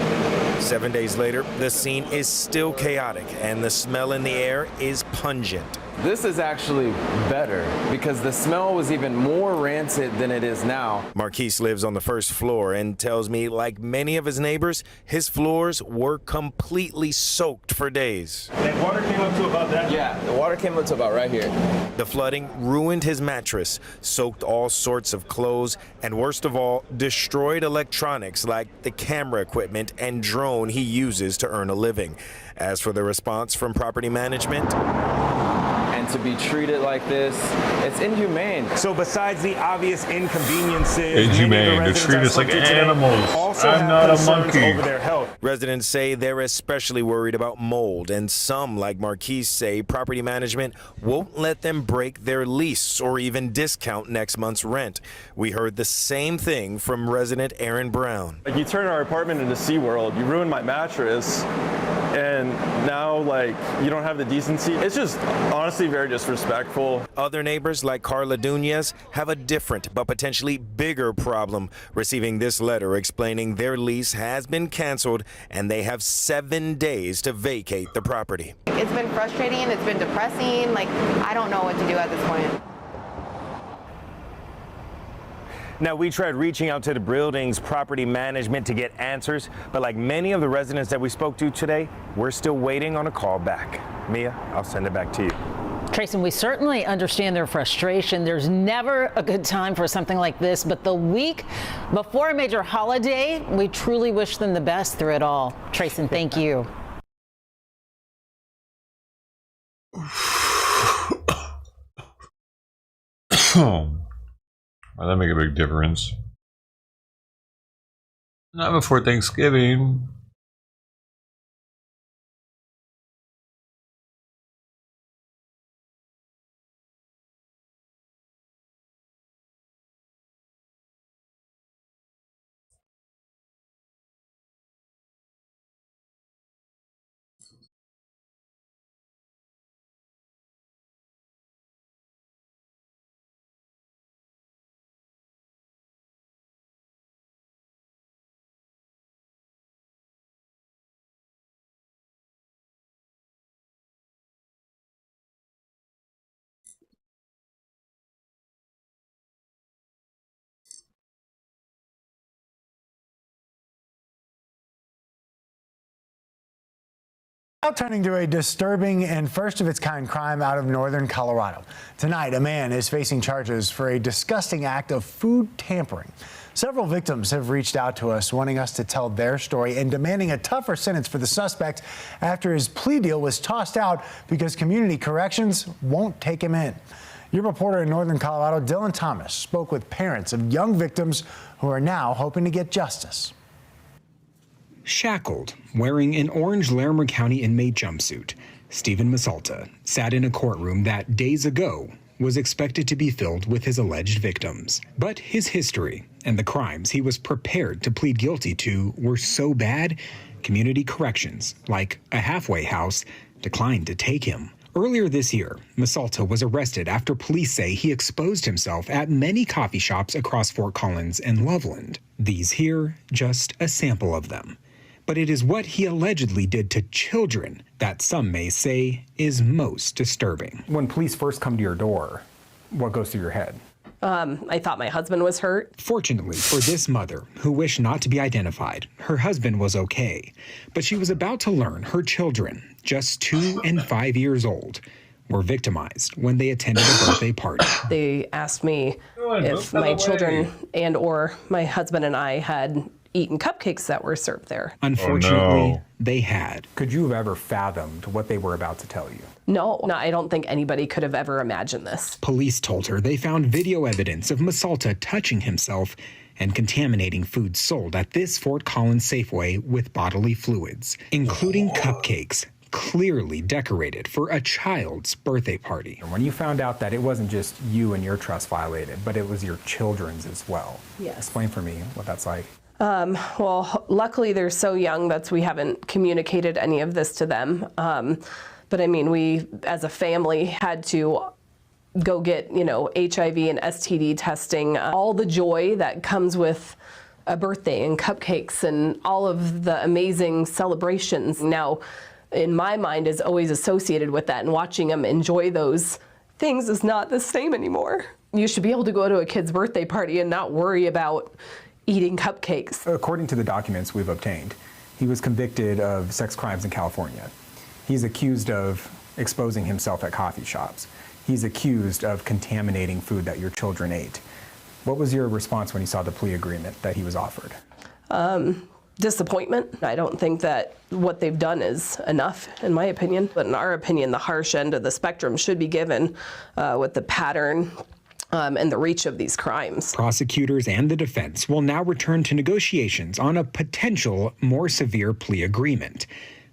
7 days later, the scene is still chaotic and the smell in the air is pungent. This is actually better because the smell was even more rancid than it is now. Marquise lives on the first floor and tells me, like many of his neighbors, his floors were completely soaked for days. The water came up to about that? Yeah, the water came up to about right here. The flooding ruined his mattress, soaked all sorts of clothes, and worst of all, destroyed electronics like the camera equipment and drone he uses to earn a living. As for the response from property management, and to be treated like this, it's inhumane. So besides the obvious inconveniences, inhumane to treat us like animals. I'm not a monkey. Over their health. Residents say they're especially worried about mold, and some, like Marquise, say property management won't let them break their lease or even discount next month's rent. We heard the same thing from resident Aaron Brown. Like, you turn our apartment into SeaWorld, you ruined my mattress, and now, you don't have the decency. It's just honestly very disrespectful. Other neighbors, like Carla Dunez, have a different but potentially bigger problem, receiving this letter explaining their lease has been canceled and they have 7 days to vacate the property. It's been frustrating, it's been depressing. I don't know what to do at this point. Now, we tried reaching out to the building's property management to get answers, but like many of the residents that we spoke to today, we're still waiting on a call back. Mia, I'll send it back to you. Tracy, we certainly understand their frustration. There's never a good time for something like this, but the week before a major holiday, we truly wish them the best through it all. Tracy, thank you. Well, that make a big difference. Not before Thanksgiving. Now turning to a disturbing and first-of-its-kind crime out of northern Colorado. Tonight, a man is facing charges for a disgusting act of food tampering. Several victims have reached out to us wanting us to tell their story and demanding a tougher sentence for the suspect after his plea deal was tossed out because community corrections won't take him in. Your reporter in northern Colorado, Dylan Thomas, spoke with parents of young victims who are now hoping to get justice. Shackled, wearing an orange Larimer County inmate jumpsuit, Stephen Masalta sat in a courtroom that days ago was expected to be filled with his alleged victims. But his history and the crimes he was prepared to plead guilty to were so bad, community corrections, like a halfway house, declined to take him. Earlier this year, Masalta was arrested after police say he exposed himself at many coffee shops across Fort Collins and Loveland. These here, just a sample of them. But it is what he allegedly did to children that some may say is most disturbing. When police first come to your door, what goes through your head? I thought my husband was hurt. Fortunately for this mother, who wished not to be identified, her husband was okay. But she was about to learn her children, just 2 and 5 years old, were victimized when they attended a birthday party. They asked me if my children and or my husband and I had eaten cupcakes that were served there. Unfortunately, they had. Could you have ever fathomed what they were about to tell you? No, I don't think anybody could have ever imagined this. Police told her they found video evidence of Masalta touching himself and contaminating food sold at this Fort Collins Safeway with bodily fluids, including cupcakes clearly decorated for a child's birthday party. When you found out that it wasn't just you and your trust violated, but it was your children's as well. Yes. Explain for me what that's like. Well, luckily they're so young that we haven't communicated any of this to them. But I mean, we as a family had to go get, HIV and STD testing, all the joy that comes with a birthday and cupcakes and all of the amazing celebrations. Now, in my mind, is always associated with that, and watching them enjoy those things is not the same anymore. You should be able to go to a kid's birthday party and not worry about eating cupcakes. According to the documents we've obtained, he was convicted of sex crimes in California. He's accused of exposing himself at coffee shops. He's accused of contaminating food that your children ate. What was your response when you saw the plea agreement that he was offered? Disappointment. I don't think that what they've done is enough, in my opinion. But in our opinion, the harsh end of the spectrum should be given with the pattern and the reach of these crimes. Prosecutors and the defense will now return to negotiations on a potential more severe plea agreement.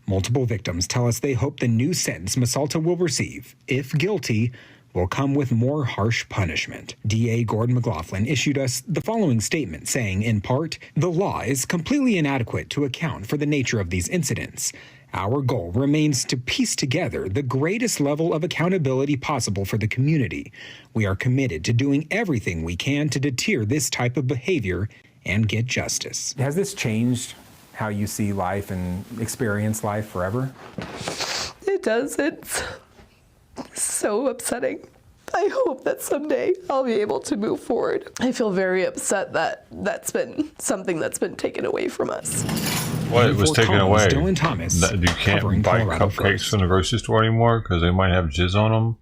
Multiple victims tell us they hope the new sentence Masalta will receive, if guilty, will come with more harsh punishment. DA Gordon McLaughlin issued us the following statement saying, in part, the law is completely inadequate to account for the nature of these incidents. Our goal remains to piece together the greatest level of accountability possible for the community. We are committed to doing everything we can to deter this type of behavior and get justice. Has this changed how you see life and experience life forever? It does. It's so upsetting. I hope that someday I'll be able to move forward. I feel very upset that that's been something that's been taken away from us. What was taken away? Dylan Thomas, You can't buy Colorado cupcakes First. from the grocery store anymore because they might have jizz on them.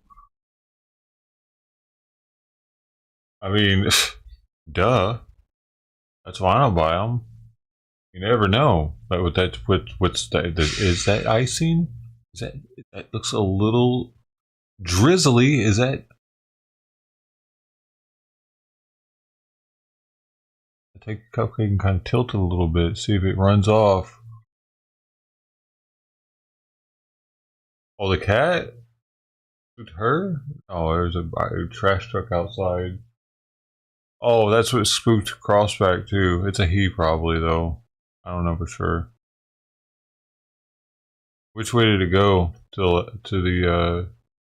I mean, duh. That's why I don't buy them. You never know. But with that, what's that? Is that icing? That looks a little drizzly? Is that? I take the cupcake and kind of tilt it a little bit, see if it runs off. Oh, the cat? Her? Oh, there's a trash truck outside. Oh, that's what spooked Crossback too. It's a he probably though. I don't know for sure. Which way did it go? To the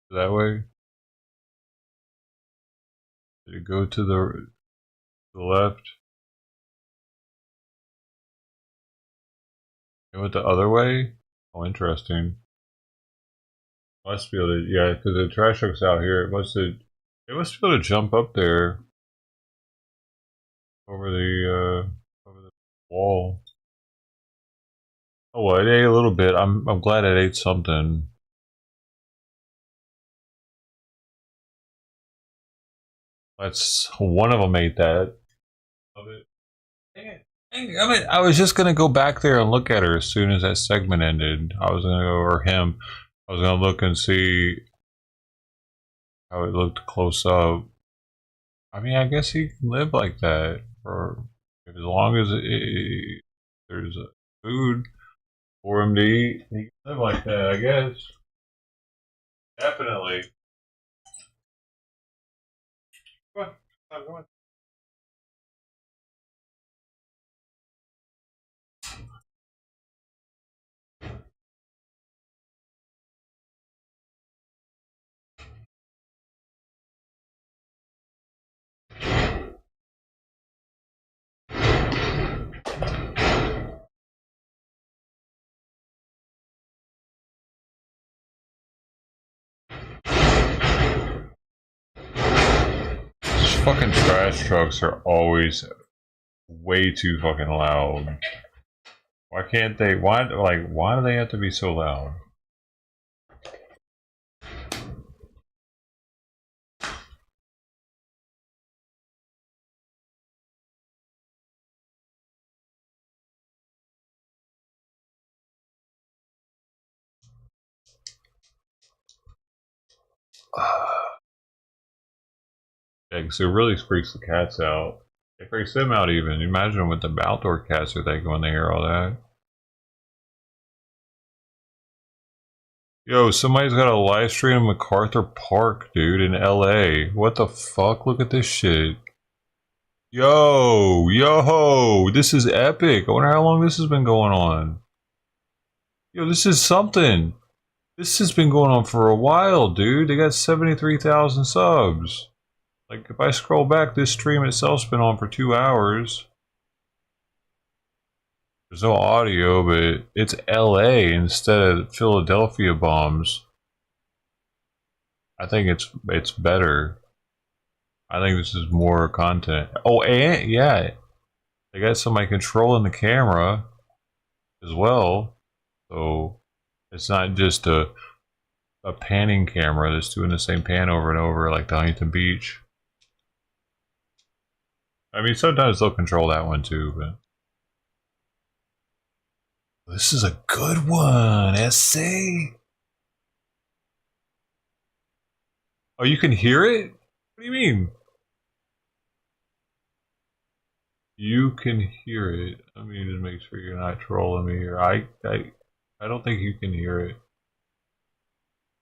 that way? Did it go to the left? It went the other way? Oh, interesting. Must be able to, yeah, because the trash truck's out here. It must be able to jump up there over the wall. Oh, well, it ate a little bit. I'm glad it ate something. That's one of them ate that. I mean, I was just gonna go back there and look at her as soon as that segment ended. I was gonna go, or him. I was gonna look and see how it looked close up. I mean, I guess he can live like that for as long as there's food for him to eat. He can live like that, I guess. Definitely. Come on. fucking trash trucks are always way too fucking loud. Why can't they? Why do they have to be so loud? Yeah, because it really freaks the cats out. It freaks them out even. Imagine what the outdoor cats are thinking when they hear all that. Yo, somebody's got a live stream in MacArthur Park, dude, in LA. What the fuck? Look at this shit. Yo, this is epic. I wonder how long this has been going on. Yo, this is something. This has been going on for a while, dude. They got 73,000 subs. Like, if I scroll back, this stream itself's been on for 2 hours. There's no audio, but it's LA instead of Philadelphia bombs. I think it's better. I think this is more content. Oh, and yeah, they got somebody controlling the camera as well, so it's not just a panning camera that's doing the same pan over and over like the Huntington Beach. I mean, sometimes they'll control that one too, but this is a good one. SC. Oh, you can hear it? What do you mean? You can hear it. Let me just make sure you're not trolling me here. I don't think you can hear it.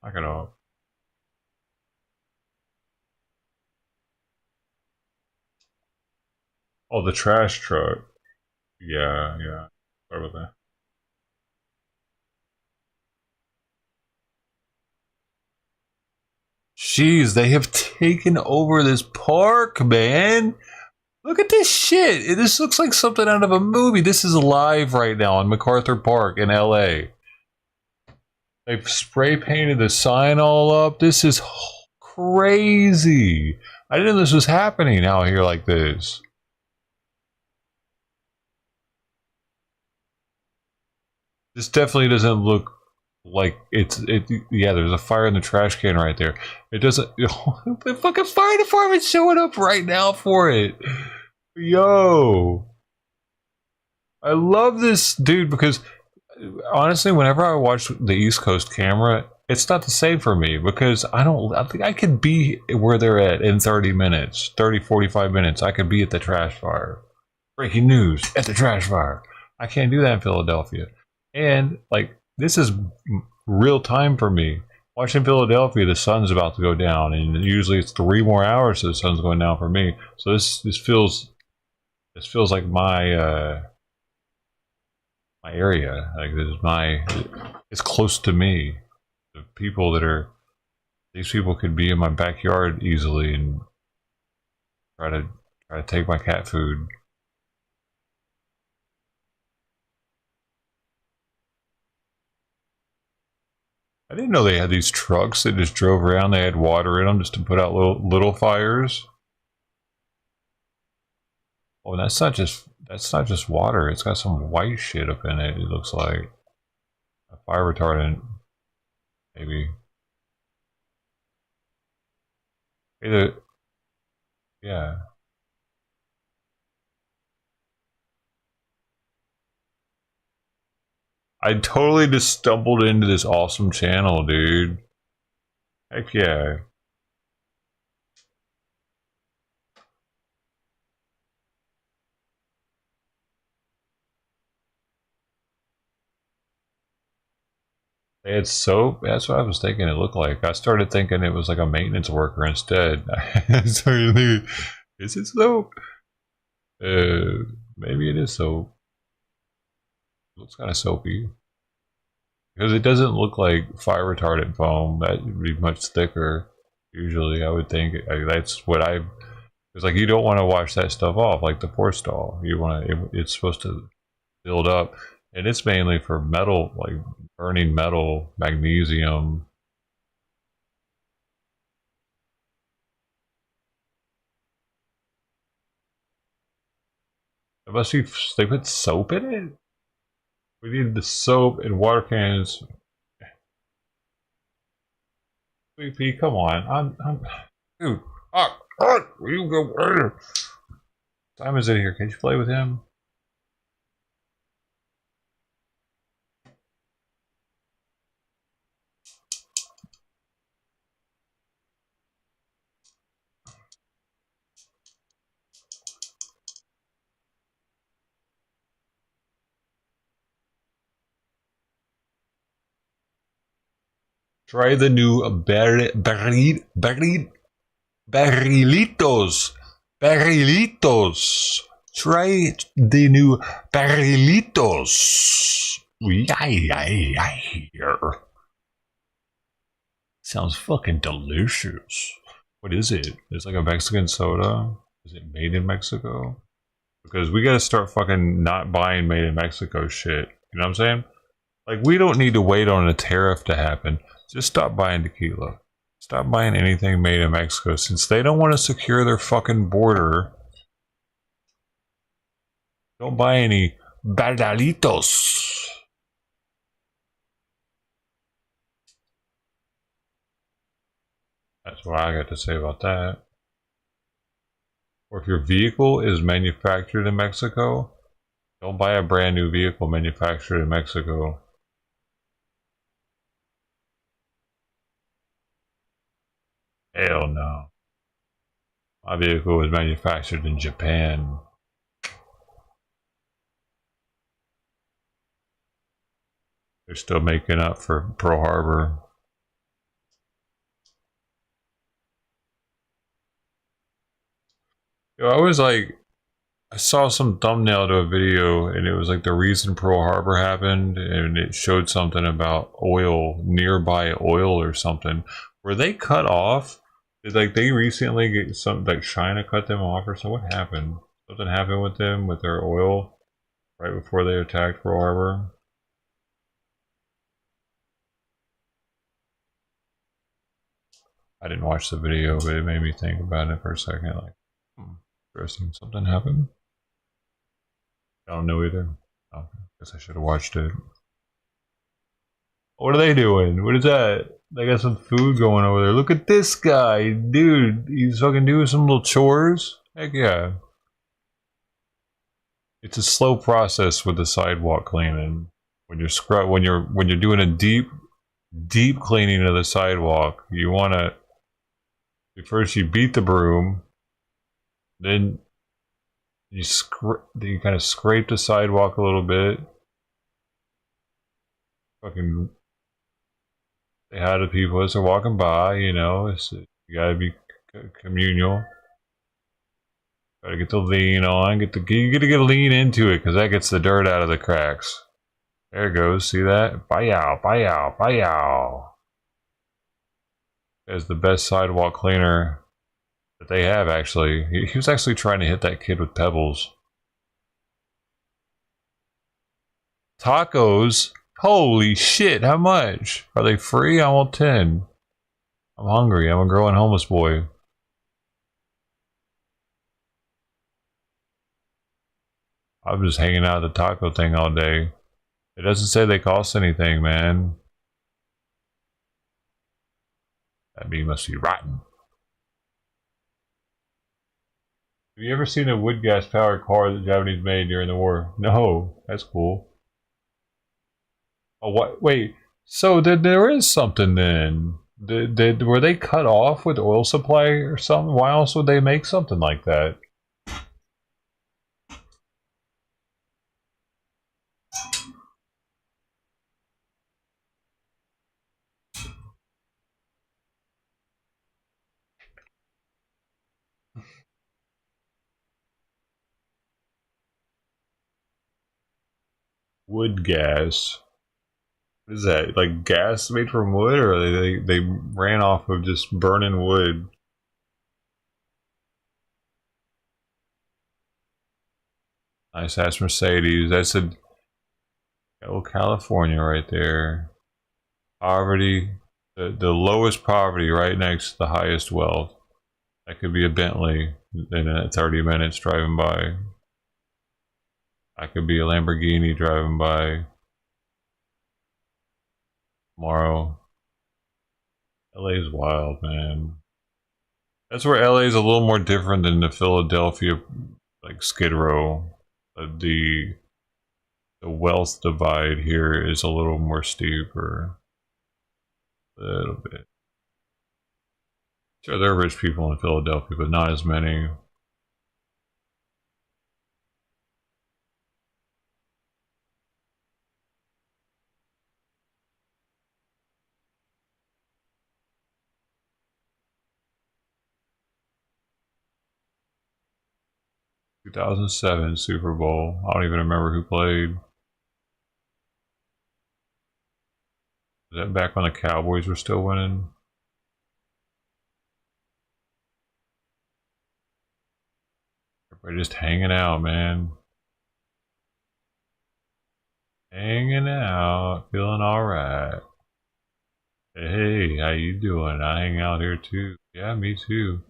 Knock it off. Oh, the trash truck. Yeah. Sorry about that. Jeez, they have taken over this park, man. Look at this shit. This looks like something out of a movie. This is live right now in MacArthur Park in LA. They've spray painted the sign all up. This is crazy. I didn't know this was happening out here like this. This definitely doesn't look like yeah, there's a fire in the trash can right there. It doesn't. The fucking fire department's showing up right now for it. Yo, I love this dude because honestly, whenever I watch the East Coast camera, it's not the same for me because I think I could be where they're at in 30 minutes, 45 minutes. I could be at the trash fire. Breaking news at the trash fire. I can't do that in Philadelphia. And like, this is real time for me. Watching Philadelphia, the sun's about to go down, and usually it's 3 more hours so the sun's going down for me. So this feels like my my area. Like this is it's close to me. The people these people could be in my backyard easily and try to take my cat food. I didn't know they had these trucks that just drove around. They had water in them just to put out little fires. Oh, that's not just water. It's got some white shit up in it. It looks like a fire retardant, maybe. Yeah. I totally just stumbled into this awesome channel, dude. Heck yeah. They had soap? That's what I was thinking it looked like. I started thinking it was like a maintenance worker instead. I started thinking, is it soap? Maybe it is soap. It looks kind of soapy. Because it doesn't look like fire retardant foam. That would be much thicker. Usually, I would think that's what I. It's like you don't want to wash that stuff off, like the pour stall. You want to. It's supposed to build up, and it's mainly for metal, like burning metal, magnesium. It must be, they put soap in it? We need the soap and water cannons. Sweet pea, come on. Dude. Where you go? Simon's in here. Can you play with him? Try the new barrilitos. Barrilitos. Try the new barrilitos. I hear. Sounds fucking delicious. What is it? It's like a Mexican soda. Is it made in Mexico? Because we gotta start fucking not buying made in Mexico shit. You know what I'm saying? Like, we don't need to wait on a tariff to happen. Just stop buying tequila. Stop buying anything made in Mexico. Since they don't want to secure their fucking border, don't buy any bardalitos. That's what I got to say about that. Or if your vehicle is manufactured in Mexico, don't buy a brand new vehicle manufactured in Mexico. Hell no. My vehicle was manufactured in Japan. They're still making up for Pearl Harbor. Yo, I was like, I saw some thumbnail to a video and it was like the reason Pearl Harbor happened, and it showed something about oil, nearby oil or something. Were they cut off? Did like they recently get some, like China cut them off or so? What happened? Something happened with them, with their oil right before they attacked Pearl Harbor? I didn't watch the video, but it made me think about it for a second. Like, interesting. Something happened? I don't know either. Oh, guess I should have watched it. What are they doing? What is that? They got some food going over there. Look at this guy, dude. He's fucking doing some little chores. Heck yeah. It's a slow process with the sidewalk cleaning. When you're when you're doing a deep cleaning of the sidewalk, you want to first you beat the broom, then you kind of scrape the sidewalk a little bit. Fucking say hi to people as they're walking by, you know. You gotta be communal. Gotta get the lean on. You gotta get a lean into it because that gets the dirt out of the cracks. There it goes. See that? Bye-yow, bye-yow, bye-yow. There's the best sidewalk cleaner that they have, actually. He was actually trying to hit that kid with pebbles. Tacos? Holy shit, how much? Are they free? I want 10. I'm hungry. I'm a growing homeless boy. I'm just hanging out at the taco thing all day. It doesn't say they cost anything, man. That meat must be rotten. Have you ever seen a wood gas powered car that the Japanese made during the war? No, that's cool. Oh, what? Wait. So there is something then. Were they cut off with oil supply or something? Why else would they make something like that? Wood gas. What is that? Like gas made from wood, or they ran off of just burning wood? Nice ass Mercedes. That's a California right there. Poverty, the lowest poverty right next to the highest wealth. That could be a Bentley in 30 minutes driving by. I could be a Lamborghini driving by tomorrow. LA's wild, man. That's where LA's a little more different than the Philadelphia, like Skid Row. The wealth divide here is a little more steeper. A little bit. Sure, there are rich people in Philadelphia, but not as many. ...2007 Super Bowl. I don't even remember who played. Is that back when the Cowboys were still winning? Everybody just hanging out, man. Hanging out, feeling alright. Hey, how you doing? I hang out here too. Yeah, me too.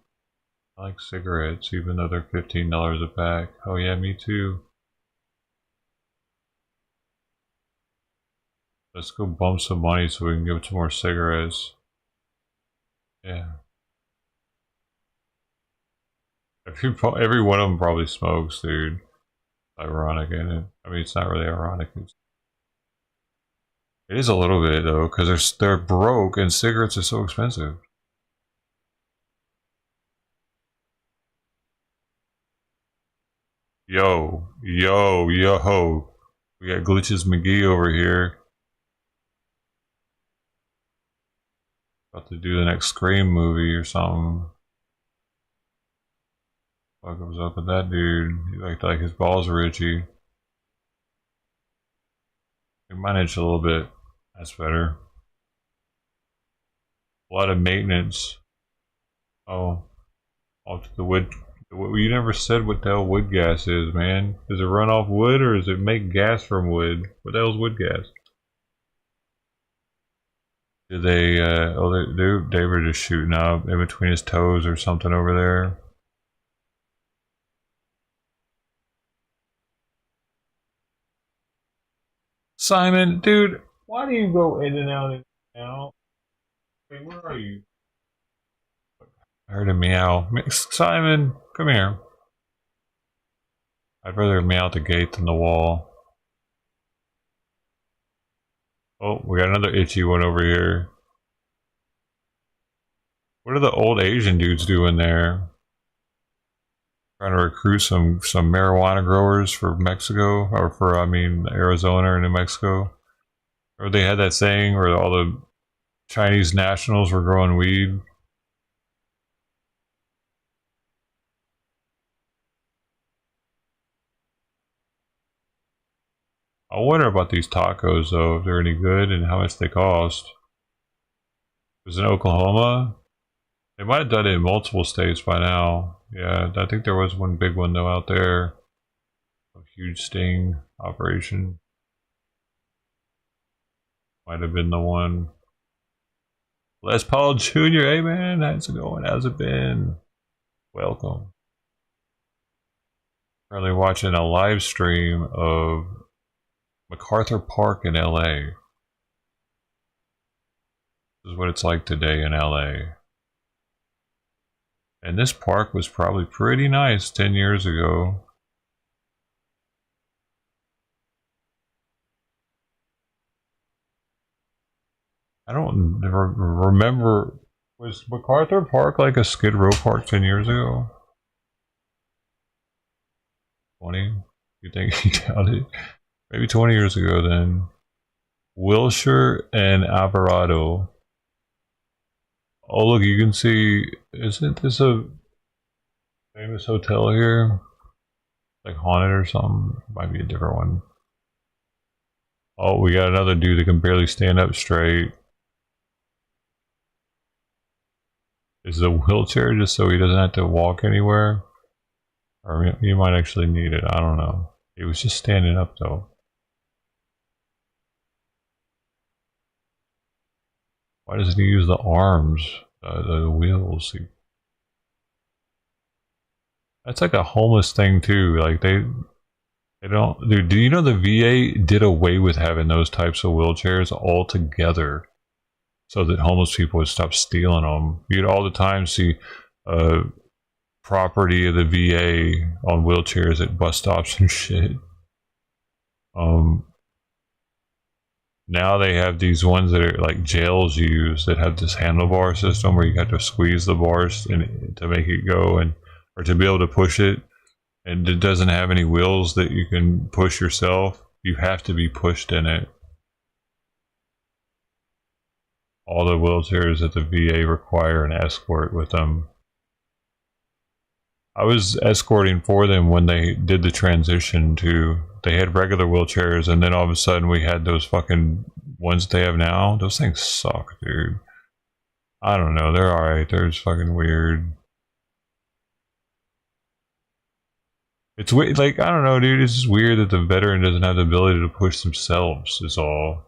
I like cigarettes, even though they're $15 a pack. Oh yeah, me too. Let's go bump some money so we can give some more cigarettes. Yeah. Every one of them probably smokes, dude. Ironic, isn't it? I mean, it's not really ironic. It is a little bit though, because they're broke and cigarettes are so expensive. Yo. We got Glitches McGee over here. About to do the next Scream movie or something. What was up with that dude? He looked like his balls were itchy. Mine itched a little bit. That's better. A lot of maintenance. Oh. Off to the wood. You never said what the hell wood gas is, man. Does it run off wood or does it make gas from wood? What the hell is wood gas? Did they, they were just shooting up in between his toes or something over there. Simon, dude, why do you go in and out and out? Wait, where are you? I heard a meow. Simon, come here. I'd rather meow at the gate than the wall. Oh, we got another itchy one over here. What are the old Asian dudes doing there? Trying to recruit some marijuana growers for Mexico, or for, Arizona or New Mexico. Or they had that saying where all the Chinese nationals were growing weed. I wonder about these tacos though, if they're any good and how much they cost. It was in Oklahoma. They might have done it in multiple states by now. Yeah, I think there was one big one though out there. A huge sting operation. Might have been the one. Les Paul Jr., hey man, how's it going? How's it been? Welcome. Currently watching a live stream of MacArthur Park in LA. This is what it's like today in LA. And this park was probably pretty nice 10 years ago. I don't remember. Was MacArthur Park like a Skid Row Park 10 years ago? 20? You think you doubt it? Maybe 20 years ago then. Wilshire and Alvarado. Oh look, you can see, isn't this a famous hotel here? Like haunted or something? Might be a different one. Oh, we got another dude that can barely stand up straight. Is it a wheelchair just so he doesn't have to walk anywhere? Or he might actually need it, I don't know. He was just standing up though. Why doesn't he use the arms, the wheels? That's like a homeless thing too. Like They don't, dude. Do you know the VA did away with having those types of wheelchairs altogether, so that homeless people would stop stealing them? You'd all the time see property of the VA on wheelchairs at bus stops and shit. Now they have these ones that are like jails use that have this handlebar system where you have to squeeze the bars to make it go, and or to be able to push it, and it doesn't have any wheels that you can push yourself. You have to be pushed in it. All the wheelchairs at the VA require an escort with them. I was escorting for them when they did the transition to, they had regular wheelchairs, and then all of a sudden we had those fucking ones they have now. Those things suck, dude. I don't know, they're alright, they're just fucking weird. It's weird, like, I don't know, dude, it's just weird that the veteran doesn't have the ability to push themselves, is all.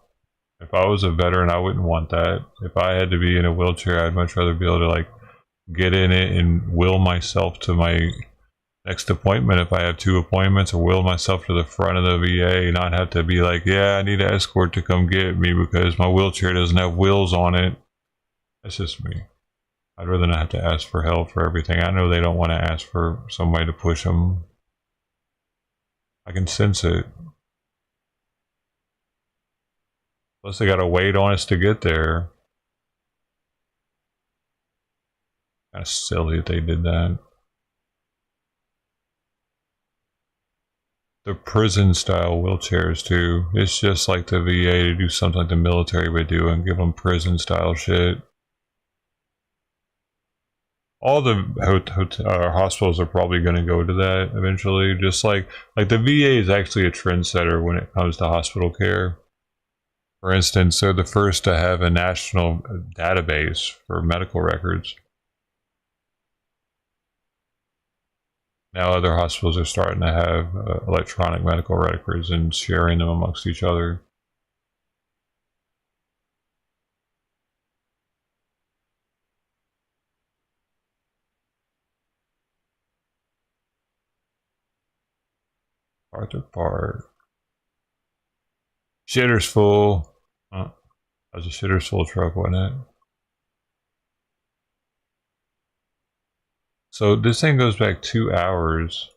If I was a veteran, I wouldn't want that. If I had to be in a wheelchair, I'd much rather be able to, like, get in it and will myself to my next appointment if I have 2 appointments, or will myself to the front of the VA, not have to be like, yeah, I need an escort to come get me because my wheelchair doesn't have wheels on it. That's just me. I'd rather not have to ask for help for everything. I know they don't want to ask for somebody to push them. I can sense it. Plus they gotta wait on us to get there. Kind of silly that they did that. The prison style wheelchairs too. It's just like the VA to do something like the military would do and give them prison style shit. All the hospitals are probably going to go to that eventually. Just like the VA is actually a trendsetter when it comes to hospital care. For instance, they're the first to have a national database for medical records. Now other hospitals are starting to have electronic medical records and sharing them amongst each other. Arthur Park. Shitter's full. That was a Shitter's full truck, wasn't it? So this thing goes back 2 hours.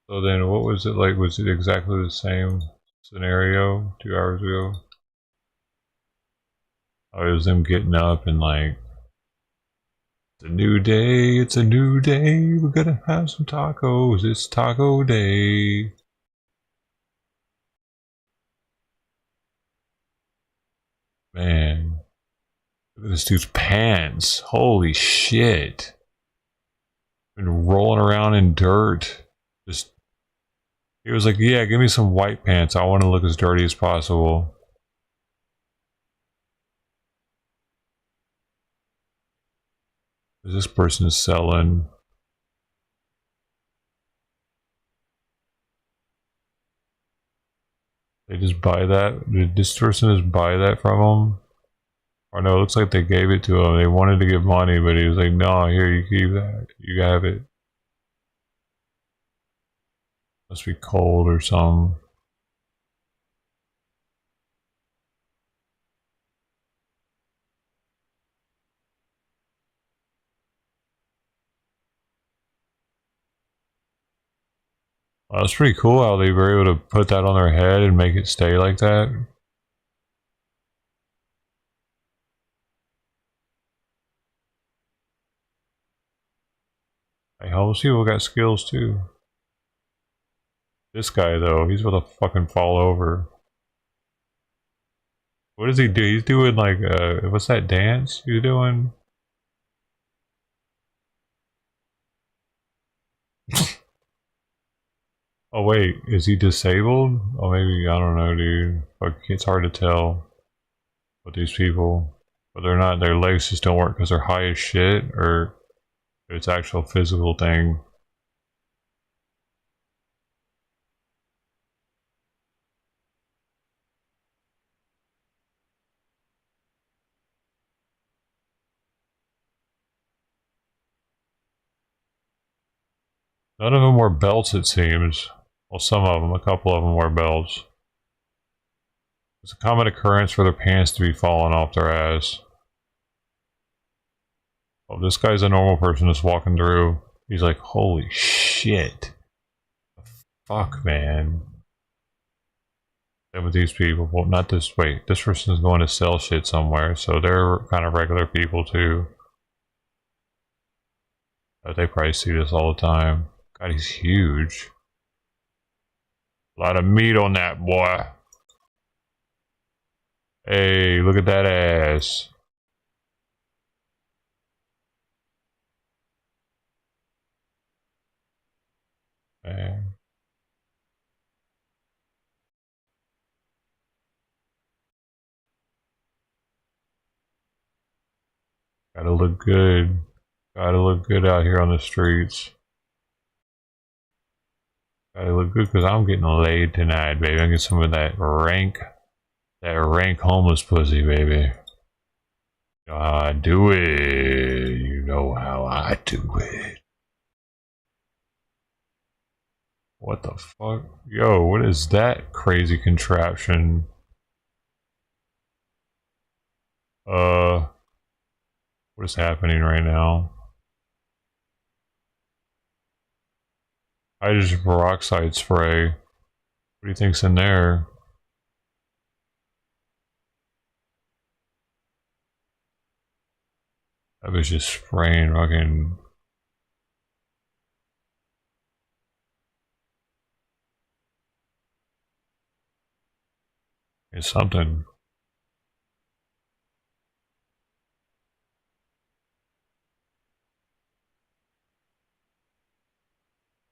So then what was it like? Was it exactly the same scenario 2 hours ago? Oh, it was them getting up and like, it's a new day, it's a new day, we're gonna have some tacos, it's taco day. Man, look at this dude's pants. Holy shit. Been rolling around in dirt. Just, he was like, yeah, give me some white pants. I want to look as dirty as possible. This person is selling. They just buy that? Did this person just buy that from him? Or no, it looks like they gave it to him. They wanted to give money, but he was like, no, here, you keep that. You have it. Must be cold or something. Well, that's pretty cool how they were able to put that on their head and make it stay like that. Hey, homeless people got skills too. This guy though, he's about to fucking fall over. What does he do? He's doing like, what's that dance he's doing? Oh wait, is he disabled? Oh maybe, I don't know, dude. Fuck, it's hard to tell with these people. But they're not, their legs just don't work because they're high as shit, or it's actual physical thing. None of them wear belts, it seems. Well, some of them, a couple of them wear belts. It's a common occurrence for their pants to be falling off their ass. Oh, this guy's a normal person just walking through. He's like, holy shit. Fuck, man. Same with these people. Well, not this. Wait, this person's going to sell shit somewhere, so they're kind of regular people too. But they probably see this all the time. God, he's huge. A lot of meat on that boy. Hey, look at that ass. Man. Gotta look good. Gotta look good out here on the streets. Gotta look good because I'm getting laid tonight, baby. I get some of that rank homeless pussy, baby. You know how I do it. You know how I do it. What the fuck? Yo, what is that crazy contraption? What is happening right now? Hydrogen peroxide spray. What do you think's in there? I was just spraying fucking. It's something.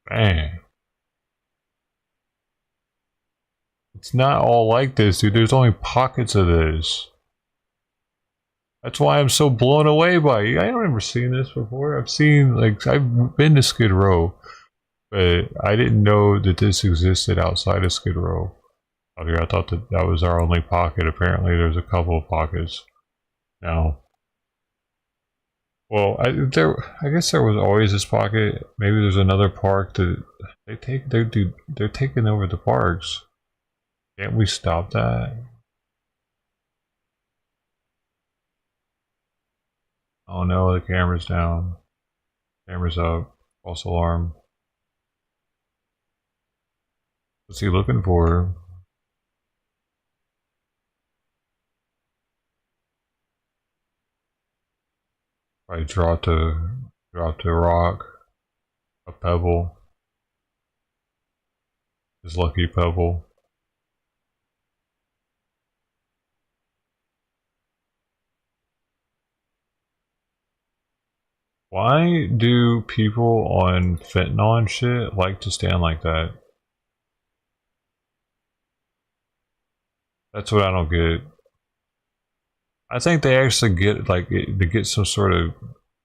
Man. It's not all like this, dude. There's only pockets of this. That's why I'm so blown away by it. I don't remember seeing this before. I've been to Skid Row, but I didn't know that this existed outside of Skid Row. Out here, I thought that was our only pocket. Apparently, there's a couple of pockets now. Well, I guess there was always this pocket. Maybe there's another park that they're taking over the parks. Can't we stop that? Oh no, the camera's down. Camera's up. False alarm. What's he looking for? I dropped a rock, a pebble. His lucky pebble. Why do people on fentanyl and shit like to stand like that? That's what I don't get. I think they actually get to get some sort of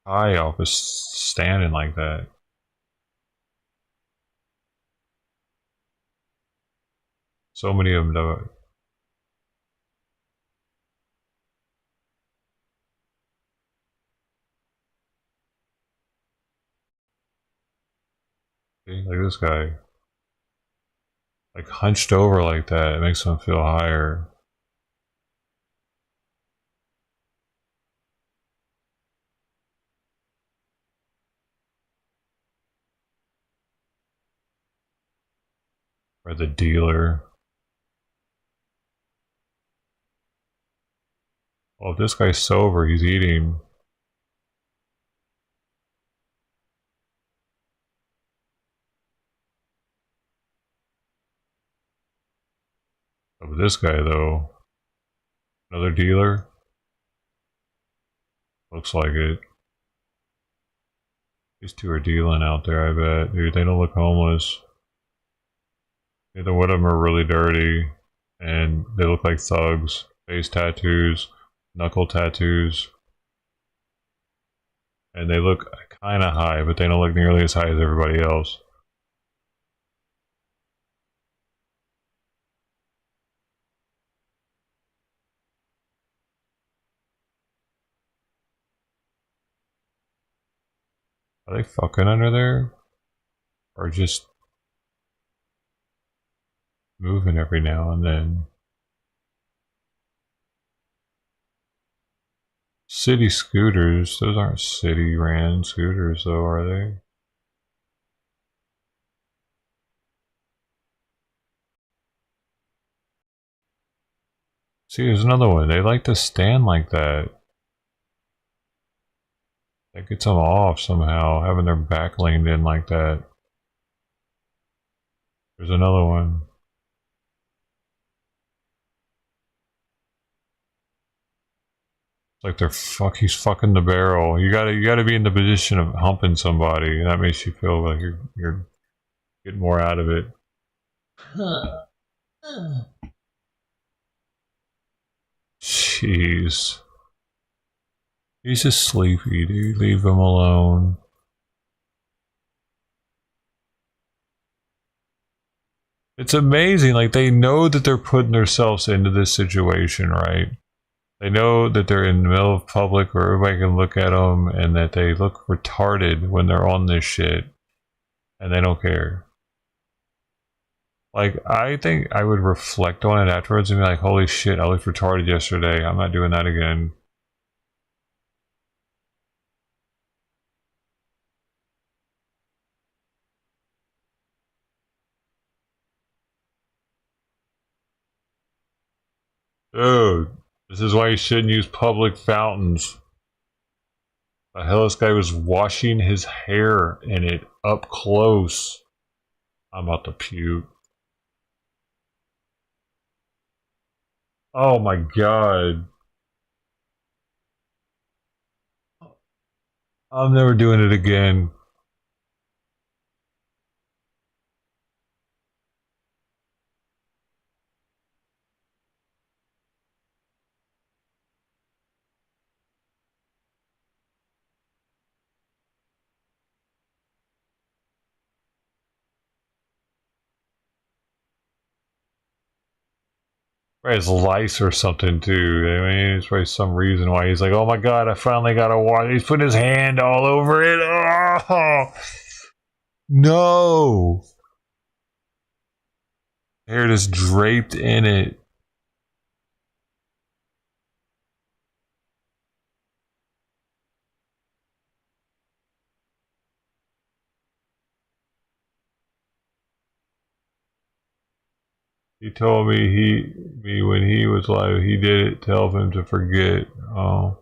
high off of standing like that. So many of them do it. See, like this guy. Like hunched over like that, it makes them feel higher. Or the dealer. Well, if this guy's sober, he's eating. But this guy, though, another dealer? Looks like it. These two are dealing out there, I bet. Dude, they don't look homeless. Neither one of them are really dirty. And they look like thugs. Face tattoos, knuckle tattoos. And they look kind of high, but they don't look nearly as high as everybody else. Are they fucking under there? Or just... moving every now and then. City scooters, those aren't city ran scooters though, are they? See, there's another one. They like to stand like that. That gets them off somehow, having their back leaned in like that. There's another one. It's like he's fucking the barrel. You gotta be in the position of humping somebody, and that makes you feel like you're getting more out of it. Jeez. He's just sleepy, dude. Leave him alone. It's amazing. Like, they know that they're putting themselves into this situation, right? They know that they're in the middle of public where everybody can look at them and that they look retarded when they're on this shit. And they don't care. Like, I think I would reflect on it afterwards and be like, holy shit, I looked retarded yesterday. I'm not doing that again. Dude, this is why you shouldn't use public fountains. The hell, this guy was washing his hair in it up close. I'm about to puke. Oh my god. I'm never doing it again. Right, it's lice or something too. I mean, it's probably some reason why he's like, oh my god, I finally got to wash. He's putting his hand all over it. Oh no! Hair just draped in it. He told me when he was live, he did it to help him to forget. Oh.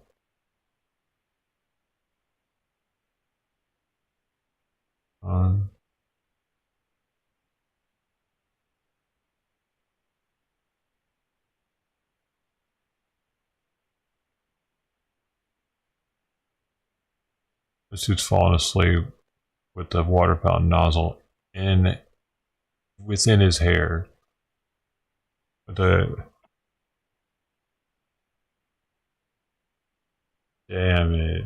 This dude's falling asleep with the water fountain nozzle within his hair. Damn it.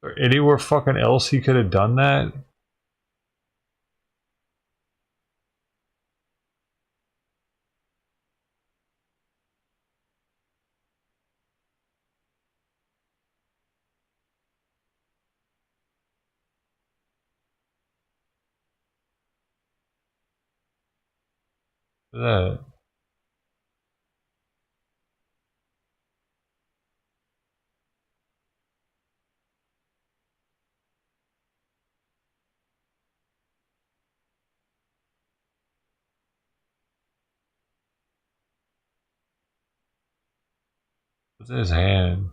Or anywhere fucking else he could have done that? That. What's in his hand?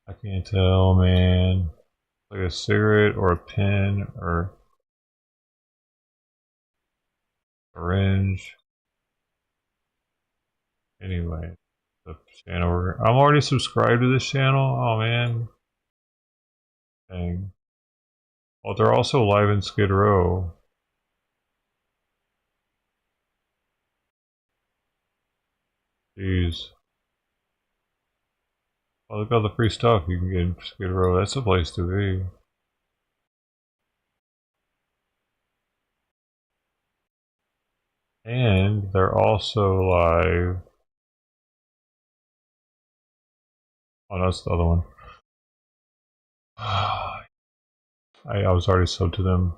I can't tell, man. Like a cigarette or a pen or syringe. Anyway, the channel. I'm already subscribed to this channel. Oh man. Dang. Well, they're also live in Skid Row. Jeez. Oh, look at all the free stuff you can get in Skid Row. That's the place to be. And they're also live. Oh, that's the other one. I was already subbed to them.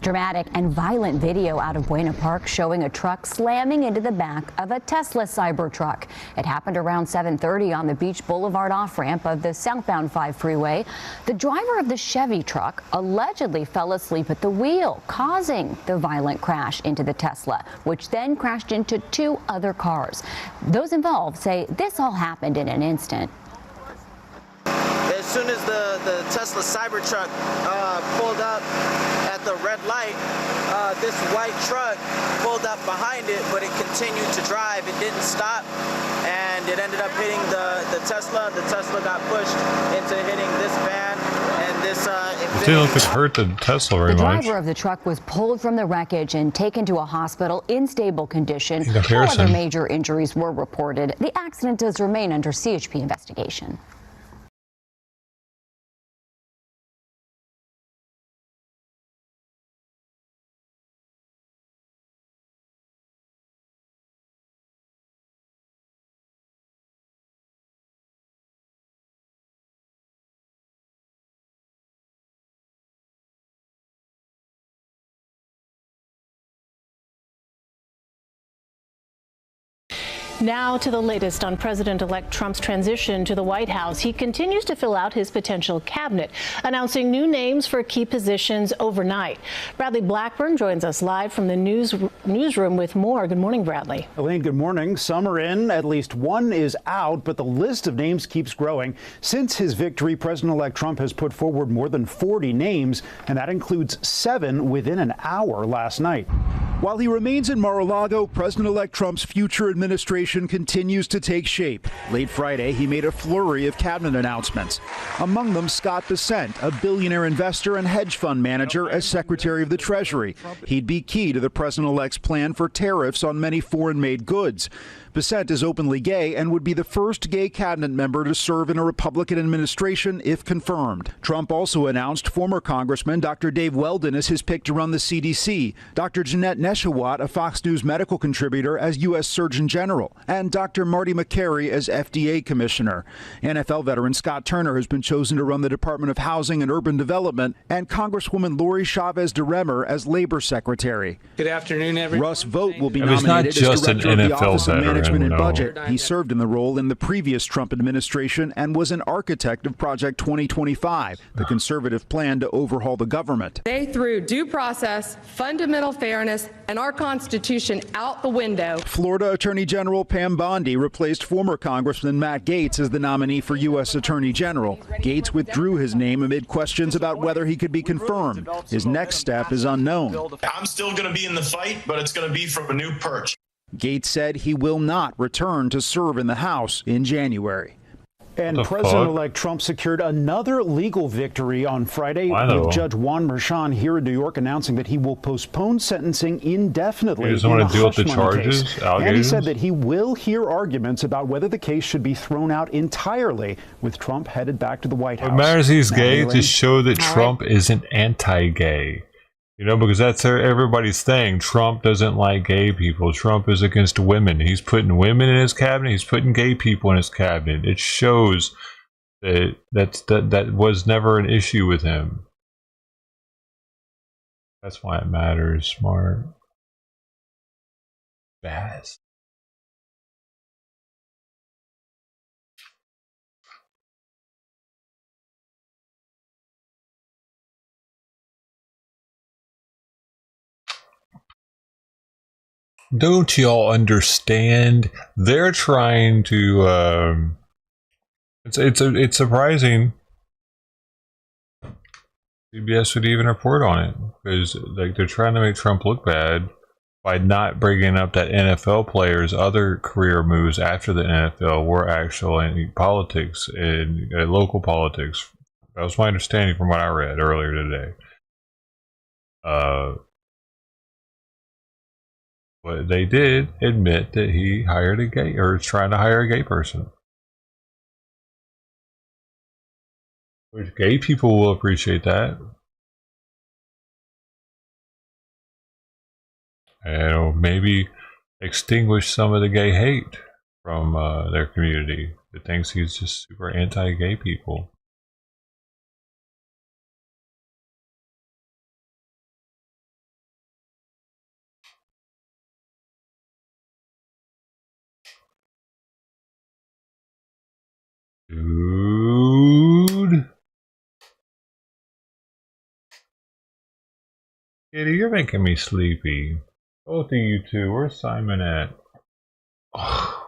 Dramatic and violent video out of Buena Park showing a truck slamming into the back of a Tesla Cybertruck. It happened around 7:30 on the Beach Boulevard off-ramp of the southbound 5 freeway. The driver of the Chevy truck allegedly fell asleep at the wheel, causing the violent crash into the Tesla, which then crashed into 2 other cars. Those involved say this all happened in an instant. As soon as the Tesla Cybertruck pulled up at the red light, this white truck pulled up behind it, but it continued to drive. It didn't stop, and it ended up hitting the Tesla. The Tesla got pushed into hitting this van, and this It didn't look like it hurt the Tesla very The much. driver of the truck was pulled from the wreckage and taken to a hospital in stable condition. In No comparison. other major injuries were reported. The accident does remain under CHP investigation. Now to the latest on President-elect Trump's transition to the White House. He continues to fill out his potential cabinet, announcing new names for key positions overnight. Bradley Blackburn joins us live from the newsroom with more. Good morning, Bradley. Elaine, good morning. Some are in, at least one is out, but the list of names keeps growing. Since his victory, President-elect Trump has put forward more than 40 names, and that includes 7 within an hour last night. While he remains in Mar-a-Lago, President-elect Trump's future administration continues to take shape. Late Friday, he made a flurry of cabinet announcements. Among them, Scott Bessent, a billionaire investor and hedge fund manager, as Secretary of the Treasury. He'd be key to the president-elect's plan for tariffs on many foreign-made goods. Bessent is openly gay and would be the first gay cabinet member to serve in a Republican administration if confirmed. Trump also announced former Congressman Dr. Dave Weldon as his pick to run the CDC, Dr. Jeanette Neshawat, a Fox News medical contributor, as U.S. Surgeon General, and Dr. Marty McCary as FDA Commissioner. NFL veteran Scott Turner has been chosen to run the Department of Housing and Urban Development, and Congresswoman Lori Chavez DeRemer as Labor Secretary. Good afternoon, everyone. Russ Vought will be It was not nominated just as an Director of the NFL Office of veteran, Management and no. Budget. He served in the role in the previous Trump administration and was an architect of Project 2025, the conservative plan to overhaul the government. They threw due process, fundamental fairness, and our Constitution out the window. Florida Attorney General Pam Bondi replaced former Congressman Matt Gaetz as the nominee for U.S. Attorney General. Gaetz withdrew his name amid questions about whether he could be confirmed. His next step is unknown. I'm still going to be in the fight, but it's going to be from a new perch. Gaetz said he will not return to serve in the House in January. And What the President-elect Trump secured another legal victory on Friday Why though? with Judge Juan Merchan here in New York announcing that he will postpone sentencing indefinitely. He doesn't in want to deal with the hush money charges, case. And he allegations? said that he will hear arguments about whether the case should be thrown out entirely, with Trump headed back to the White House. What matters he's Now, gay Elaine? to show that Trump isn't anti-gay. You know, because that's everybody's thing. Trump doesn't like gay people. Trump is against women. He's putting women in his cabinet. He's putting gay people in his cabinet. It shows that that was never an issue with him. That's why it matters. Smart. Fast. Don't y'all understand? They're trying to. It's surprising. CBS would even report on it because like they're trying to make Trump look bad by not bringing up that NFL players' other career moves after the NFL were actual in politics and local politics. That was my understanding from what I read earlier today. But they did admit that he hired a gay or is trying to hire a gay person. Which gay people will appreciate that. And maybe extinguish some of the gay hate from their community that thinks he's just super anti-gay people. Dude. Kitty, you're making me sleepy. Both of you two. Where's Simon at? Oh.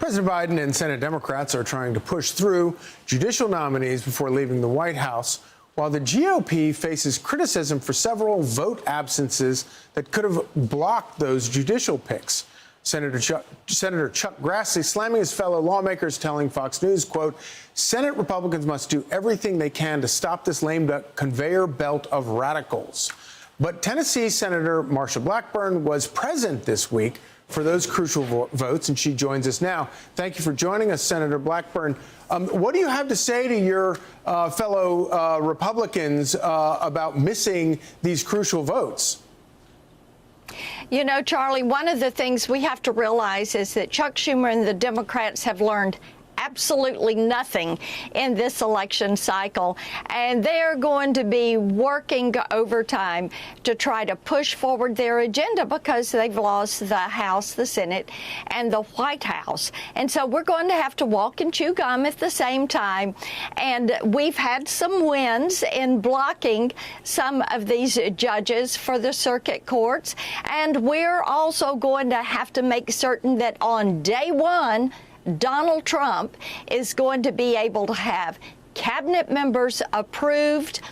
President Biden and Senate Democrats are trying to push through judicial nominees before leaving the White House, while the GOP faces criticism for several vote absences that could have blocked those judicial picks. Senator Chuck Grassley slamming his fellow lawmakers, telling Fox News, quote, Senate Republicans must do everything they can to stop this lame duck conveyor belt of radicals. But Tennessee Senator Marsha Blackburn was present this week for those crucial votes, and she joins us now. Thank you for joining us, Senator Blackburn. What do you have to say to your fellow Republicans about missing these crucial votes? You know, Charlie, one of the things we have to realize is that Chuck Schumer and the Democrats have learned absolutely nothing in this election cycle, and they're going to be working overtime to try to push forward their agenda because they've lost the House, the Senate, and the White House. And so we're going to have to walk and chew gum at the same time. And we've had some wins in blocking some of these judges for the circuit courts, and we're also going to have to make certain that on day one, Donald Trump is going to be able to have cabinet members approved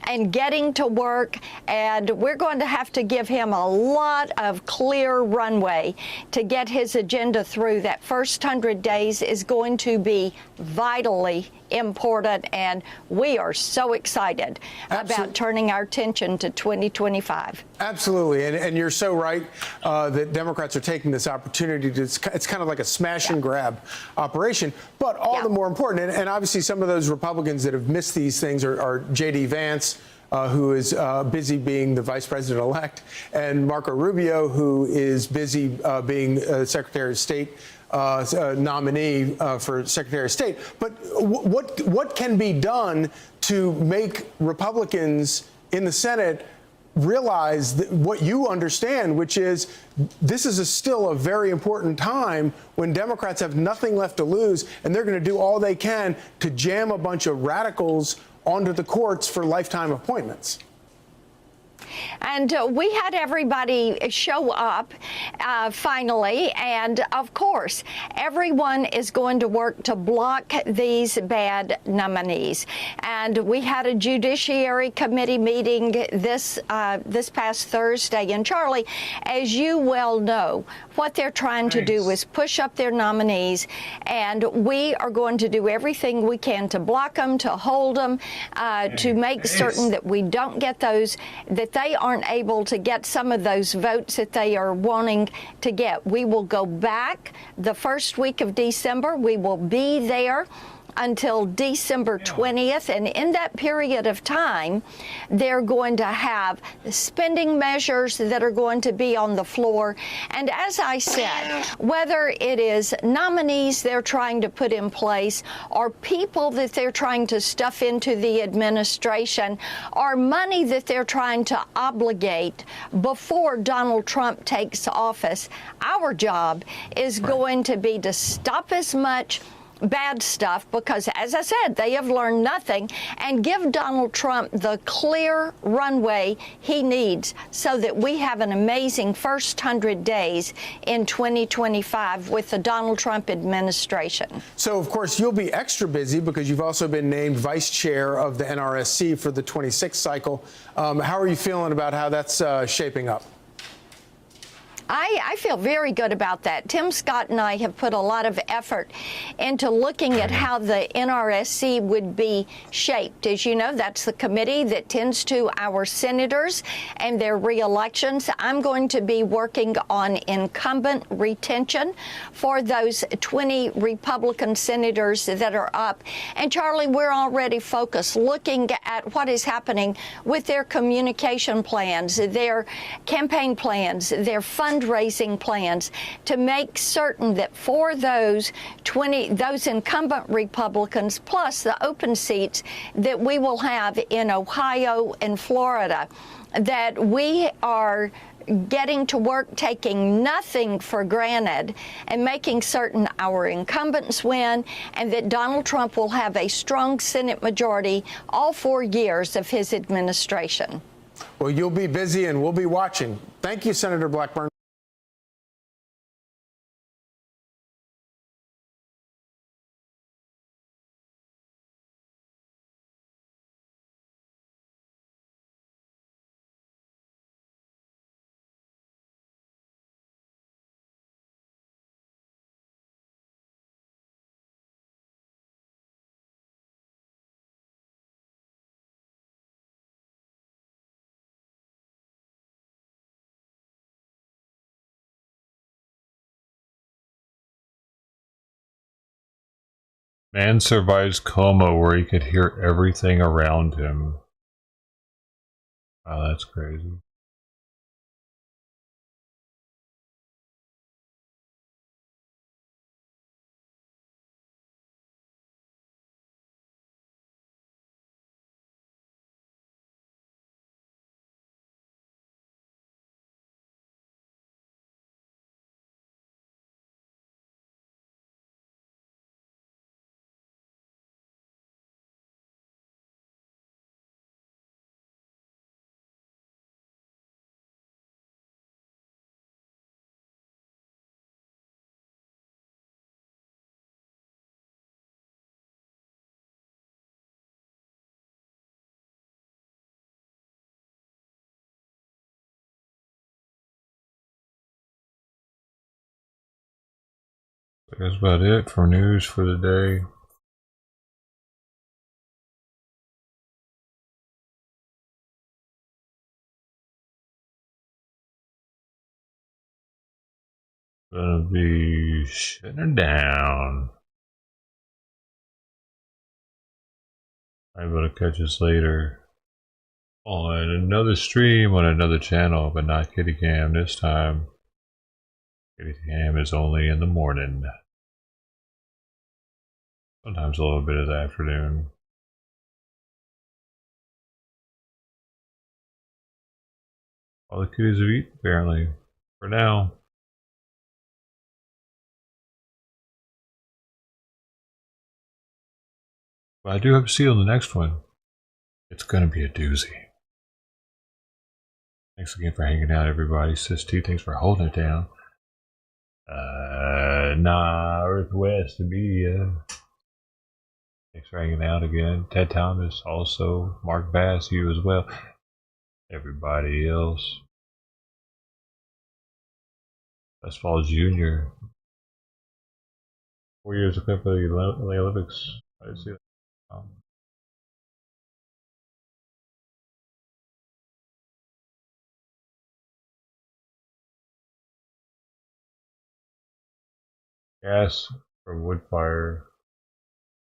and getting to work, and we're going to have to give him a lot of clear runway to get his agenda through. That first 100 days is going to be vitally important, and we are so excited about turning our attention to 2025. Absolutely, and you're so right that Democrats are taking this opportunity to, it's kind of like a smash and grab operation, but all the more important, and obviously some of those Republicans that have missed these things are J.D. Vance, who is busy being the vice president-elect, and Marco Rubio, who is busy being Secretary of State nominee for Secretary of State. But what can be done to make Republicans in the Senate realize that what you understand, which is this is still a very important time when Democrats have nothing left to lose, and they're going to do all they can to jam a bunch of radicals onto the courts for lifetime appointments? And we had everybody show up finally. And of course, everyone is going to work to block these bad nominees. And we had a Judiciary Committee meeting this past Thursday. And Charlie, as you well know, what they're trying to do is push up their nominees. And we are going to do everything we can to block them, to hold them, to make certain that we don't get those, that they aren't able to get some of those votes that they are wanting to get. We will go back the first week of December. We will be there until December 20th. And in that period of time, they're going to have spending measures that are going to be on the floor. And as I said, whether it is nominees they're trying to put in place or people that they're trying to stuff into the administration or money that they're trying to obligate before Donald Trump takes office, our job is going to be to stop as much bad stuff, because, as I said, they have learned nothing, and give Donald Trump the clear runway he needs so that we have an amazing first 100 days in 2025 with the Donald Trump administration. So, of course, you'll be extra busy because you've also been named vice chair of the NRSC for the 26th cycle. How are you feeling about how that's shaping up? I feel very good about that. Tim Scott and I have put a lot of effort into looking at how the NRSC would be shaped. As you know, that's the committee that tends to our senators and their re-elections. I'm going to be working on incumbent retention for those 20 Republican senators that are up. And Charlie, we're already focused looking at what is happening with their communication plans, their campaign plans, their fundraising plans, to make certain that for those incumbent Republicans, plus the open seats that we will have in Ohio and Florida, that we are getting to work, taking nothing for granted, and making certain our incumbents win, and that Donald Trump will have a strong Senate majority all 4 years of his administration. Well, you'll be busy and we'll be watching. Thank you, Senator Blackburn. Man survives coma where he could hear everything around him. Wow, that's crazy. That's about it for news for the day. Gonna be shutting down. I'm gonna catch us later on another stream on another channel, but not Kitty Cam this time. Kitty Cam is only in the morning. Sometimes a little bit of the afternoon. All the kitties have eaten, apparently, for now. But I do hope to see you on the next one. It's going to be a doozy. Thanks again for hanging out, everybody. Sis T, thanks for holding it down. Northwest Media. Thanks for hanging out again. Ted Thomas, also. Mark Bass, you as well. Everybody else. Westfall Jr. 4 years of clip of the Olympics. I didn't see that. Gas from wood fire.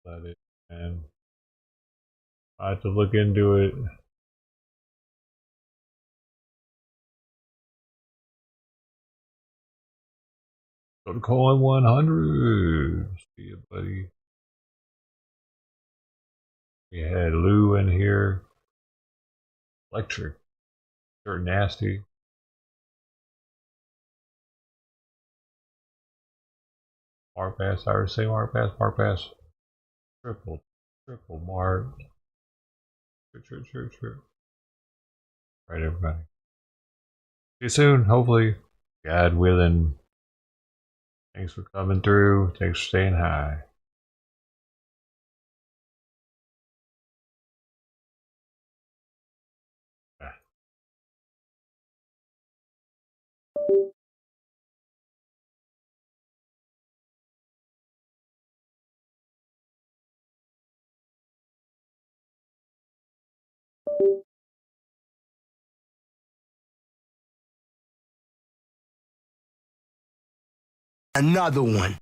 Let it, and I have to look into it. Go to Colin 100. See you, buddy. We had Lou in here. Electric. Dirt nasty. Mark Bass. I would say Mark Bass. Mark Bass. Triple Mark. True. Right, everybody. See you soon, hopefully. God willing. Thanks for coming through. Thanks for staying high. Another one.